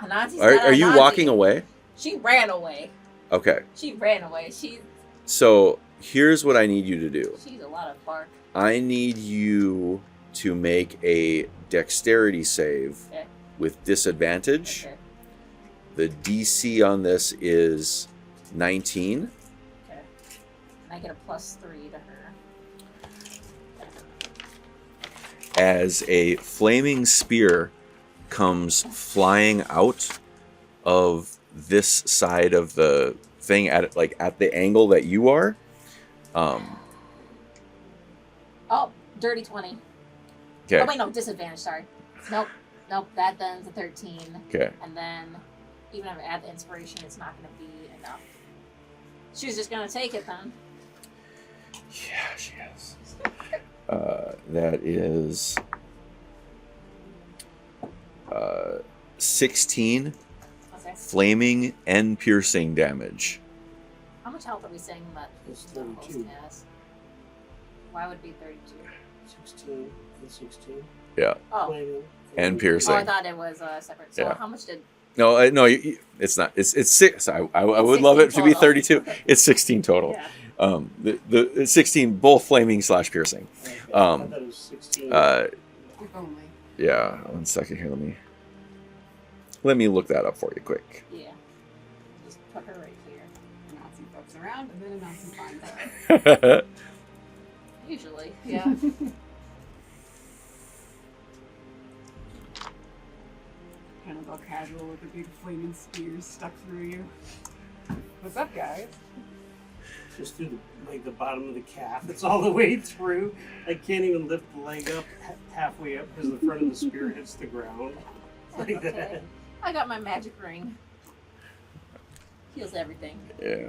S4: Anansi's not
S2: are you
S4: Anansi.
S2: walking away?
S4: She ran away.
S2: Okay,
S4: She ran away.
S2: so here's what I need you to do.
S4: She's a lot of bark.
S2: I need you to make a dexterity save
S4: Okay.
S2: with disadvantage.
S4: Okay.
S2: The DC on this is 19.
S4: Okay. And I get a +3 to her.
S2: As a flaming spear comes flying out of this side of the thing at the angle that you are.
S4: Oh, dirty 20.
S2: Okay.
S4: Oh wait, no, disadvantage. Sorry. Nope. That then's a 13.
S2: Okay.
S4: And then, even if I add the inspiration, it's not going to be enough. She was just going to take it then.
S2: Yeah, she is. That is 16
S4: Okay.
S2: flaming and piercing damage.
S4: How much health are we saying that
S1: It's
S4: the host
S1: 32.
S4: has? Why would it be 32?
S1: 16 and 16.
S2: Yeah.
S4: Oh.
S1: Flaming.
S2: And
S4: Oh,
S2: piercing.
S4: I thought it was separate. So
S2: Yeah.
S4: how much did...
S2: No, no, it's not. It's 6. I would love it to be
S4: total.
S2: 32. It's 16 total.
S4: Yeah.
S2: The 16 both flaming / piercing.
S1: Okay, I thought it was 16.
S5: If only.
S2: Yeah. 1 second here. Let me look that up for you quick.
S4: Yeah. Just put her right here.
S5: Nazi fucks around and then a Nazi finds out.
S4: Usually. Yeah.
S5: Kind of all casual with a big flaming spear stuck through you. What's up, guys?
S1: Just through the bottom of the calf. It's all the way through. I can't even lift the leg up halfway up because the front of the spear hits the ground. Like
S4: Okay.
S1: that.
S4: I got my magic ring. Heals everything.
S2: Yeah.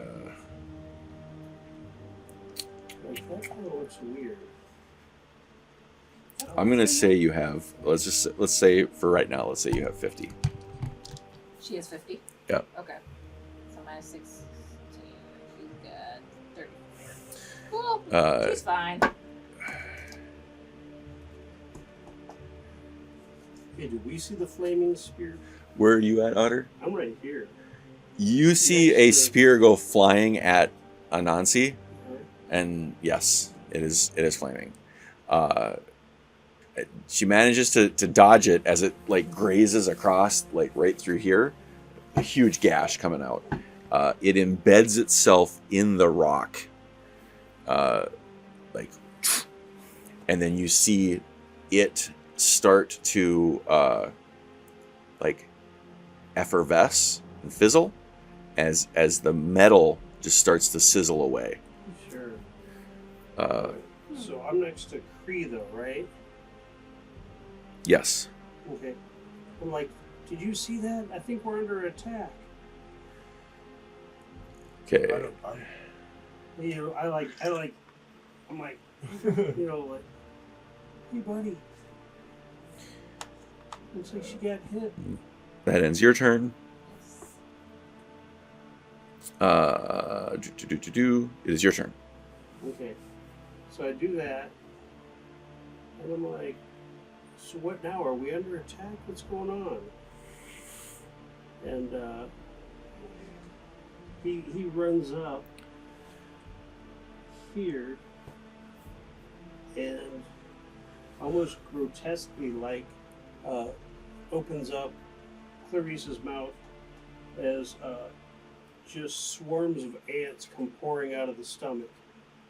S1: Like, that kind of looks weird.
S2: I'm gonna say you have. Let's say for right now. Let's say you have 50.
S4: She has 50?
S2: Yeah.
S4: Okay. So minus 16. She's got 30. Cool. She's fine.
S1: Okay, do we see the flaming spear?
S2: Where are you at, Otter?
S1: I'm right here.
S2: You see a spear go flying at Anansi, and yes, it is flaming. She manages to dodge it as it like grazes across like right through here, a huge gash coming out. It embeds itself in the rock, like, and then you see it start to like effervesce and fizzle as the metal just starts to sizzle away.
S1: Sure.
S2: Uh,
S1: So I'm next to Kree though, right?
S2: yes.
S1: Okay. I'm like, did you see that? I think we're under attack.
S2: Okay.
S1: You know, I'm like, you know, like, hey buddy. Looks like she got hit.
S2: That ends your turn. It is your turn.
S1: Okay. So I do that. And I'm like, so what now? Are we under attack? What's going on? And he runs up here and almost grotesquely opens up Clarice's mouth as just swarms of ants come pouring out of the stomach.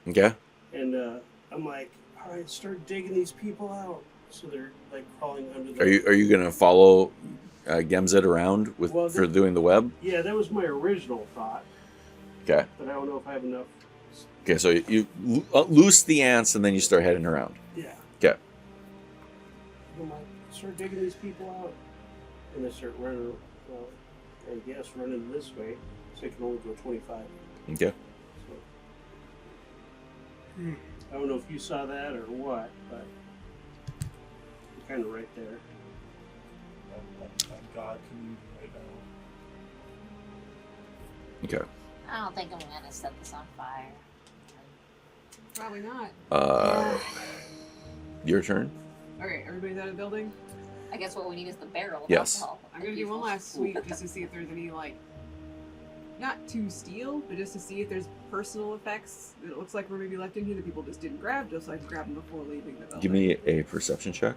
S2: Okay.
S1: And I'm like, all right, start digging these people out. So they're like crawling under the.
S2: Are you gonna follow Gemzet around
S1: Well,
S2: for doing the web?
S1: Yeah, that was my original thought,
S2: Okay.
S1: but I don't know if I have enough.
S2: Okay, so you loose the ants and then you start heading around.
S1: Yeah.
S2: Okay.
S1: I'm like, start digging these people out, and they start running. Well, I guess running this way, so I can only go 25.
S2: Okay.
S1: So, I don't know if you saw that or what, but I'm kind of right there.
S3: I'm God communion right now.
S2: Okay.
S4: I don't think I'm gonna set this on fire.
S5: Probably not.
S2: Your turn.
S5: Okay, everybody's out of the building.
S4: I guess what we need is the barrel of
S2: Yes.
S4: alcohol.
S5: I'm gonna do one last sweep just to see if there's any, like, not to steal, but just to see if there's personal effects that it looks like were maybe left in here that people just didn't grab, just so I can grab them before leaving the building.
S2: Give me a perception check.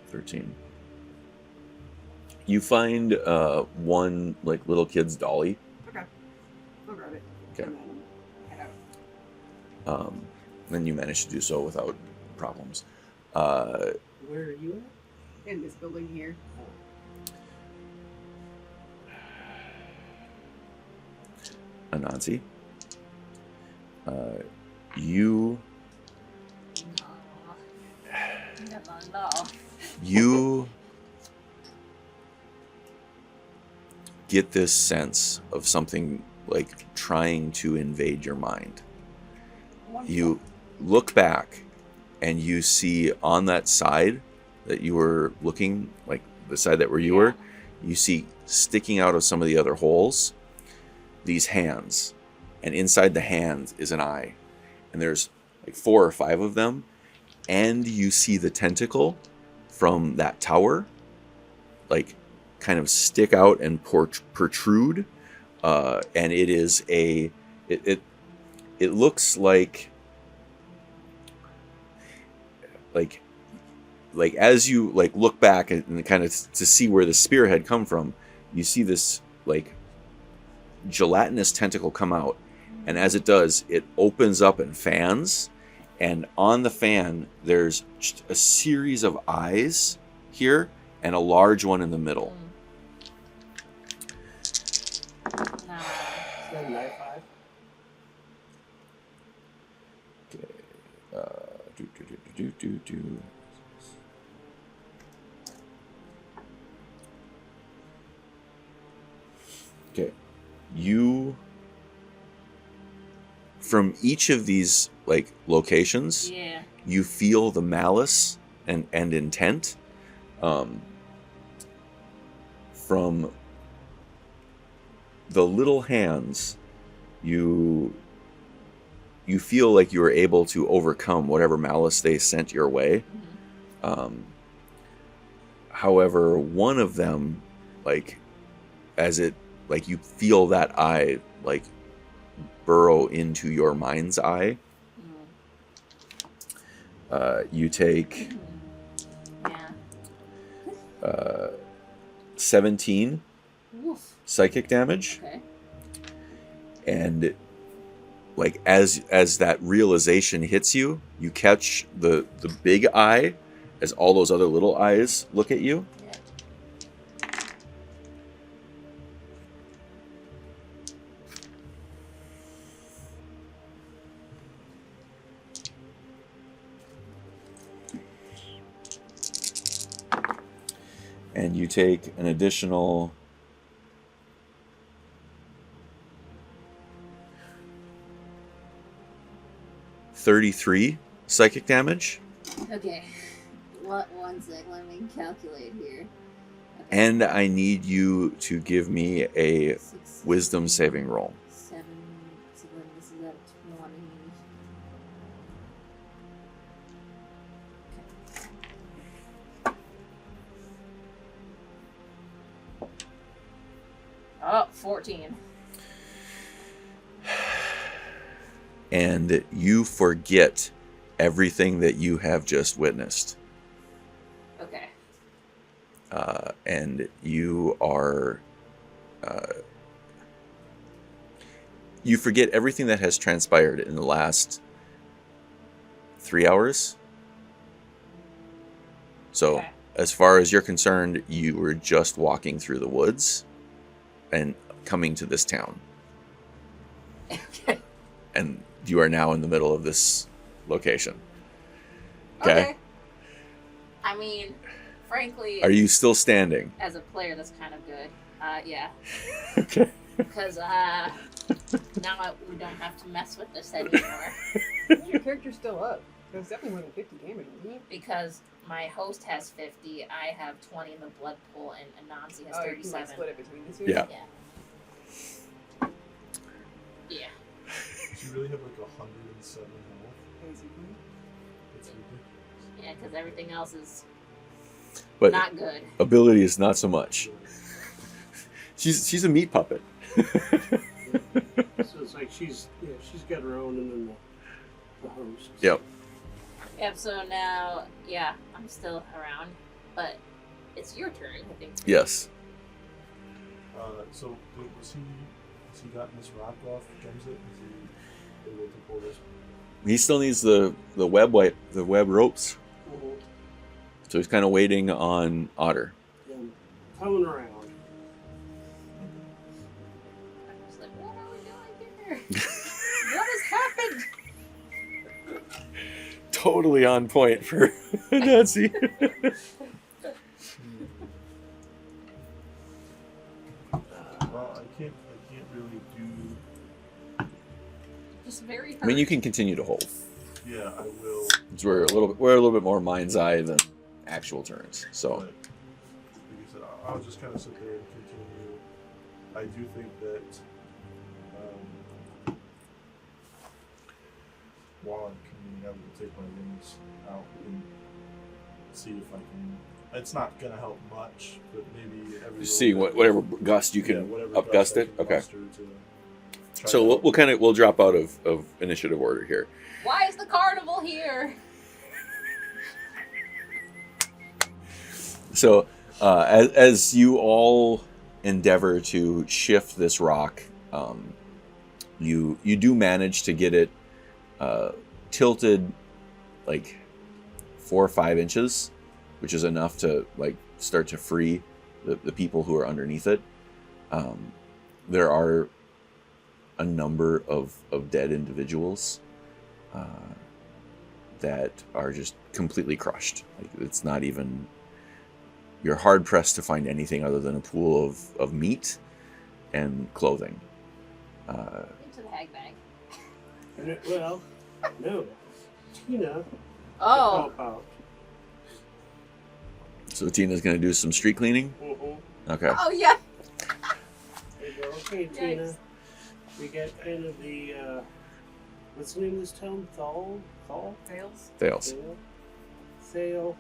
S2: 13. You find one like little kid's dolly.
S5: Okay. I'll grab it.
S2: Okay.
S5: And then head out.
S2: Then you manage to do so without problems.
S1: Where are you
S5: In this building here.
S2: Anansi. You
S4: No.
S2: you get this sense of something like trying to invade your mind. You look back and you see on that side that you were looking, like the side that where you were, you see sticking out of some of the other holes these hands, and inside the hands is an eye, and there's like 4 or 5 of them, and you see the tentacle from that tower like kind of stick out and protrude, and it is it looks like as you like look back and kind of to see where the spear had come from, you see this like gelatinous tentacle come out, and as it does, it opens up and fans, and on the fan there's just a series of eyes here and a large one in the middle.
S4: No.
S1: Is that a knife eye?
S2: Do. Okay, you from each of these like locations,
S4: Yeah.
S2: you feel the malice and intent. From the little hands, you feel like you were able to overcome whatever malice they sent your way. However, one of them, like, as it, like, you feel that eye, like, burrow into your mind's eye. You take
S4: Yeah.
S2: 17
S4: Woof.
S2: psychic damage.
S4: Okay.
S2: And like as that realization hits you, you catch the big eye as all those other little eyes look at you.
S4: Yeah.
S2: And you take an additional 33 psychic damage.
S4: Okay. One sec. Let me calculate here. Okay.
S2: And I need you to give me a
S4: 6,
S2: wisdom saving roll.
S4: 7. So then this is at 20. Oh, 14.
S2: And you forget everything that you have just witnessed.
S4: Okay.
S2: And you are you forget everything that has transpired in the last 3 hours. So,
S4: Okay.
S2: as far as you're concerned, you were just walking through the woods and coming to this town.
S4: Okay.
S2: And you are now in the middle of this location. Okay?
S4: I mean, frankly,
S2: Are you still standing?
S4: as a player, that's kind of good. Yeah.
S2: Okay.
S4: Because now we don't have to mess with this anymore.
S5: Is your character still up? There's definitely more than 50 damage, isn't it?
S4: Because my host has 50, I have 20 in the blood pool, and Anansi has
S5: Oh, you can
S4: 37.
S5: like split it between the two?
S2: Yeah.
S4: Yeah.
S3: You really have like 107 health.
S5: Basically.
S3: It's ridiculous.
S4: Yeah, because everything else is
S2: But
S4: not good.
S2: ability is not so much. She's a meat puppet.
S1: So it's like she's got her own, and then the host.
S2: Yep.
S4: Yep, so now, yeah, I'm still around, but it's your turn, I think.
S2: Yes.
S3: So has he gotten this rock off Gemsit? Is he able to pull this?
S2: He still needs the web ropes.
S1: Mhm.
S2: So he's kind of waiting on Otter.
S1: Yeah, coming around.
S4: I'm just like, what are we doing here? What has happened?
S2: Totally on point for Nancy.
S3: Well, I can't really do.
S4: Just very hurt.
S2: I mean, you can continue to hold.
S3: Yeah, I will.
S2: 'Cause we're a little bit more mind's eye than actual turns. So
S3: But, like I said, I'll just kind of sit there and continue. I do think that while I'm coming, I will take my wings out and see if I can. It's not gonna help much, but maybe every
S2: just see
S3: little bit-
S2: whatever gust you can
S3: whatever
S2: up gust
S3: I
S2: it.
S3: can
S2: Okay.
S3: muster to try
S2: So
S3: to-
S2: we'll drop out of initiative order here.
S4: Why is the carnival here?
S2: So as you all endeavor to shift this rock, you do manage to get it tilted like 4 or 5 inches, which is enough to like start to free the people who are underneath it. There are a number of dead individuals that are just completely crushed. Like, it's not even. You're hard pressed to find anything other than a pool of meat and clothing.
S4: Into the hag bag.
S1: Well, no. Tina.
S4: Oh.
S1: Help out.
S2: So Tina's going to do some street cleaning?
S1: Mhm.
S2: Okay.
S4: Oh, yeah.
S1: There you go. Okay, Tina. We got kind of the what's the name of this town? Thal?
S5: Fails.
S2: Fails.
S1: Sale.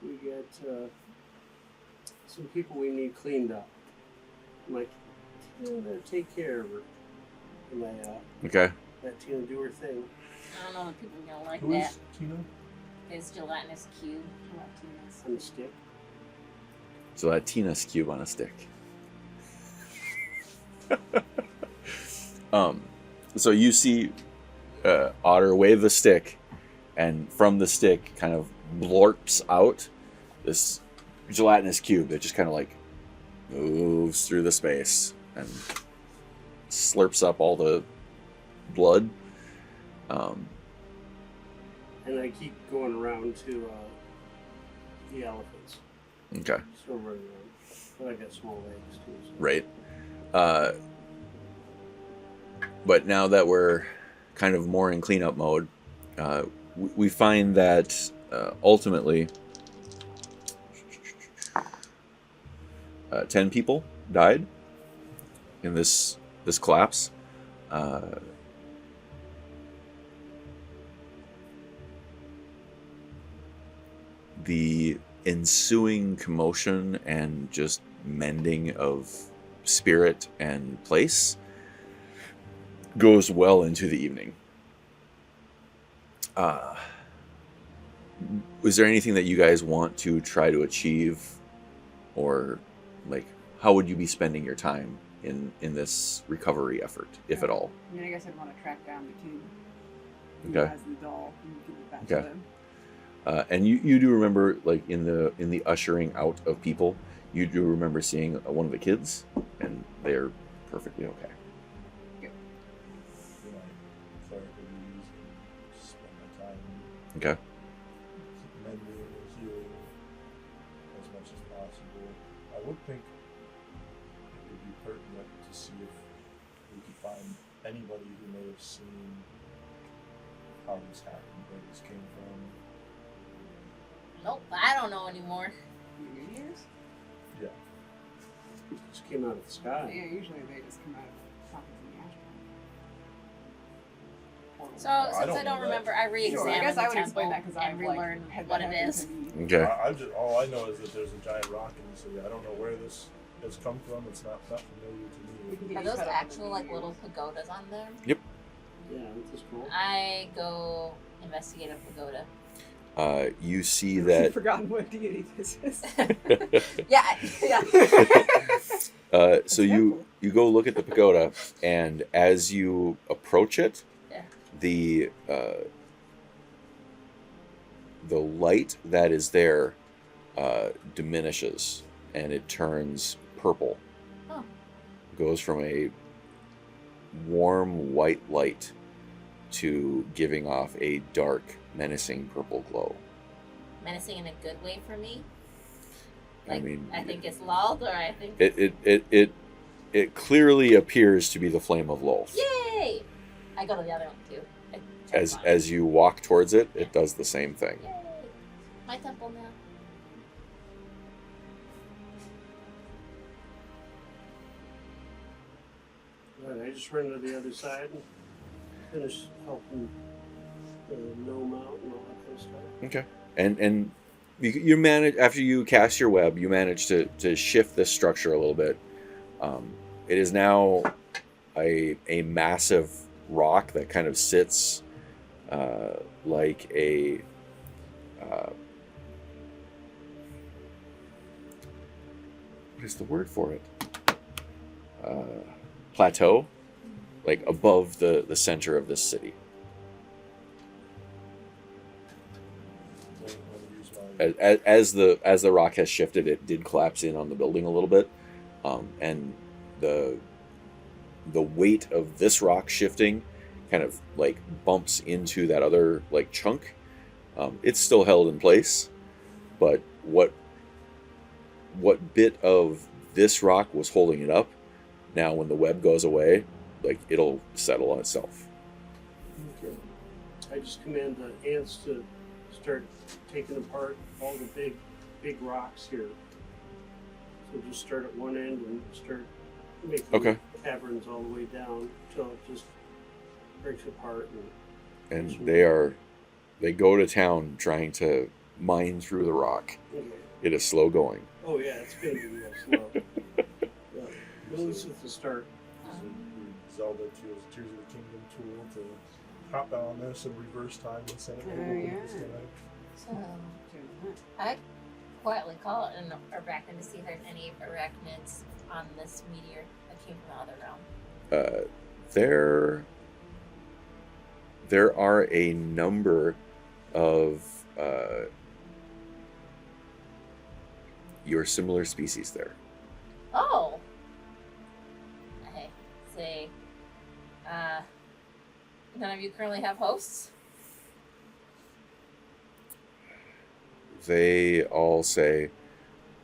S1: We got some people we need cleaned up. I'm like, Tina, take care of her. And I
S2: Okay.
S1: let Tina do her thing.
S4: I don't know if people are going to like
S3: Who
S4: that.
S3: is Tina?
S4: His gelatinous cube.
S1: On the stick.
S2: So that Tina's cube on a stick. So you see Otter wave the stick, and from the stick kind of blorps out this gelatinous cube that just kind of like moves through the space and slurps up all the blood.
S1: And I keep going around to the elephants.
S2: Okay.
S1: Still running around. But I got small legs too. So.
S2: Right. But now that we're kind of more in cleanup mode, we find that ultimately 10 people died in this collapse. The ensuing commotion and just mending of spirit and place goes well into the evening. Is there anything that you guys want to try to achieve, or like how would you be spending your time in this recovery effort, if at all?
S5: I mean, I guess I'd want to track down the king who
S2: Okay.
S5: has the doll and give it back
S2: Okay.
S5: to them.
S2: And you do remember, like, in the ushering out of people, you do remember seeing one of the kids, and they're perfectly okay.
S3: You know, clerical duties and spend my time
S2: Okay.
S3: mending and healing as much as possible. I would think it would be pertinent to see if we could find anybody who may have seen how this happened, where this came from.
S4: Nope, I don't know anymore.
S5: Years?
S3: Yeah.
S1: Just came out of the
S5: Yeah,
S1: sky.
S5: usually they just come out of pockets in the astral.
S4: So
S3: I
S4: since
S3: don't
S4: I don't
S3: know that.
S4: remember, I re-examined
S5: Sure, I guess
S4: the
S5: I would
S4: temple
S5: explain that because
S4: and
S5: I've like,
S4: relearned
S5: had
S4: what
S5: that
S4: it
S5: happen
S4: is.
S5: to me.
S2: Okay.
S3: I'm just, all I know is that there's a giant rock in the city. I don't know where this has come from. It's not familiar to
S5: We can
S3: me.
S5: get
S4: Are
S5: you
S4: those
S5: set up in
S4: actual
S5: the
S4: like
S5: years.
S4: little pagodas on there?
S1: Yeah, this is cool.
S4: I go investigate a pagoda.
S2: You see
S5: I've
S2: that
S5: forgotten what deity this is.
S4: Yeah, yeah.
S2: so you go look at the pagoda, and as you approach it,
S4: Yeah.
S2: the light that is there diminishes, and it turns purple.
S4: Oh.
S2: Goes from a warm white light to giving off a dark, menacing purple glow.
S4: Menacing in a good way for me.
S2: I
S4: Like,
S2: mean,
S4: I think it's lulled, or I think.
S2: it clearly appears to be the flame of Lolth.
S4: Yay! I go to the other one too. I check
S2: As
S4: mine.
S2: as you walk towards it, it does the same thing.
S4: Yay! My temple now.
S1: Right, I just ran to the other side and finished helping the gnome out and all that kind of stuff.
S2: Okay. And you manage, after you cast your web, you manage to shift this structure a little bit. It is now a massive rock that kind of sits like a what is the word for it? Plateau, like above the center of this city.
S3: I'm gonna use my
S2: As the rock has shifted, it did collapse in on the building a little bit, and the weight of this rock shifting kind of like bumps into that other like chunk. It's still held in place, but what bit of this rock was holding it up, now when the web goes away, like it'll settle on itself.
S1: Okay. I just command the ants to start taking apart all the big rocks here. So just start at one end and start making
S2: Okay.
S1: caverns all the way down until it just breaks apart.
S2: And they go to town trying to mine through the rock.
S1: Okay.
S2: It is slow going.
S1: Oh yeah, it's gonna be real slow. Yeah. At least at the start.
S3: use the Zelda Tears of the Kingdom tool to hop on this and reverse time and send it
S5: Oh,
S3: over
S5: yeah.
S3: this guy.
S4: So I quietly call it an arachnid to see if there's any arachnids on this meteor that came from the other realm.
S2: There are a number of your similar species there.
S4: Oh. I say, none of you currently have hosts?
S2: They all say,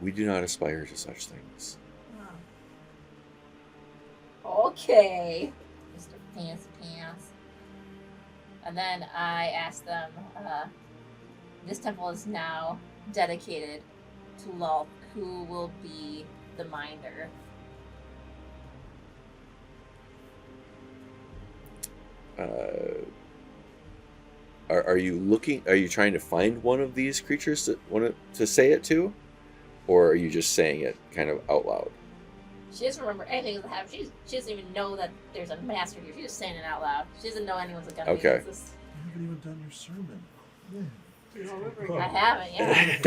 S2: "We do not aspire to such things."
S4: Okay, Mr. Fancy Pants. And then I asked them, this temple is now dedicated to Lolth. Who will be the minder?
S2: Are you looking? Are you trying to find one of these creatures to say it to, or are you just saying it kind of out loud?
S4: She doesn't remember anything that happened. She doesn't even know that there's a master here. She's just saying it out loud. She doesn't know anyone's gonna be
S2: Okay.
S4: against this.
S3: You haven't even done your sermon. Yeah.
S4: I haven't, yeah.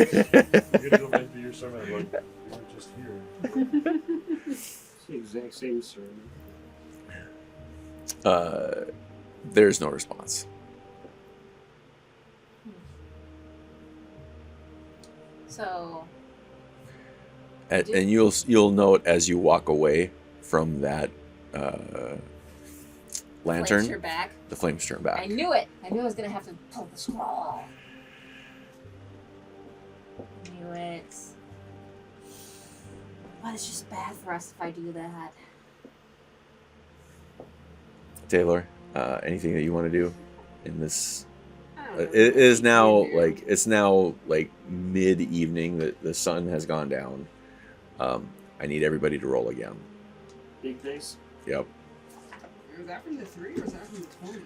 S3: You're gonna go back to your sermon like, you were just here.
S1: It's the exact same sermon.
S2: There's no response.
S4: So,
S2: And you'll note as you walk away from that lantern,
S4: flames your back.
S2: the flames turn back.
S4: I knew it. I knew I was gonna have to pull the scroll. I knew it. But it's just bad for us if I do that.
S2: Taylor, anything that you want to do in this?
S5: I don't know.
S2: It is now
S5: Yeah.
S2: like mid-evening. The sun has gone down. I need everybody to roll again.
S1: Big dice.
S2: Yep,
S5: Was that from the 3 or was that from the 20?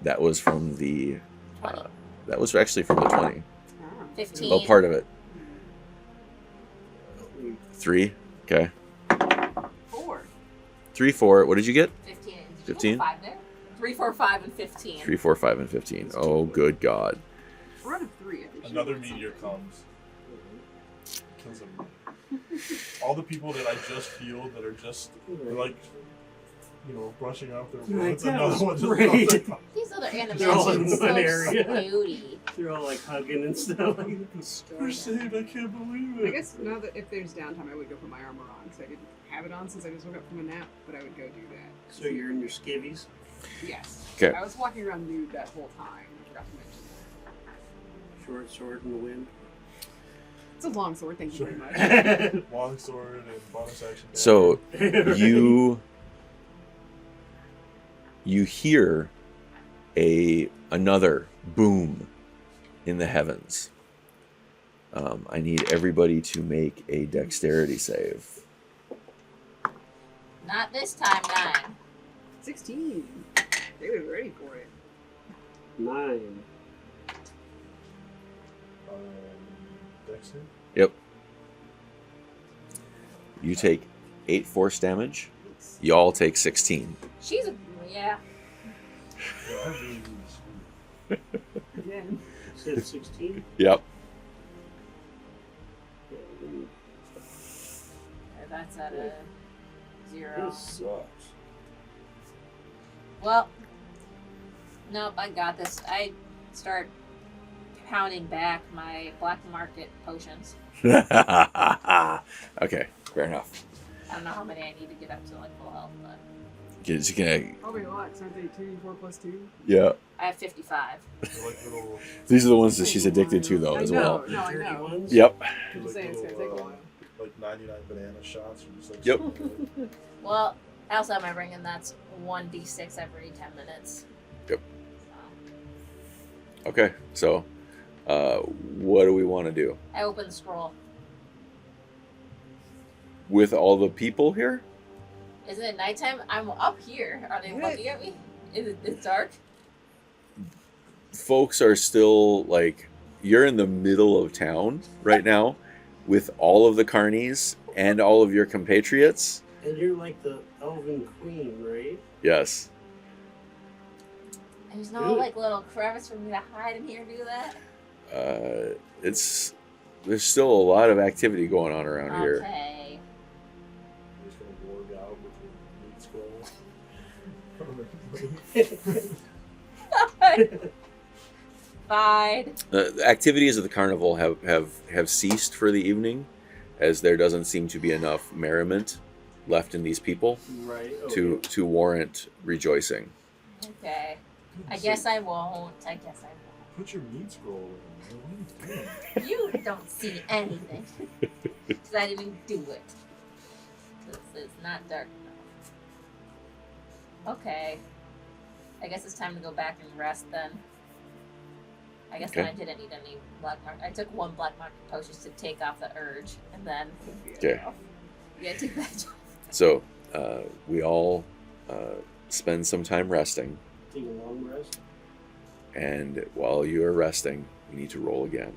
S2: that was from the. That was actually from the 20.
S5: Ah.
S4: 15.
S2: Well, part of it. 3. Okay.
S5: 4.
S2: 3, 4. What did you get?
S4: 15. Did you
S2: 15?
S4: put 5 there? 3, 4, 5, and 15.
S2: 3, 4, 5, and 15. Oh, good God.
S5: We're out of 3. I think.
S3: Another meteor comes. Kills everybody. All the people that I just healed that are just like, brushing off their
S1: Like,
S3: wounds.
S1: that
S3: Another
S1: was
S3: one just
S1: great.
S3: comes like,
S4: These other
S1: They're all in
S4: animations
S1: one
S4: so
S1: area.
S4: snooty.
S1: They're all like hugging and stuff. Like,
S3: we're saved, I can't believe it.
S5: I guess now that if there's downtime, I would go put my armor on because I didn't have it on since I just woke up from a nap. But I would go do that.
S1: so you're in your skivvies.
S5: Yes.
S2: 'Kay.
S5: I was walking around nude that whole time. I forgot to mention that.
S1: Short sword in the wind.
S5: It's a long sword. Thank you very much.
S3: Long sword and bonus action.
S2: So you hear another boom in the heavens. I need everybody to make a dexterity save.
S4: Not this time, 9.
S5: 16. They were ready for it.
S1: 9.
S3: Dexter?
S2: Yep. You take 8 force damage. Y'all take 16.
S4: She's a. Yeah.
S3: Yeah, I really need this.
S5: Again.
S1: Said 16.
S2: Yep.
S4: That's at a 0.
S1: This sucks.
S4: Well, nope, I got this. I start pounding back my black market potions.
S2: Okay, fair enough.
S4: I don't know how many I need to get up to like full health, but
S2: Just gonna,
S5: Probably a lot. 'Cause aren't they 2, 4 plus 2?
S2: yeah.
S4: I have 55.
S3: They're like little,
S2: These are the ones that she's addicted to, though,
S5: I
S2: as
S5: know.
S2: well.
S5: No, I
S1: Dirty
S5: know.
S1: ones.
S2: Yep.
S5: I'm
S3: they're
S5: just saying it's gonna take a while.
S3: like 99 banana shots. Or just like
S2: Yep.
S4: Well, I also have my ring, and that's 1d6 every 10 minutes.
S2: Yep.
S4: So,
S2: Okay, so what do we want to do
S4: I open the scroll.
S2: with all the people here?
S4: Isn't it nighttime? I'm up here. Are they looking at me? Is it it's dark?
S2: Folks are still like, you're in the middle of town right now with all of the carnies and all of your compatriots.
S1: And you're like the elven queen, right?
S2: Yes.
S4: There's no
S1: Good.
S4: like little crevice for me to hide in here and do that.
S2: There's still a lot of activity going on around here.
S4: Okay.
S3: You're just gonna warg out with your meat scroll.
S4: Fine.
S2: The activities of the carnival have ceased for the evening, as there doesn't seem to be enough merriment left in these people
S1: Right.
S2: to warrant rejoicing.
S4: Okay. I guess I won't.
S3: Put your meat scroll in. What are you doing?
S4: You don't see anything. Because I didn't do it. It's not dark enough. Okay. I guess it's time to go back and rest then. I guess then I didn't need any black mark. I took 1 black market potion to take off the urge, and then
S2: Okay.
S4: yeah, take that off.
S2: So we all spend some time resting,
S1: Take a long rest.
S2: and while you are resting, you need to roll again.